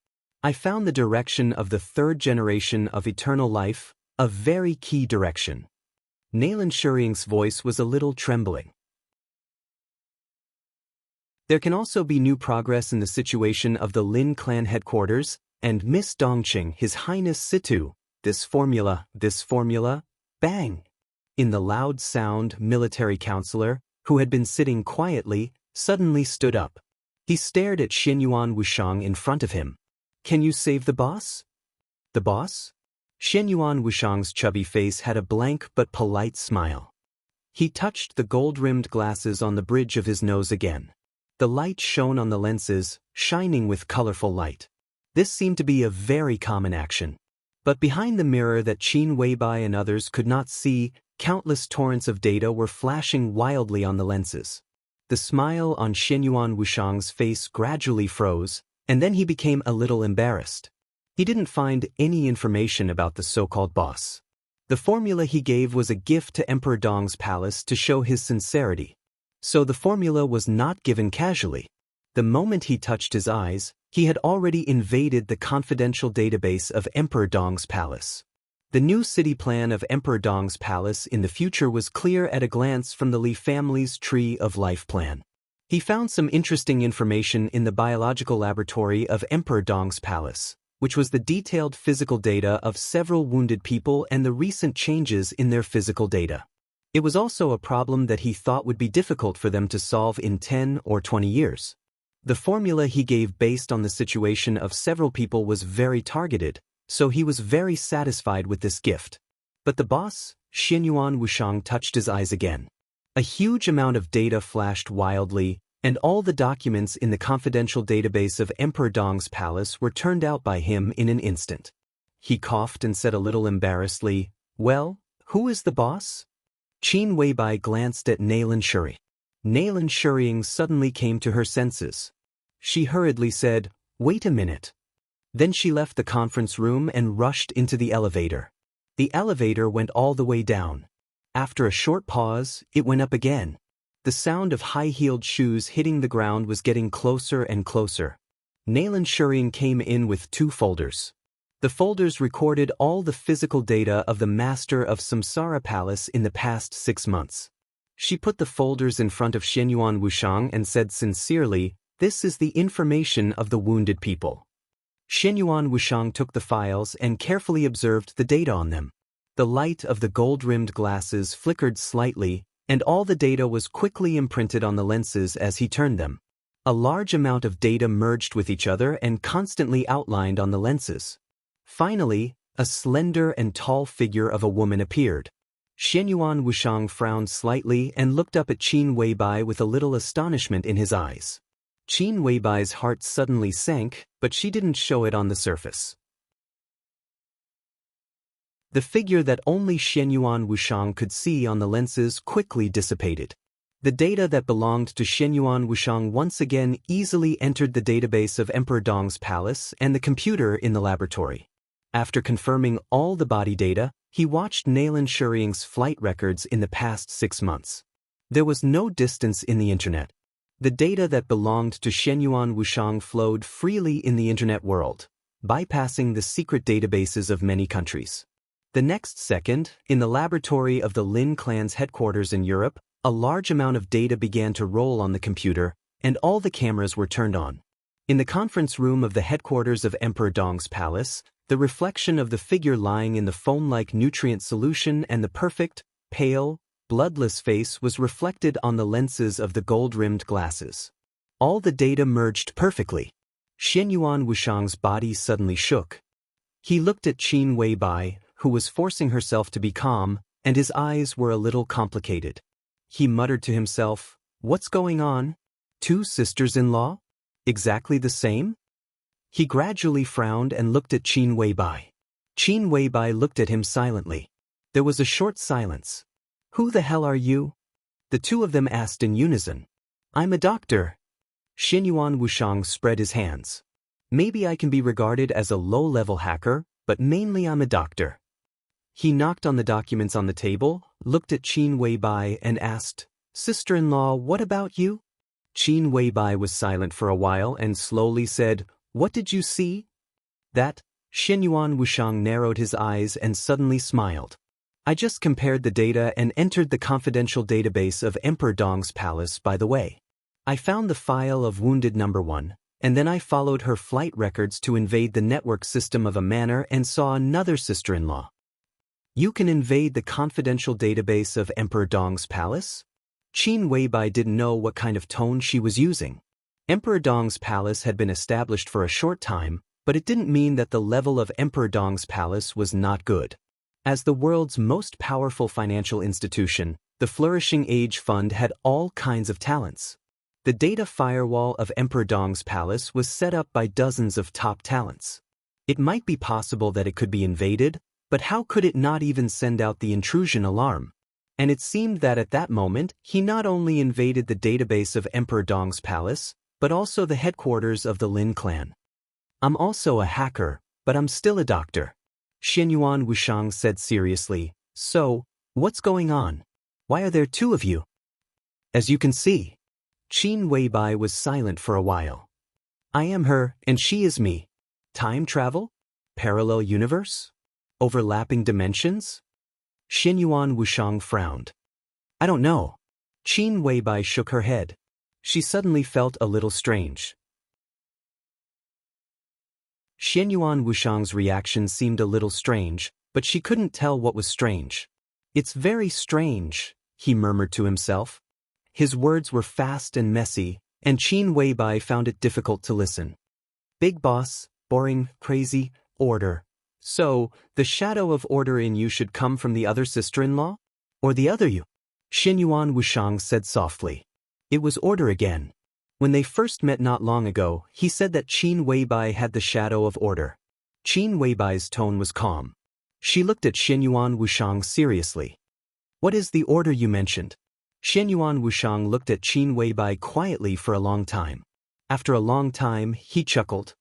[SPEAKER 1] "I found the direction of the third generation of eternal life, a very key direction." Xianxia's voice was a little trembling. There can also be new progress in the situation of the Lin clan headquarters, and Miss Dongqing, His Highness Situ, this formula, bang! In the loud sound, military counselor, who had been sitting quietly, suddenly stood up. He stared at Xianyuan Wuxiang in front of him. "Can you save the boss?" "The boss?" Xianyuan Wuxiang's chubby face had a blank but polite smile. He touched the gold-rimmed glasses on the bridge of his nose again. The light shone on the lenses, shining with colorful light. This seemed to be a very common action. But behind the mirror that Qin Weibai and others could not see, countless torrents of data were flashing wildly on the lenses. The smile on Xianyuan Wuxiang's face gradually froze, and then he became a little embarrassed. He didn't find any information about the so-called boss. The formula he gave was a gift to Emperor Dong's palace to show his sincerity. So the formula was not given casually. The moment he touched his eyes, he had already invaded the confidential database of Emperor Dong's palace. The new city plan of Emperor Dong's palace in the future was clear at a glance from the Li family's Tree of Life plan. He found some interesting information in the biological laboratory of Emperor Dong's palace, which was the detailed physical data of several wounded people and the recent changes in their physical data. It was also a problem that he thought would be difficult for them to solve in 10 or 20 years. The formula he gave based on the situation of several people was very targeted, so he was very satisfied with this gift. But the boss, Xianyuan Wuxiang, touched his eyes again. A huge amount of data flashed wildly, and all the documents in the confidential database of Emperor Dong's palace were turned out by him in an instant. He coughed and said a little embarrassedly, "Well, who is the boss?" Qin Weibai glanced at Xianxia. Xianxia suddenly came to her senses. She hurriedly said, "Wait a minute." Then she left the conference room and rushed into the elevator. The elevator went all the way down. After a short pause, it went up again. The sound of high-heeled shoes hitting the ground was getting closer and closer. Xianxia came in with 2 folders. The folders recorded all the physical data of the master of Samsara Palace in the past 6 months. She put the folders in front of Xianyuan Wushang and said sincerely, "This is the information of the wounded people." Xianyuan Wushang took the files and carefully observed the data on them. The light of the gold-rimmed glasses flickered slightly, and all the data was quickly imprinted on the lenses as he turned them. A large amount of data merged with each other and constantly outlined on the lenses. Finally, a slender and tall figure of a woman appeared. Xianyuan Wushang frowned slightly and looked up at Qin Weibai with a little astonishment in his eyes. Qin Weibai's heart suddenly sank, but she didn't show it on the surface. The figure that only Xianyuan Wushang could see on the lenses quickly dissipated. The data that belonged to Xianyuan Wushang once again easily entered the database of Emperor Dong's palace and the computer in the laboratory. After confirming all the body data, he watched Naylan Shurying's flight records in the past 6 months. There was no distance in the internet. The data that belonged to Xianyuan Wushang flowed freely in the internet world, bypassing the secret databases of many countries. The next second, in the laboratory of the Lin clan's headquarters in Europe, a large amount of data began to roll on the computer, and all the cameras were turned on. In the conference room of the headquarters of Emperor Dong's palace, the reflection of the figure lying in the foam-like nutrient solution and the perfect, pale, bloodless face was reflected on the lenses of the gold-rimmed glasses. All the data merged perfectly. Xianyuan Wushang's body suddenly shook. He looked at Qin Weibai, who was forcing herself to be calm, and his eyes were a little complicated. He muttered to himself, "What's going on? 2 sisters-in-law? Exactly the same?" He gradually frowned and looked at Qin Weibai. Qin Weibai looked at him silently. There was a short silence. "Who the hell are you?" the two of them asked in unison. "I'm a doctor." Xianyuan Wushang spread his hands. "Maybe I can be regarded as a low-level hacker, but mainly I'm a doctor." He knocked on the documents on the table, looked at Qin Weibai and asked, "Sister-in-law, what about you?" Qin Weibai was silent for a while and slowly said, "What did you see?" "That." Xianyuan Wushang narrowed his eyes and suddenly smiled. "I just compared the data and entered the confidential database of Emperor Dong's palace by the way. I found the file of Wounded Number 1, and then I followed her flight records to invade the network system of a manor and saw another sister-in-law." "You can invade the confidential database of Emperor Dong's palace?" Qin Weibai didn't know what kind of tone she was using. Emperor Dong's palace had been established for a short time, but it didn't mean that the level of Emperor Dong's palace was not good. As the world's most powerful financial institution, the Flourishing Age Fund had all kinds of talents. The data firewall of Emperor Dong's palace was set up by dozens of top talents. It might be possible that it could be invaded, but how could it not even send out the intrusion alarm? And it seemed that at that moment, he not only invaded the database of Emperor Dong's palace, but also the headquarters of the Lin clan. "I'm also a hacker, but I'm still a doctor," Xianyuan Wushang said seriously. "So, what's going on? Why are there 2 of you?" "As you can see." Qin Weibai was silent for a while. "I am her, and she is me. Time travel? Parallel universe? Overlapping dimensions?" Xianyuan Wushang frowned. "I don't know." Qin Weibai shook her head. She suddenly felt a little strange. Xianyuan Wushang's reaction seemed a little strange, but she couldn't tell what was strange. "It's very strange," he murmured to himself. His words were fast and messy, and Qin Weibai found it difficult to listen. "Big boss, boring, crazy, order. So, the shadow of order in you should come from the other sister-in-law? Or the other you?" Xianyuan Wushang said softly. It was order again. When they first met not long ago, he said that Qin Weibai had the shadow of order. Qin Weibai's tone was calm. She looked at Xianyuan Wushang seriously. "What is the order you mentioned?" Xianyuan Wushang looked at Qin Weibai quietly for a long time. After a long time, he chuckled.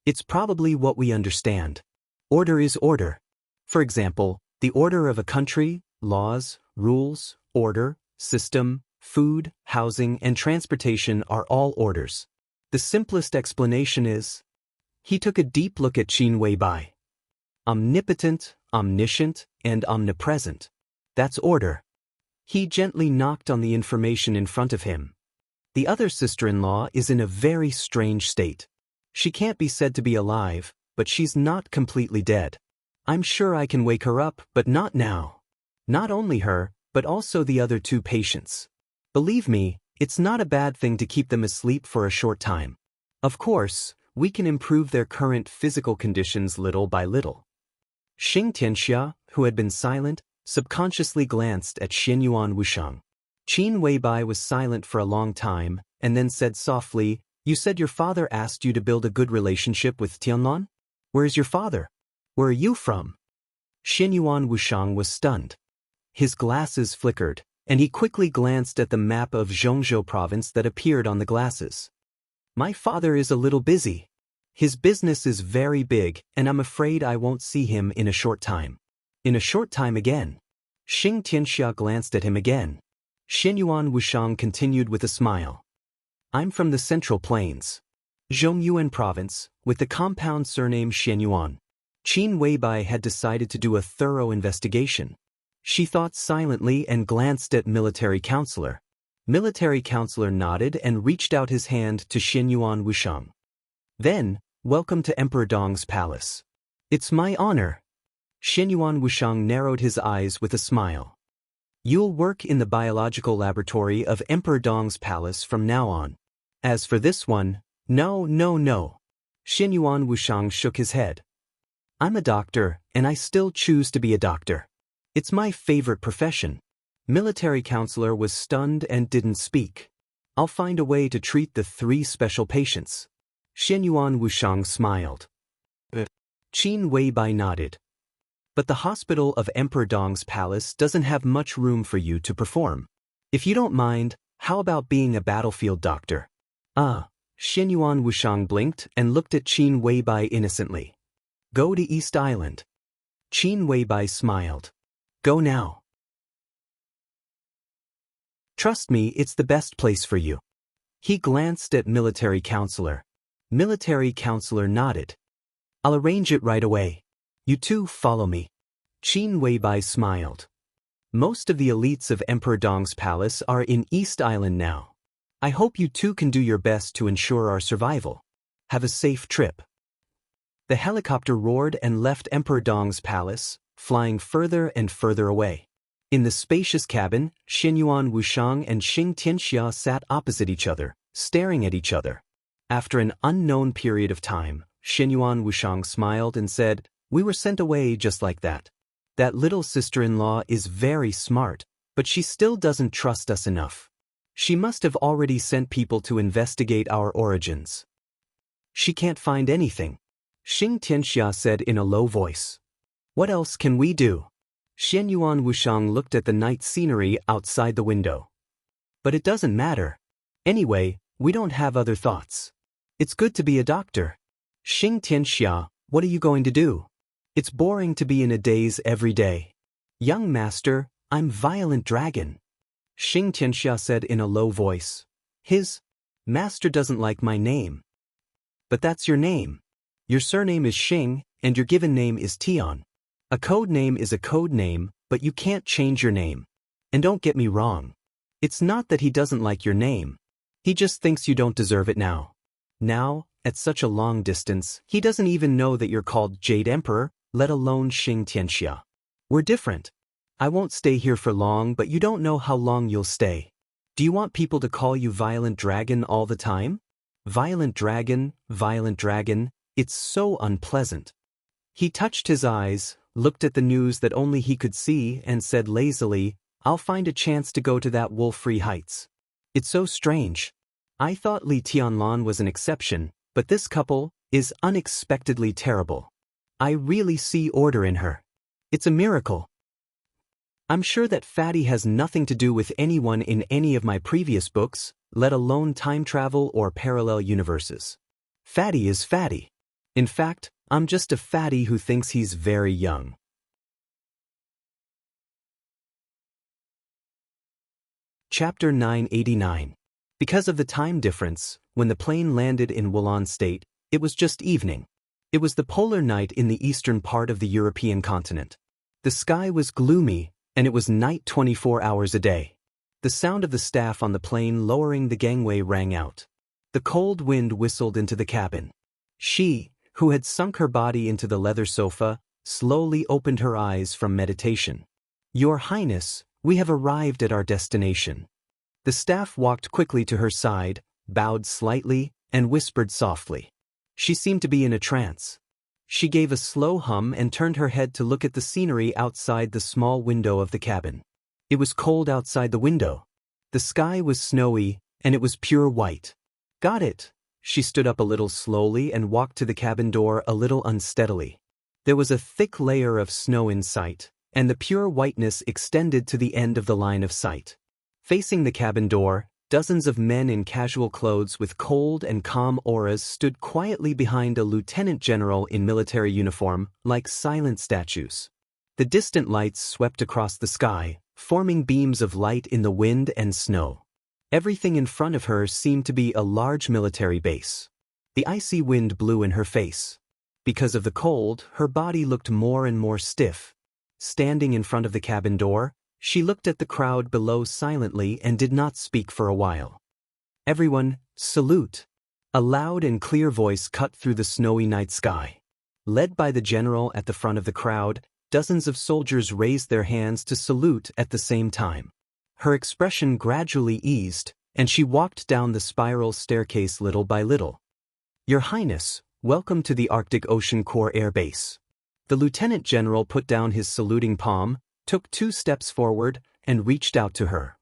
[SPEAKER 1] "It's probably what we understand. Order is order. For example, the order of a country, laws, rules, order, system, food, housing, and transportation are all orders. The simplest explanation is..." He took a deep look at Qin Weibai. "Omnipotent, omniscient, and omnipresent. That's order. He gently knocked on the information in front of him. The other sister-in-law is in a very strange state. She can't be said to be alive, but she's not completely dead. I'm sure I can wake her up, but not now. Not only her, but also the other 2 patients. Believe me, it's not a bad thing to keep them asleep for a short time. Of course, we can improve their current physical conditions little by little. Xianxia, who had been silent, subconsciously glanced at Xianyuan Wuxiang. Qin Weibai was silent for a long time, and then said softly, "You said your father asked you to build a good relationship with Tianlan? Where is your father? Where are you from?" Xianyuan Wuxiang was stunned. His glasses flickered, and he quickly glanced at the map of Zhongzhou province that appeared on the glasses. "My father is a little busy. His business is very big, and I'm afraid I won't see him in a short time." In a short time again. Xianxia glanced at him again. Xianyuan Wuxiang continued with a smile. "I'm from the Central Plains, Zhongyuan province, with the compound surname Xianyuan." Qin Weibai had decided to do a thorough investigation. She thought silently and glanced at Military Counselor. Military Counselor nodded and reached out his hand to Xianyuan Wuxiang. Then, "Welcome to Emperor Dong's palace." "It's my honor." Xianyuan Wuxiang narrowed his eyes with a smile. "You'll work in the biological laboratory of Emperor Dong's palace from now on. As for this one, no. Xianyuan Wuxiang shook his head. "I'm a doctor, and I still choose to be a doctor. It's my favorite profession." Military Counselor was stunned and didn't speak. "I'll find a way to treat the 3 special patients." Xianyuan Wuxiang smiled. Qin Weibai nodded. "But the hospital of Emperor Dong's palace doesn't have much room for you to perform. If you don't mind, how about being a battlefield doctor?" Xianyuan Wuxiang blinked and looked at Qin Weibai innocently. "Go to East Island." Qin Weibai smiled. "Go now. Trust me, it's the best place for you." He glanced at Military Counselor. Military Counselor nodded. "I'll arrange it right away. You 2 follow me." Qin Weibai smiled. "Most of the elites of Emperor Dong's palace are in East Island now. I hope you 2 can do your best to ensure our survival. Have a safe trip." The helicopter roared and left Emperor Dong's palace, flying further and further away. In the spacious cabin, Xianyuan Wuxiang and Xianxia sat opposite each other, staring at each other. After an unknown period of time, Xianyuan Wuxiang smiled and said, "We were sent away just like that. That little sister-in-law is very smart, but she still doesn't trust us enough. She must have already sent people to investigate our origins. She can't find anything." Xianxia said in a low voice. "What else can we do?" Xianyuan Wuxiang looked at the night scenery outside the window. "But it doesn't matter. Anyway, we don't have other thoughts. It's good to be a doctor." Xianxia, "What are you going to do?" "It's boring to be in a daze every day." "Young master, I'm Violent Dragon," Xianxia said in a low voice. "His master doesn't like my name." "But that's your name. Your surname is Xing, and your given name is Tian. A code name is a code name, but you can't change your name. And don't get me wrong. It's not that he doesn't like your name. He just thinks you don't deserve it now. Now, at such a long distance, he doesn't even know that you're called Jade Emperor, let alone Xianxia. We're different. I won't stay here for long, but you don't know how long you'll stay. Do you want people to call you Violent Dragon all the time? Violent Dragon, it's so unpleasant." He touched his eyes, looked at the news that only he could see, and said lazily, "I'll find a chance to go to that Wolf-Free Heights. It's so strange. I thought Li Tianlan was an exception, but this couple is unexpectedly terrible. I really see order in her. It's a miracle. I'm sure that Fatty has nothing to do with anyone in any of my previous books, let alone time travel or parallel universes. Fatty is Fatty. In fact, I'm just a fatty who thinks he's very young." Chapter 989. Because of the time difference, when the plane landed in Wulan State, it was just evening. It was the polar night in the eastern part of the European continent. The sky was gloomy, and it was night 24 hours a day. The sound of the staff on the plane lowering the gangway rang out. The cold wind whistled into the cabin. She, who had sunk her body into the leather sofa, slowly opened her eyes from meditation. "Your Highness, we have arrived at our destination." The staff walked quickly to her side, bowed slightly, and whispered softly. She seemed to be in a trance. She gave a slow hum and turned her head to look at the scenery outside the small window of the cabin. It was cold outside the window. The sky was snowy, and it was pure white. "Got it." She stood up a little slowly and walked to the cabin door a little unsteadily. There was a thick layer of snow in sight, and the pure whiteness extended to the end of the line of sight. Facing the cabin door, dozens of men in casual clothes with cold and calm auras stood quietly behind a lieutenant general in military uniform, like silent statues. The distant lights swept across the sky, forming beams of light in the wind and snow. Everything in front of her seemed to be a large military base. The icy wind blew in her face. Because of the cold, her body looked more and more stiff. Standing in front of the cabin door, she looked at the crowd below silently and did not speak for a while. "Everyone, salute!" A loud and clear voice cut through the snowy night sky. Led by the general at the front of the crowd, dozens of soldiers raised their hands to salute at the same time. Her expression gradually eased, and she walked down the spiral staircase little by little. "Your Highness, welcome to the Arctic Ocean Corps Air Base." The lieutenant general put down his saluting palm, took 2 steps forward, and reached out to her.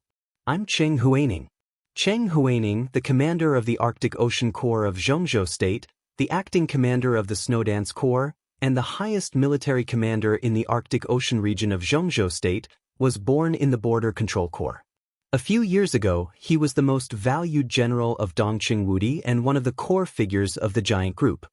[SPEAKER 1] "I'm Cheng Huaining." Cheng Huaining, the commander of the Arctic Ocean Corps of Xianxia State, the acting commander of the Snowdance Corps, and the highest military commander in the Arctic Ocean region of Xianxia State, was born in the Border Control Corps. A few years ago, he was the most valued general of Dongqing Wudi and one of the core figures of the giant group.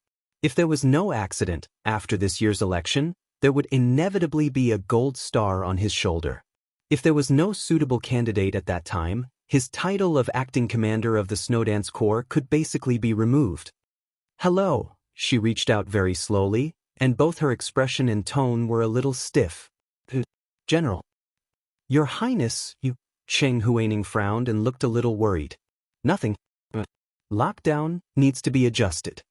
[SPEAKER 1] If there was no accident, after this year's election, there would inevitably be a gold star on his shoulder. If there was no suitable candidate at that time, his title of acting commander of the Snowdance Corps could basically be removed. "Hello," she reached out very slowly, and both her expression and tone were a little stiff. "General." "Your Highness, you..." Cheng Huaining frowned and looked a little worried. "Nothing. Lockdown needs to be adjusted."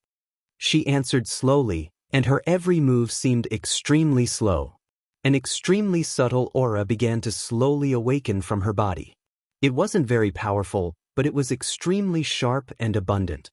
[SPEAKER 1] She answered slowly, and her every move seemed extremely slow. An extremely subtle aura began to slowly awaken from her body. It wasn't very powerful, but it was extremely sharp and abundant.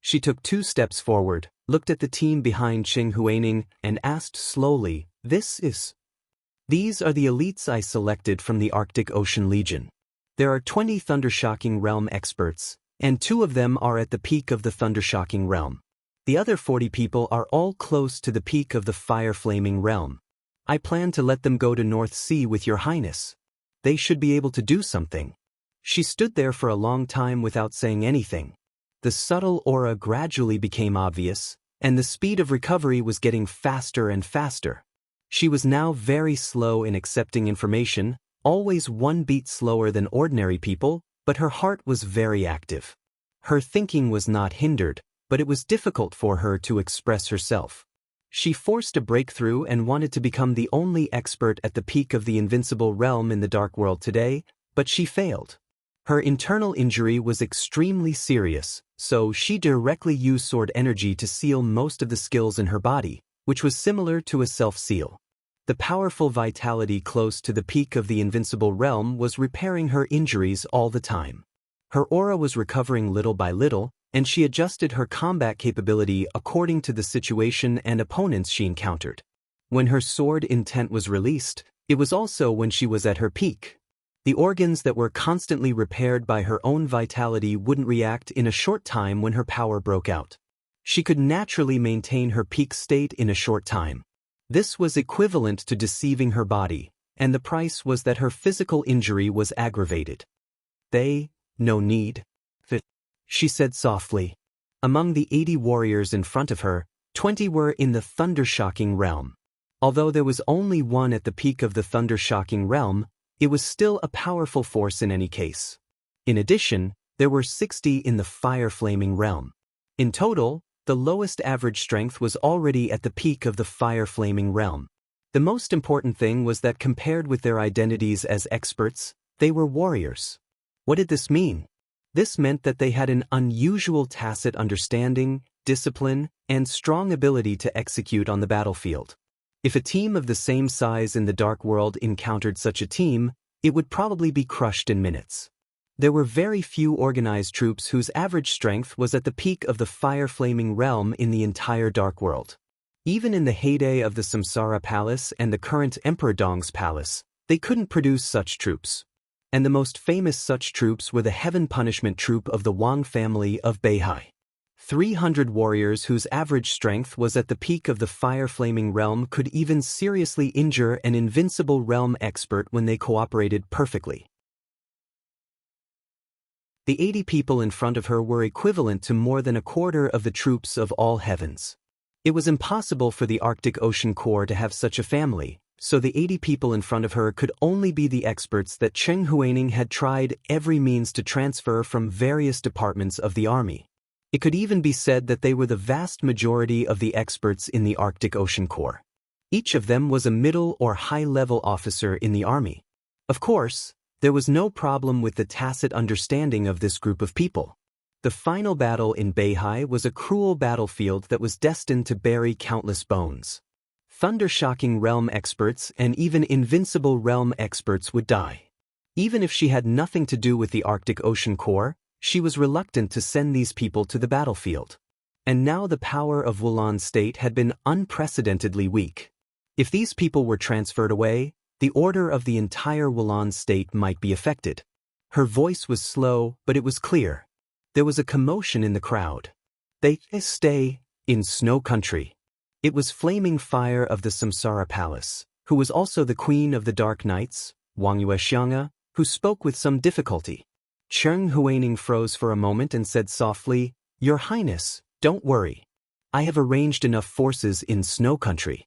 [SPEAKER 1] She took 2 steps forward, looked at the team behind Cheng Huaining, and asked slowly, These are the elites I selected from the Arctic Ocean Legion. There are 20 Thundershocking Realm experts, and 2 of them are at the peak of the Thundershocking Realm. The other 40 people are all close to the peak of the Fire-Flaming Realm. I plan to let them go to North Sea with your Highness. They should be able to do something." She stood there for a long time without saying anything. The subtle aura gradually became obvious, and the speed of recovery was getting faster and faster. She was now very slow in accepting information, always 1 beat slower than ordinary people, but her heart was very active. Her thinking was not hindered, but it was difficult for her to express herself. She forced a breakthrough and wanted to become the only expert at the peak of the invincible realm in the dark world today, but she failed. Her internal injury was extremely serious, so she directly used sword energy to seal most of the skills in her body, which was similar to a self-seal. The powerful vitality close to the peak of the invincible realm was repairing her injuries all the time. Her aura was recovering little by little, and she adjusted her combat capability according to the situation and opponents she encountered. When her sword intent was released, it was also when she was at her peak. The organs that were constantly repaired by her own vitality wouldn't react in a short time when her power broke out. She could naturally maintain her peak state in a short time. This was equivalent to deceiving her body, and the price was that her physical injury was aggravated. "No need," she said softly. Among the 80 warriors in front of her, 20 were in the Thundershocking Realm. Although there was only 1 at the peak of the Thundershocking Realm, it was still a powerful force in any case. In addition, there were 60 in the Fire-Flaming Realm. In total, the lowest average strength was already at the peak of the Fire-Flaming Realm. The most important thing was that compared with their identities as experts, they were warriors. What did this mean? This meant that they had an unusual tacit understanding, discipline, and strong ability to execute on the battlefield. If a team of the same size in the Dark World encountered such a team, it would probably be crushed in minutes. There were very few organized troops whose average strength was at the peak of the fire-flaming realm in the entire Dark World. Even in the heyday of the Samsara Palace and the current Emperor Dong's palace, they couldn't produce such troops. And the most famous such troops were the Heaven Punishment Troop of the Wang family of Beihai. 300 warriors whose average strength was at the peak of the fire-flaming realm could even seriously injure an invincible realm expert when they cooperated perfectly. The 80 people in front of her were equivalent to more than a quarter of the troops of all heavens. It was impossible for the Arctic Ocean Corps to have such a family, so the 80 people in front of her could only be the experts that Cheng Huaining had tried every means to transfer from various departments of the army. It could even be said that they were the vast majority of the experts in the Arctic Ocean Corps. Each of them was a middle or high-level officer in the army. Of course, there was no problem with the tacit understanding of this group of people. The final battle in Beihai was a cruel battlefield that was destined to bury countless bones. Thunder-shocking realm experts and even invincible realm experts would die. Even if she had nothing to do with the Arctic Ocean Corps, she was reluctant to send these people to the battlefield. And now the power of Wulan State had been unprecedentedly weak. If these people were transferred away, the order of the entire Wulan State might be affected. Her voice was slow, but it was clear. There was a commotion in the crowd. They stay in Snow Country. It was Flaming Fire of the Samsara Palace, who was also the Queen of the Dark Knights, Xianxia, who spoke with some difficulty. Cheng Huaining froze for a moment and said softly, "Your Highness, don't worry. I have arranged enough forces in Snow Country."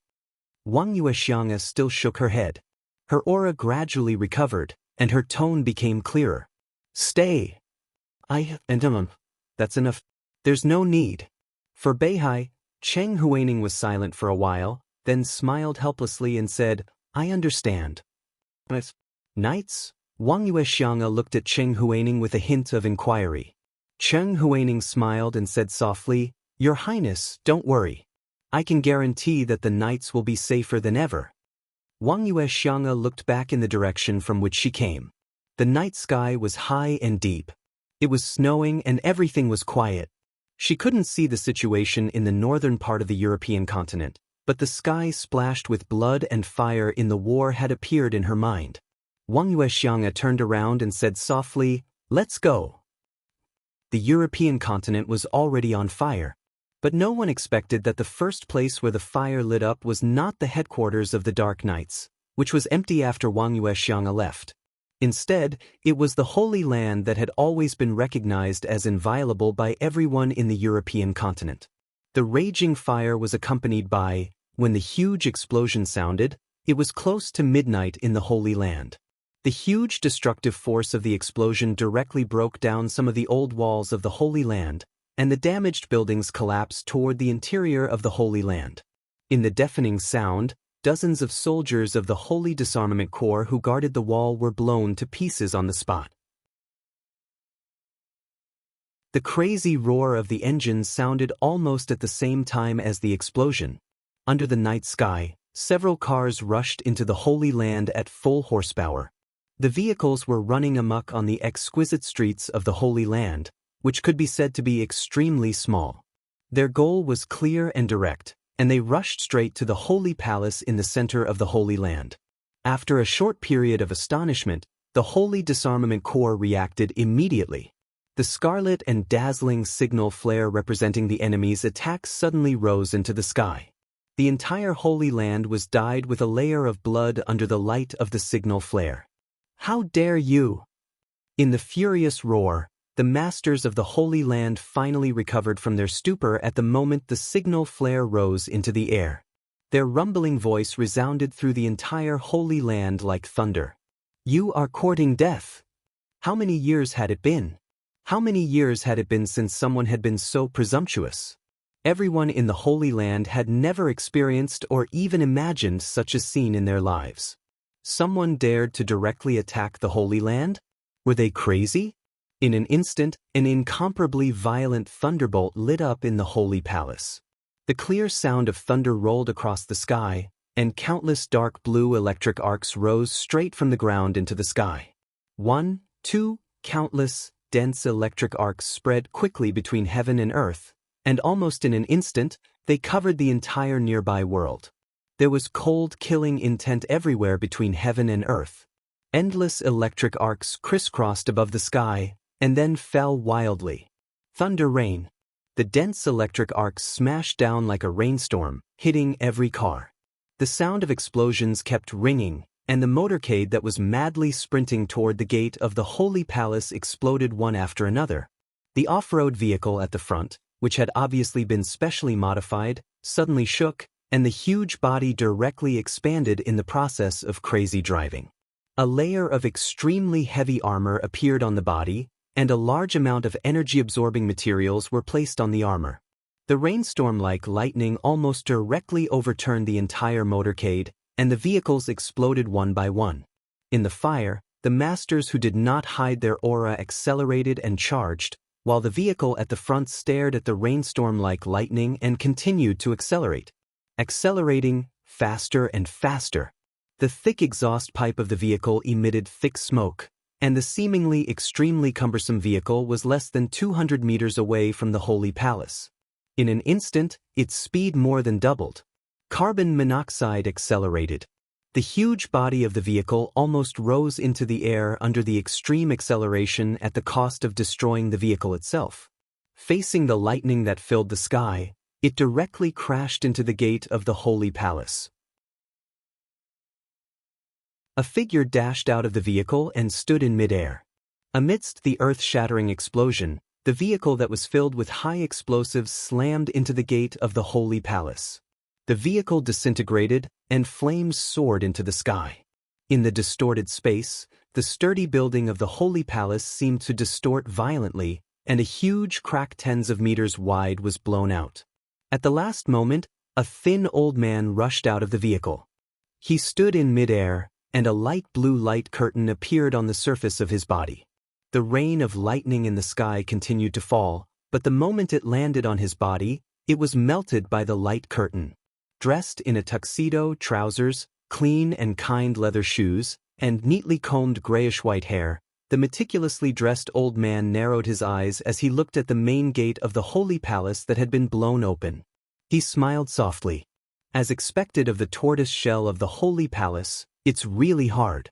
[SPEAKER 1] Xianxia still shook her head. Her aura gradually recovered, and her tone became clearer. "Stay. That's enough. There's no need." For Beihai, Cheng Huaining was silent for a while, then smiled helplessly and said, "I understand." "Knights?" Xianxia looked at Cheng Huaining with a hint of inquiry. Cheng Huaining smiled and said softly, "Your Highness, don't worry. I can guarantee that the knights will be safer than ever." Xianxia looked back in the direction from which she came. The night sky was high and deep. It was snowing and everything was quiet. She couldn't see the situation in the northern part of the European continent, but the sky splashed with blood and fire in the war had appeared in her mind. Xianxia turned around and said softly, "Let's go." The European continent was already on fire, but no one expected that the first place where the fire lit up was not the headquarters of the Dark Knights, which was empty after Xianxia left. Instead, it was the Holy Land that had always been recognized as inviolable by everyone in the European continent. The raging fire was accompanied by, when the huge explosion sounded, it was close to midnight in the Holy Land. The huge destructive force of the explosion directly broke down some of the old walls of the Holy Land, and the damaged buildings collapsed toward the interior of the Holy Land. In the deafening sound, dozens of soldiers of the Holy Disarmament Corps who guarded the wall were blown to pieces on the spot. The crazy roar of the engines sounded almost at the same time as the explosion. Under the night sky, several cars rushed into the Holy Land at full horsepower. The vehicles were running amok on the exquisite streets of the Holy Land, which could be said to be extremely small. Their goal was clear and direct, and they rushed straight to the Holy Palace in the center of the Holy Land. After a short period of astonishment, the Holy Disarmament Corps reacted immediately. The scarlet and dazzling signal flare representing the enemy's attack suddenly rose into the sky. The entire Holy Land was dyed with a layer of blood under the light of the signal flare. "How dare you!" In the furious roar, the masters of the Holy Land finally recovered from their stupor at the moment the signal flare rose into the air. Their rumbling voice resounded through the entire Holy Land like thunder. "You are courting death." How many years had it been? How many years had it been since someone had been so presumptuous? Everyone in the Holy Land had never experienced or even imagined such a scene in their lives. Someone dared to directly attack the Holy Land? Were they crazy? In an instant, an incomparably violent thunderbolt lit up in the Holy Palace. The clear sound of thunder rolled across the sky, and countless dark blue electric arcs rose straight from the ground into the sky. 1, 2, countless, dense electric arcs spread quickly between heaven and earth, and almost in an instant, they covered the entire nearby world. There was cold, killing intent everywhere between heaven and earth. Endless electric arcs crisscrossed above the sky, and then fell wildly. Thunder rain. The dense electric arcs smashed down like a rainstorm, hitting every car. The sound of explosions kept ringing, and the motorcade that was madly sprinting toward the gate of the Holy Palace exploded one after another. The off-road vehicle at the front, which had obviously been specially modified, suddenly shook, and the huge body directly expanded in the process of crazy driving. A layer of extremely heavy armor appeared on the body, and a large amount of energy-absorbing materials were placed on the armor. The rainstorm-like lightning almost directly overturned the entire motorcade, and the vehicles exploded one by one. In the fire, the masters who did not hide their aura accelerated and charged, while the vehicle at the front stared at the rainstorm-like lightning and continued to accelerate. Accelerating, faster and faster. The thick exhaust pipe of the vehicle emitted thick smoke, and the seemingly extremely cumbersome vehicle was less than 200 meters away from the Holy Palace. In an instant, its speed more than doubled. Carbon monoxide accelerated. The huge body of the vehicle almost rose into the air under the extreme acceleration at the cost of destroying the vehicle itself. Facing the lightning that filled the sky, it directly crashed into the gate of the Holy Palace. A figure dashed out of the vehicle and stood in midair. Amidst the earth-shattering explosion, the vehicle that was filled with high explosives slammed into the gate of the Holy Palace. The vehicle disintegrated, and flames soared into the sky. In the distorted space, the sturdy building of the Holy Palace seemed to distort violently, and a huge crack tens of meters wide was blown out. At the last moment, a thin old man rushed out of the vehicle. He stood in midair, and a light blue light curtain appeared on the surface of his body. The rain of lightning in the sky continued to fall, but the moment it landed on his body, it was melted by the light curtain. Dressed in a tuxedo, trousers, clean and kind leather shoes, and neatly combed grayish-white hair, the meticulously dressed old man narrowed his eyes as he looked at the main gate of the Holy Palace that had been blown open. He smiled softly. As expected of the tortoise shell of the Holy Palace, it's really hard.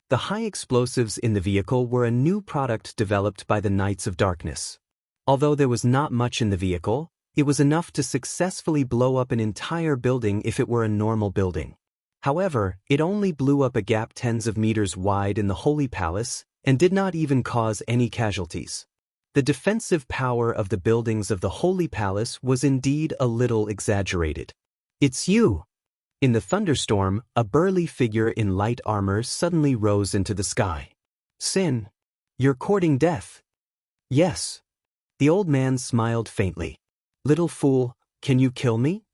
[SPEAKER 1] The high explosives in the vehicle were a new product developed by the Knights of Darkness. Although there was not much in the vehicle, it was enough to successfully blow up an entire building if it were a normal building. However, it only blew up a gap tens of meters wide in the Holy Palace and did not even cause any casualties. The defensive power of the buildings of the Holy Palace was indeed a little exaggerated. "It's you!" In the thunderstorm, a burly figure in light armor suddenly rose into the sky. "Sin, you're courting death." "Yes." The old man smiled faintly. "Little fool, can you kill me?"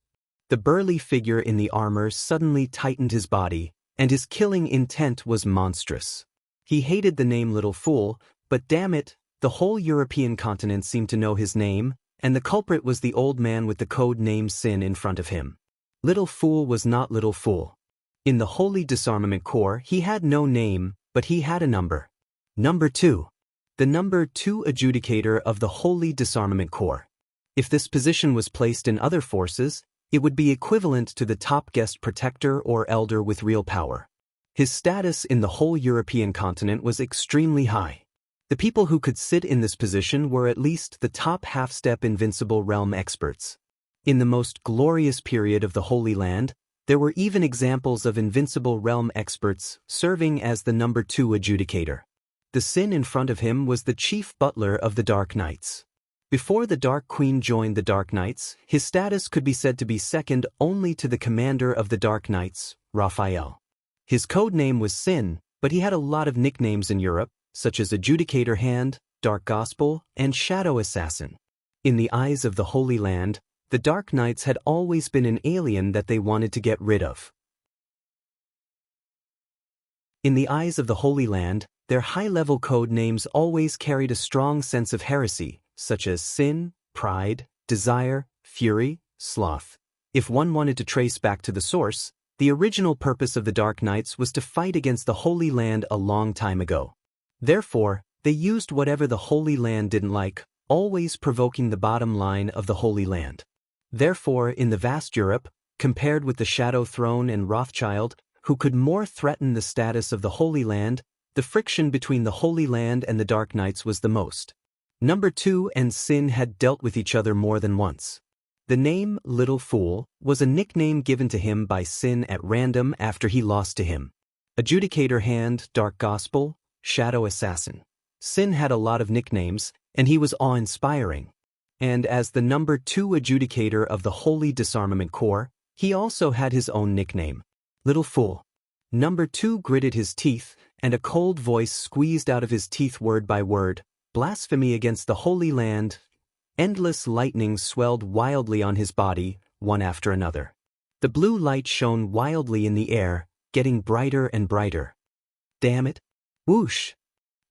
[SPEAKER 1] The burly figure in the armor suddenly tightened his body, and his killing intent was monstrous. He hated the name Little Fool, but damn it, the whole European continent seemed to know his name, and the culprit was the old man with the code name Sin in front of him. Little Fool was not Little Fool. In the Holy Disarmament Corps, he had no name, but he had a number. Number 2. The number 2 adjudicator of the Holy Disarmament Corps. If this position was placed in other forces, it would be equivalent to the top guest protector or elder with real power. His status in the whole European continent was extremely high. The people who could sit in this position were at least the top half-step invincible realm experts. In the most glorious period of the Holy Land, there were even examples of invincible realm experts serving as the number 2 adjudicator. The Sin in front of him was the chief butler of the Dark Knights. Before the Dark Queen joined the Dark Knights, his status could be said to be second only to the commander of the Dark Knights, Raphael. His code name was Sin, but he had a lot of nicknames in Europe, such as Adjudicator Hand, Dark Gospel, and Shadow Assassin. In the eyes of the Holy Land, The Dark Knights had always been an alien that they wanted to get rid of. In the eyes of the Holy Land, their high-level code names always carried a strong sense of heresy, such as sin, pride, desire, fury, sloth. If one wanted to trace back to the source, the original purpose of the Dark Knights was to fight against the Holy Land a long time ago. Therefore, they used whatever the Holy Land didn't like, always provoking the bottom line of the Holy Land. Therefore, in the vast Europe, compared with the Shadow Throne and Rothschild, who could more threaten the status of the Holy Land, the friction between the Holy Land and the Dark Knights was the most. Number 2 and Sin had dealt with each other more than once. The name Little Fool was a nickname given to him by Sin at random after he lost to him. Adjudicator Hand, Dark Gospel, Shadow Assassin. Sin had a lot of nicknames, and he was awe-inspiring. And as the number 2 adjudicator of the Holy Disarmament Corps, he also had his own nickname, Little Fool. Number 2 gritted his teeth, and a cold voice squeezed out of his teeth word by word, blasphemy against the Holy Land. Endless lightning swelled wildly on his body, one after another. The blue light shone wildly in the air, getting brighter and brighter. Damn it! Whoosh!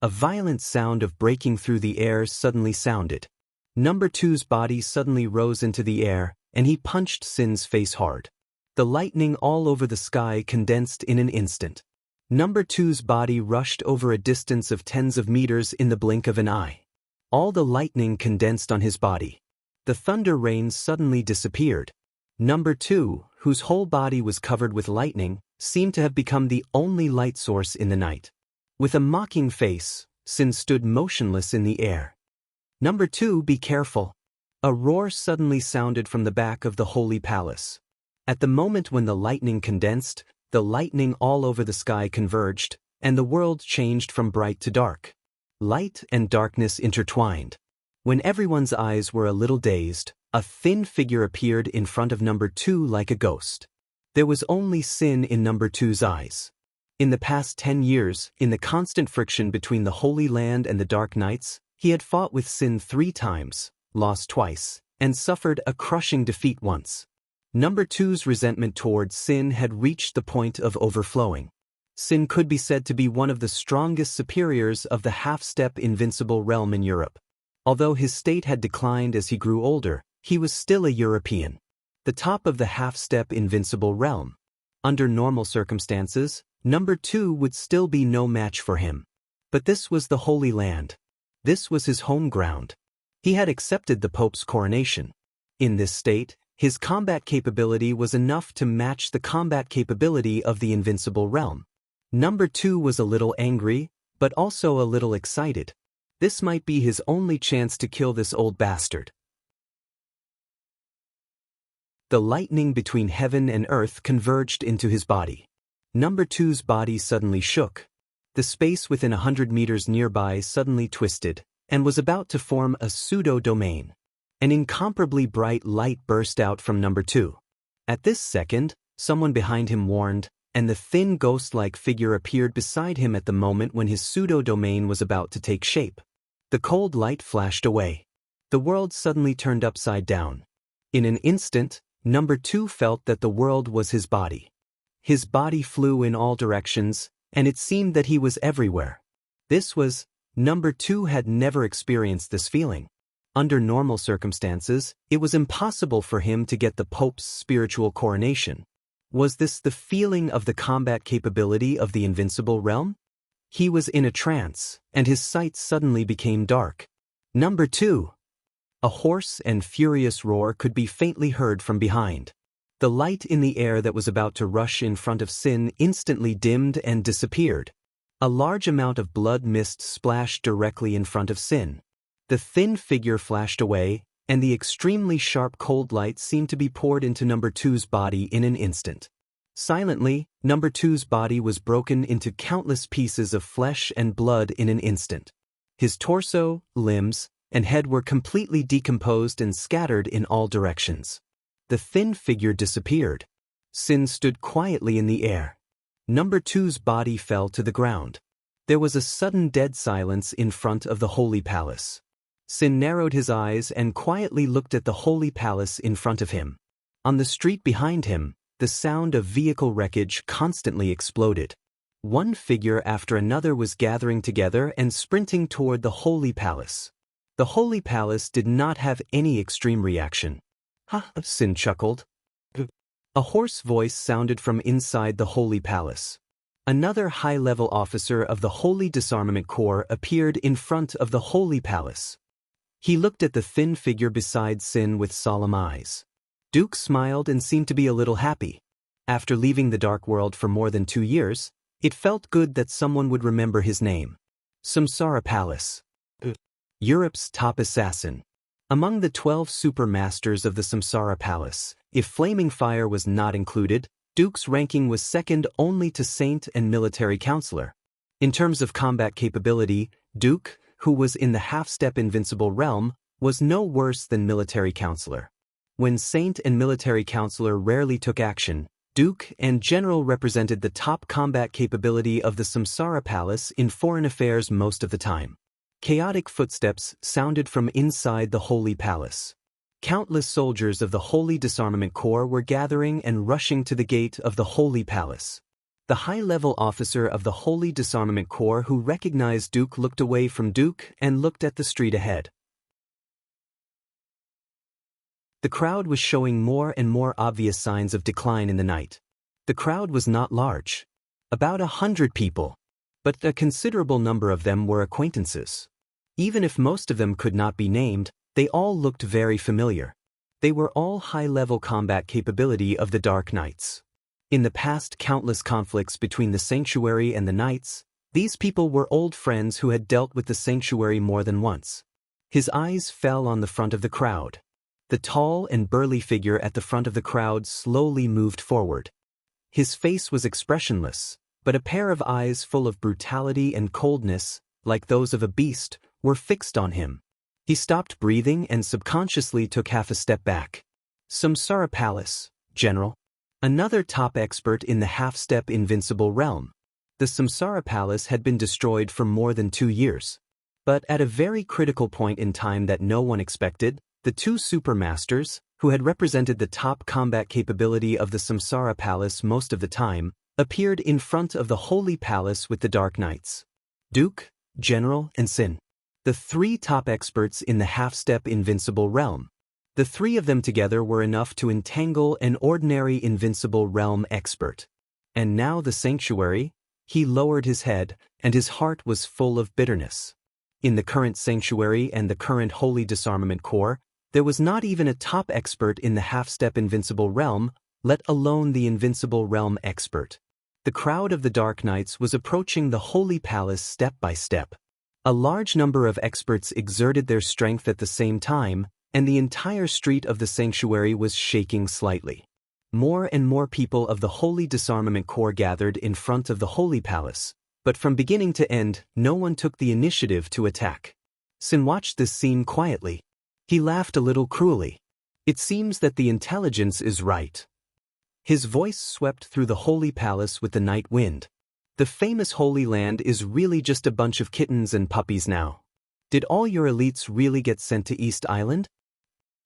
[SPEAKER 1] A violent sound of breaking through the air suddenly sounded. Number 2's body suddenly rose into the air, and he punched Sin's face hard. The lightning all over the sky condensed in an instant. Number 2's body rushed over a distance of tens of meters in the blink of an eye. All the lightning condensed on his body. The thunder rain suddenly disappeared. Number 2, whose whole body was covered with lightning, seemed to have become the only light source in the night. With a mocking face, Sin stood motionless in the air. Number 2, be careful. A roar suddenly sounded from the back of the Holy Palace. At the moment when the lightning condensed, the lightning all over the sky converged, and the world changed from bright to dark. Light and darkness intertwined. When everyone's eyes were a little dazed, a thin figure appeared in front of Number 2 like a ghost. There was only Sin in Number 2's eyes. In the past 10 years, in the constant friction between the Holy Land and the Dark Knights, he had fought with Sin 3 times, lost twice, and suffered a crushing defeat once. Number 2's resentment towards Sin had reached the point of overflowing. Sin could be said to be one of the strongest superiors of the half-step invincible realm in Europe. Although his state had declined as he grew older, he was still a European. The top of the half-step invincible realm. Under normal circumstances, Number 2 would still be no match for him. But this was the Holy Land. This was his home ground. He had accepted the Pope's coronation. In this state, his combat capability was enough to match the combat capability of the invincible realm. Number 2 was a little angry, but also a little excited. This might be his only chance to kill this old bastard. The lightning between heaven and earth converged into his body. Number 2's body suddenly shook. The space within 100 meters nearby suddenly twisted, and was about to form a pseudo-domain. An incomparably bright light burst out from Number 2. At this second, someone behind him warned, and the thin ghost-like figure appeared beside him at the moment when his pseudo-domain was about to take shape. The cold light flashed away. The world suddenly turned upside down. In an instant, Number 2 felt that the world was his body. His body flew in all directions, and it seemed that he was everywhere. Number 2 had never experienced this feeling. Under normal circumstances, it was impossible for him to get the Pope's spiritual coronation. Was this the feeling of the combat capability of the invincible realm? He was in a trance, and his sight suddenly became dark. Number 2. A hoarse and furious roar could be faintly heard from behind. The light in the air that was about to rush in front of Sin instantly dimmed and disappeared. A large amount of blood mist splashed directly in front of Sin. The thin figure flashed away, and the extremely sharp cold light seemed to be poured into Number 2's body in an instant. Silently, Number 2's body was broken into countless pieces of flesh and blood in an instant. His torso, limbs, and head were completely decomposed and scattered in all directions. The thin figure disappeared. Sin stood quietly in the air. Number 2's body fell to the ground. There was a sudden dead silence in front of the Holy Palace. Sin narrowed his eyes and quietly looked at the holy palace in front of him. On the street behind him, the sound of vehicle wreckage constantly exploded. One figure after another was gathering together and sprinting toward the holy palace. The holy palace did not have any extreme reaction. "Ha!" Sin chuckled. A hoarse voice sounded from inside the holy palace. Another high-level officer of the Holy Disarmament Corps appeared in front of the holy palace. He looked at the thin figure beside Sin with solemn eyes. Duke smiled and seemed to be a little happy. After leaving the Dark World for more than 2 years, it felt good that someone would remember his name. Samsara Palace. Europe's top assassin. Among the 12 super masters of the Samsara Palace, if Flaming Fire was not included, Duke's ranking was second only to Saint and Military Counselor. In terms of combat capability, Duke, who was in the half-step invincible realm, was no worse than Military Counselor. When Saint and Military Counselor rarely took action, Duke and General represented the top combat capability of the Samsara Palace in foreign affairs most of the time. Chaotic footsteps sounded from inside the Holy Palace. Countless soldiers of the Holy Disarmament Corps were gathering and rushing to the gate of the Holy Palace. The high-level officer of the Holy Disarmament Corps who recognized Duke looked away from Duke and looked at the street ahead. The crowd was showing more and more obvious signs of decline in the night. The crowd was not large. About 100 people. But a considerable number of them were acquaintances. Even if most of them could not be named, they all looked very familiar. They were all high-level combat capability of the Dark Knights. In the past countless conflicts between the Sanctuary and the Knights, these people were old friends who had dealt with the Sanctuary more than once. His eyes fell on the front of the crowd. The tall and burly figure at the front of the crowd slowly moved forward. His face was expressionless, but a pair of eyes full of brutality and coldness, like those of a beast, were fixed on him. He stopped breathing and subconsciously took half a step back. Samsara Palace, General. Another top expert in the half-step invincible realm. The Samsara Palace had been destroyed for more than 2 years. But at a very critical point in time that no one expected, the 2 supermasters, who had represented the top combat capability of the Samsara Palace most of the time, appeared in front of the Holy Palace with the Dark Knights. Duke, General, and Sin. The 3 top experts in the half-step invincible realm. The 3 of them together were enough to entangle an ordinary invincible realm expert. And now the Sanctuary? He lowered his head, and his heart was full of bitterness. In the current Sanctuary and the current Holy Disarmament Corps, there was not even a top expert in the half-step invincible realm, let alone the invincible realm expert. The crowd of the Dark Knights was approaching the Holy Palace step by step. A large number of experts exerted their strength at the same time, and the entire street of the Sanctuary was shaking slightly. More and more people of the Holy Disarmament Corps gathered in front of the Holy Palace, but from beginning to end, no one took the initiative to attack. Sin watched this scene quietly. He laughed a little cruelly. It seems that the intelligence is right. His voice swept through the Holy Palace with the night wind. The famous Holy Land is really just a bunch of kittens and puppies now. Did all your elites really get sent to East Island?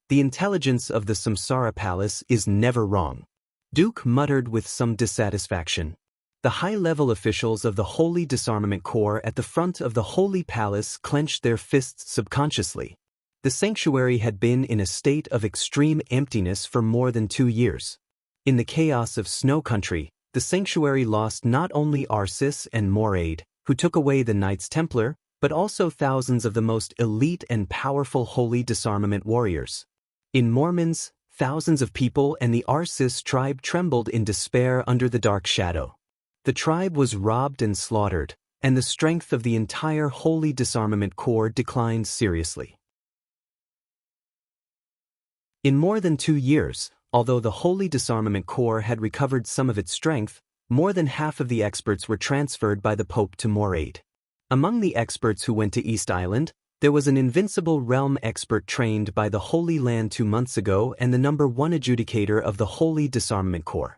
[SPEAKER 1] The intelligence of the Samsara Palace is never wrong. Duke muttered with some dissatisfaction. The high-level officials of the Holy Disarmament Corps at the front of the Holy Palace clenched their fists subconsciously. The Sanctuary had been in a state of extreme emptiness for more than 2 years. In the chaos of Snow Country, the Sanctuary lost not only Arsis and Moraid, who took away the Knights Templar, but also thousands of the most elite and powerful Holy Disarmament warriors. In Mormons, thousands of people and the Arsis tribe trembled in despair under the dark shadow. The tribe was robbed and slaughtered, and the strength of the entire Holy Disarmament Corps declined seriously. In more than 2 years, although the Holy Disarmament Corps had recovered some of its strength, more than half of the experts were transferred by the Pope to Moraid. Among the experts who went to East Island, there was an invincible realm expert trained by the Holy Land 2 months ago and the #1 adjudicator of the Holy Disarmament Corps.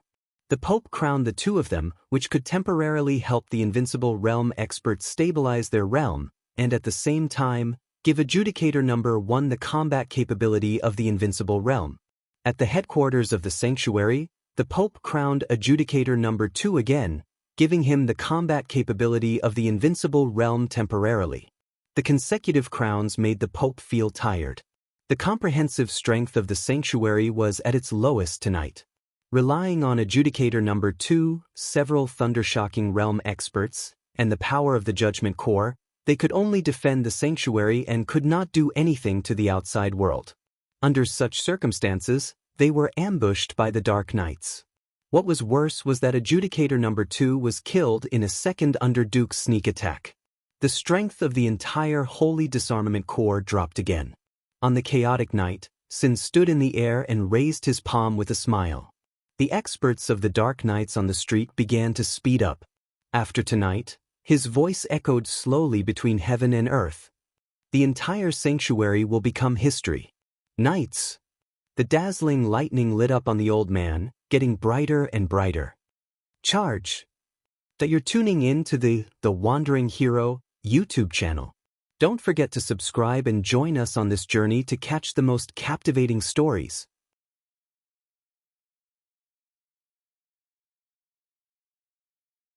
[SPEAKER 1] The Pope crowned the 2 of them, which could temporarily help the invincible realm experts stabilize their realm, and at the same time, Give Adjudicator number 1 the combat capability of the Invincible Realm. At the headquarters of the sanctuary, the Pope crowned Adjudicator number 2 again, giving him the combat capability of the Invincible Realm temporarily. The consecutive crowns made the Pope feel tired. The comprehensive strength of the sanctuary was at its lowest tonight. Relying on Adjudicator number 2, several Thundershocking Realm experts, and the power of the Judgment Corps, they could only defend the sanctuary and could not do anything to the outside world. Under such circumstances, they were ambushed by the Dark Knights. What was worse was that Adjudicator number 2 was killed in a second Underduke's sneak attack. The strength of the entire Holy Disarmament Corps dropped again. On the chaotic night, Sin stood in the air and raised his palm with a smile. The experts of the Dark Knights on the street began to speed up. After tonight, his voice echoed slowly between heaven and earth. The entire sanctuary will become history. Knights! The dazzling lightning lit up on the old man, getting brighter and brighter. Charge! That you're tuning in to the Wandering Hero YouTube channel. Don't forget to subscribe and join us on this journey to catch the most captivating stories.